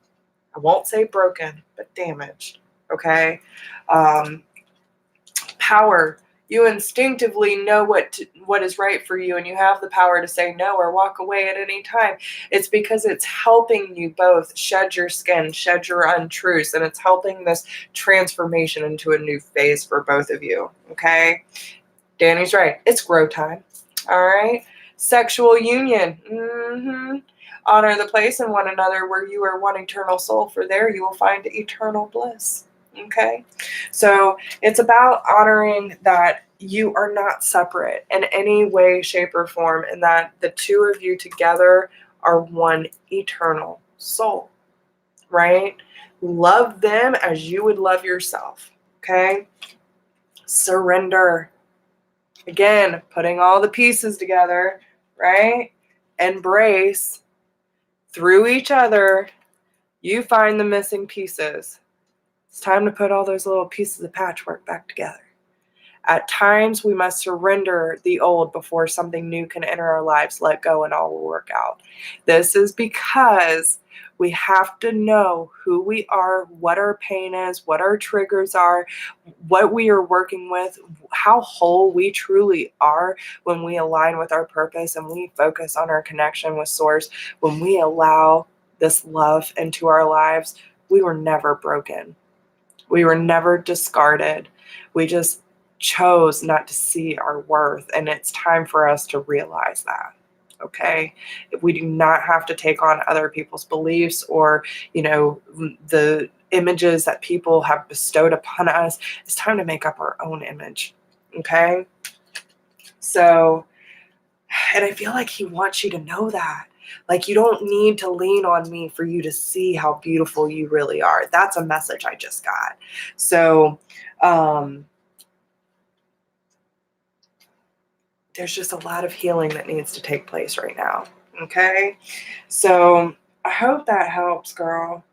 I won't say broken, but damaged. Okay. Power. You instinctively know what is right for you, and you have the power to say no or walk away at any time. It's because it's helping you both shed your skin, shed your untruths, and it's helping this transformation into a new phase for both of you. Okay? Danny's right. It's grow time. All right? Sexual union. Honor the place in one another where you are one eternal soul, for there you will find eternal bliss. Okay? So it's about honoring that you are not separate in any way, shape, or form, and that the two of you together are one eternal soul, right? Love them as you would love yourself. Okay? Surrender. Again, putting all the pieces together, right? Embrace. Through each other, you find the missing pieces. It's time to put all those little pieces of patchwork back together. At times, we must surrender the old before something new can enter our lives. Let go and all will work out. This is because we have to know who we are, what our pain is, what our triggers are, what we are working with, how whole we truly are when we align with our purpose and we focus on our connection with Source. When we allow this love into our lives, we were never broken. We were never discarded. We just chose not to see our worth, and it's time for us to realize that. Okay? We do not have to take on other people's beliefs or, the images that people have bestowed upon us. It's time to make up our own image. Okay? So, and I feel like he wants you to know that. Like, you don't need to lean on me for you to see how beautiful you really are. That's a message I just got. So, there's just a lot of healing that needs to take place right now. Okay? So, I hope that helps, girl.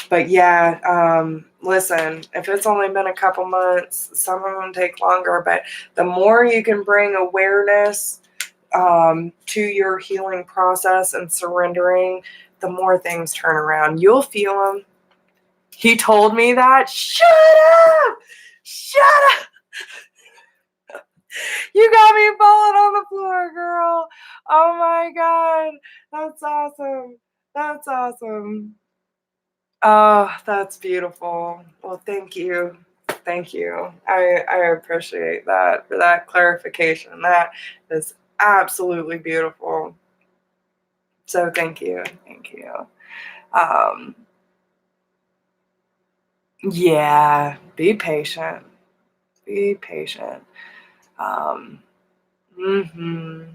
But yeah, listen, if it's only been a couple months, some of them take longer, but the more you can bring awareness to your healing process and surrendering, the more things turn around. You'll feel them. He told me that. Shut up! Shut up! You got me falling on the floor, girl. Oh my God. That's awesome. That's awesome. Oh, that's beautiful. Well, thank you. Thank you. I appreciate that for that clarification. That is absolutely beautiful. So thank you. Thank you. Yeah, be patient. Be patient. Mhm.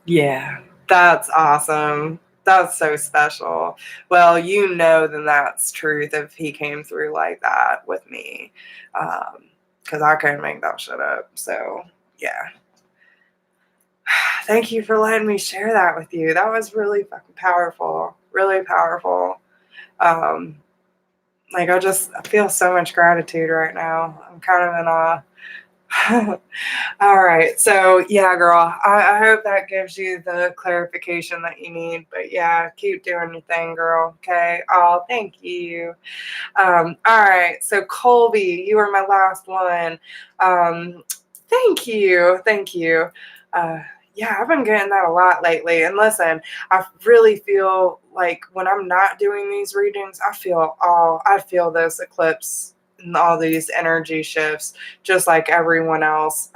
Yeah, that's awesome. That's so special. Well, then that's truth if he came through like that with me. Because I couldn't make that shit up. So, yeah. Thank you for letting me share that with you. That was really fucking powerful. Really powerful. I feel so much gratitude right now. I'm kind of in awe. All right. So, yeah, girl, I hope that gives you the clarification that you need. But yeah, keep doing your thing, girl. Okay. Oh, thank you. All right. So, Colby, you are my last one. Thank you. Thank you. Yeah, I've been getting that a lot lately. And listen, I really feel like when I'm not doing these readings, I feel this eclipse and all these energy shifts, just like everyone else.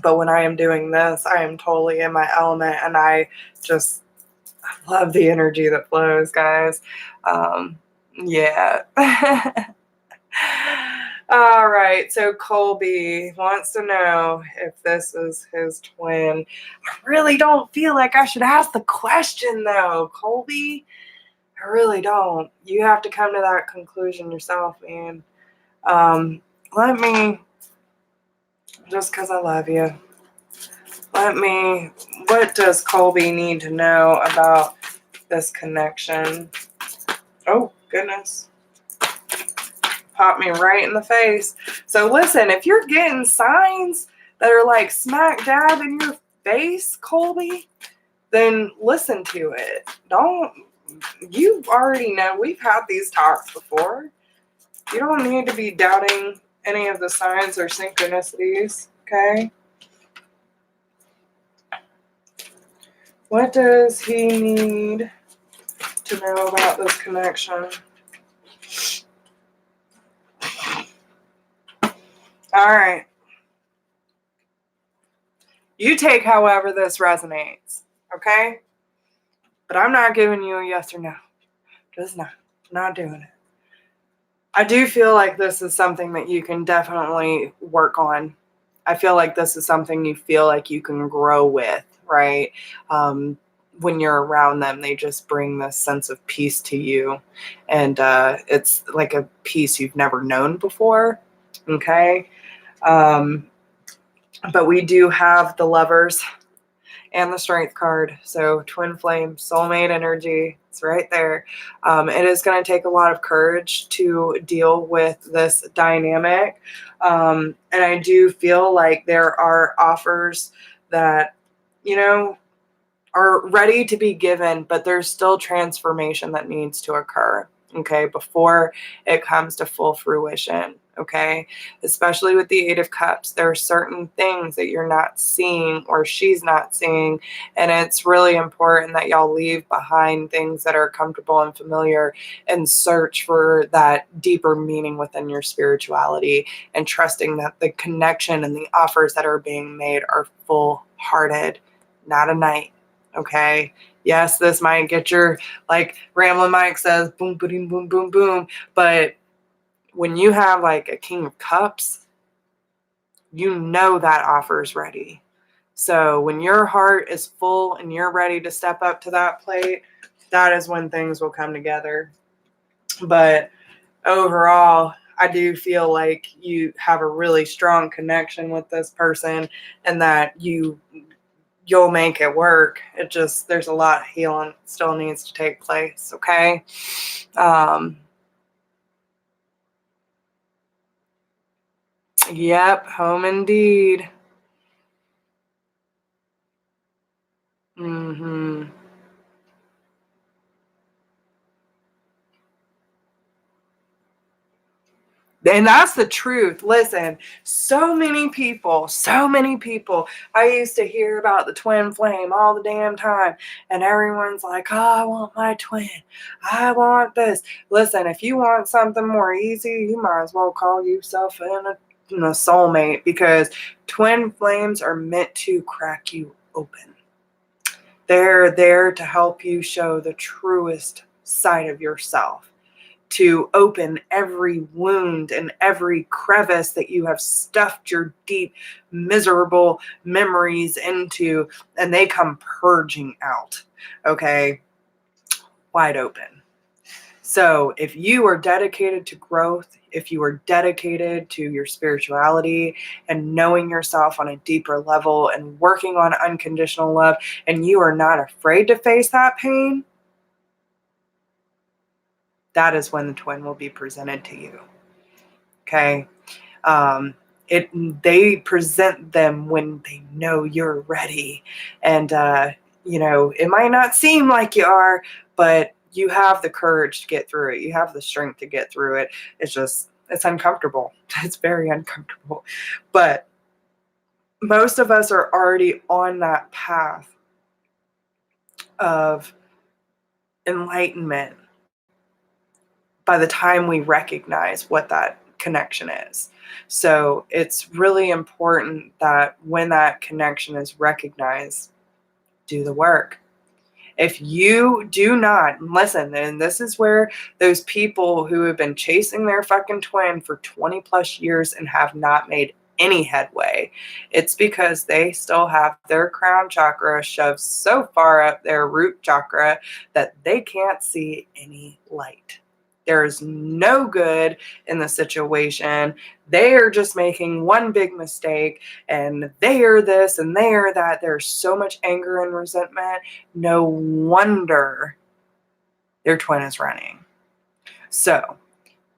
But when I am doing this, I am totally in my element, and I love the energy that flows, guys. Yeah. All right. So Colby wants to know if this is his twin. I really don't feel like I should ask the question, though, Colby. I really don't. You have to come to that conclusion yourself, man. Let me, just because I love you, what does Colby need to know about this connection? Oh, goodness. Popped me right in the face. So listen, if you're getting signs that are like smack dab in your face, Colby, then listen to it. You already know, we've had these talks before. You don't need to be doubting any of the signs or synchronicities, okay? What does he need to know about this connection? All right. You take however this resonates, okay? But I'm not giving you a yes or no. Just not doing it. I do feel like this is something that you can definitely work on. I feel like this is something you feel like you can grow with, right? When you're around them, they just bring this sense of peace to you. And it's like a peace you've never known before, okay? But we do have the Lovers and the Strength card. So twin flame, soulmate energy, it's right there. It is going to take a lot of courage to deal with this dynamic. And I do feel like there are offers that, are ready to be given, but there's still transformation that needs to occur, okay, before it comes to full fruition, okay? Especially with the Eight of Cups, there are certain things that you're not seeing or she's not seeing, and it's really important that y'all leave behind things that are comfortable and familiar and search for that deeper meaning within your spirituality, and trusting that the connection and the offers that are being made are full-hearted, not a night. Okay. Yes, this might get your, like Ramblin' Mike says, boom, boom, boom, boom, boom. But when you have like a King of Cups, you know that offer's ready. So when your heart is full and you're ready to step up to that plate, that is when things will come together. But overall, I do feel like you have a really strong connection with this person, and that you'll make it work. There's a lot of healing still needs to take place, okay? Yep, home indeed. Mm-hmm. And that's the truth. Listen, so many people, I used to hear about the twin flame all the damn time. And everyone's like, oh, I want my twin. I want this. Listen, if you want something more easy, you might as well call yourself a soulmate, because twin flames are meant to crack you open. They're there to help you show the truest side of yourself, to open every wound and every crevice that you have stuffed your deep, miserable memories into, and they come purging out, okay? Wide open. So if you are dedicated to growth, if you are dedicated to your spirituality and knowing yourself on a deeper level and working on unconditional love, and you are not afraid to face that pain, that is when the twin will be presented to you. Okay? They present them when they know you're ready. And, it might not seem like you are, but you have the courage to get through it. You have the strength to get through it. It's uncomfortable. It's very uncomfortable. But most of us are already on that path of enlightenment, by the time we recognize what that connection is. So it's really important that when that connection is recognized, do the work. If you do not listen, and this is where those people who have been chasing their fucking twin for 20 plus years and have not made any headway, it's because they still have their crown chakra shoved so far up their root chakra that they can't see any light. There is no good in the situation. They are just making one big mistake, and they are this and they are that. There's so much anger and resentment. No wonder their twin is running. So,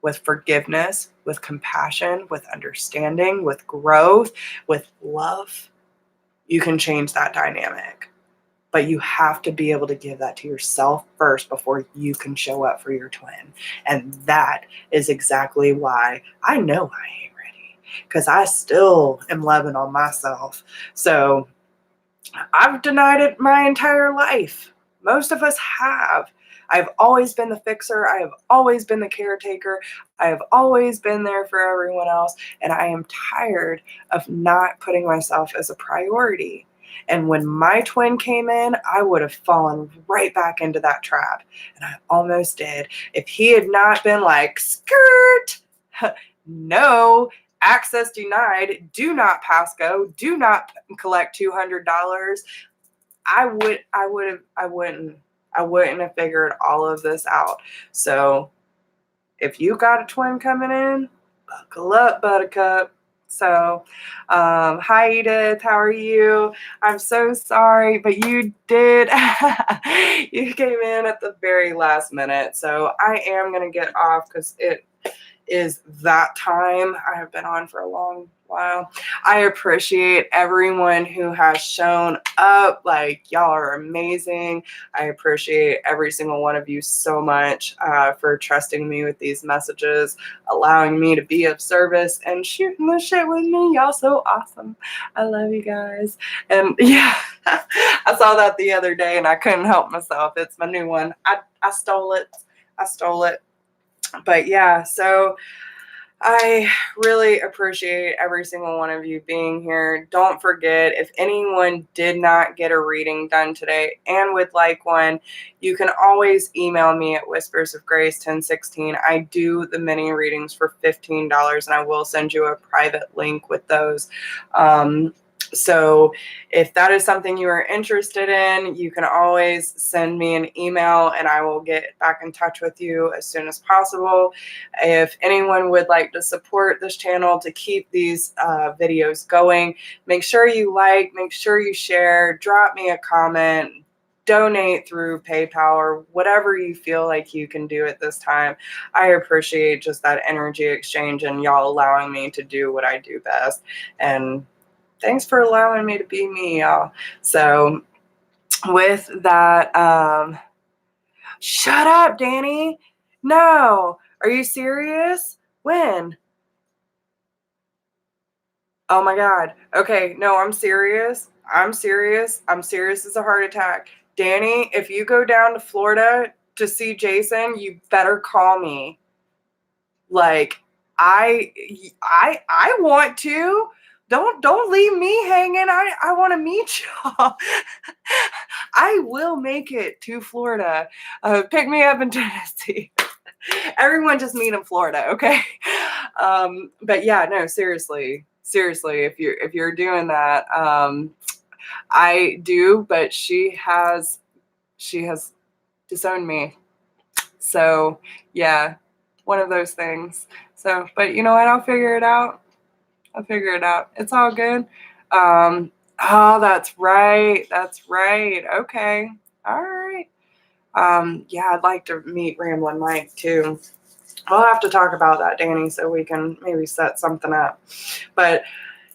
with forgiveness, with compassion, with understanding, with growth, with love, you can change that dynamic. But you have to be able to give that to yourself first before you can show up for your twin. And that is exactly why I know I ain't ready, because I still am loving on myself. So I've denied it my entire life. Most of us have. I've always been the fixer. I have always been the caretaker. I have always been there for everyone else. And I am tired of not putting myself as a priority. And when my twin came in, I would have fallen right back into that trap. And I almost did. If he had not been like, skirt, no, access denied, do not pass go, do not collect $200, I wouldn't have figured all of this out. So if you got a twin coming in, buckle up, buttercup. So, hi Edith, how are you? I'm so sorry, but you did, you came in at the very last minute. So I am going to get off because it is that time. I have been on for a long while. I appreciate everyone who has shown up. Like, y'all are amazing. I appreciate every single one of you so much for trusting me with these messages, allowing me to be of service and shooting the shit with me. Y'all so awesome. I love you guys. And yeah, I saw that the other day and I couldn't help myself. It's my new one. I stole it. But yeah, so I really appreciate every single one of you being here. Don't forget, if anyone did not get a reading done today and would like one, you can always email me at whispersofgrace1016. I do the mini readings for $15, and I will send you a private link with those. So if that is something you are interested in, you can always send me an email and I will get back in touch with you as soon as possible. If anyone would like to support this channel to keep these videos going, make sure you like, make sure you share, drop me a comment, donate through PayPal or whatever you feel like you can do at this time. I appreciate just that energy exchange and y'all allowing me to do what I do best. And thanks for allowing me to be me, y'all. So with that, shut up, Danny. No. Are you serious? When? Oh my God. Okay. No, I'm serious. I'm serious as a heart attack. Danny, if you go down to Florida to see Jason, you better call me. Like, I want to. Don't leave me hanging. I want to meet y'all. I will make it to Florida. Pick me up in Tennessee. Everyone just meet in Florida, okay? But yeah, no, seriously, if you're doing that, I do, but she has disowned me. So yeah, one of those things. So, but you know what? I'll figure it out. It's all good. Oh, that's right. Okay. All right. Yeah, I'd like to meet Ramblin' Mike too. We'll have to talk about that, Danny, so we can maybe set something up. But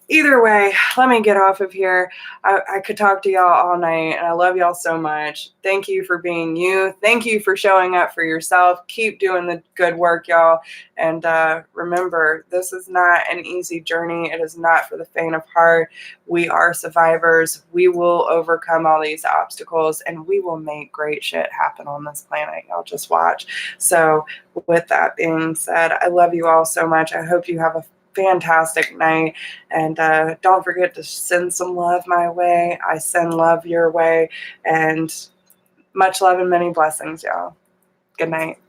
either way, let me get off of here. I could talk to y'all all night, and I love y'all so much. Thank you for being you. Thank you for showing up for yourself. Keep doing the good work, y'all. And remember, this is not an easy journey. It is not for the faint of heart. We are survivors. We will overcome all these obstacles, and we will make great shit happen on this planet. Y'all just watch. So with that being said, I love you all so much. I hope you have a fantastic night, and don't forget to send some love my way. I send love your way, and much love and many blessings, y'all. Good night.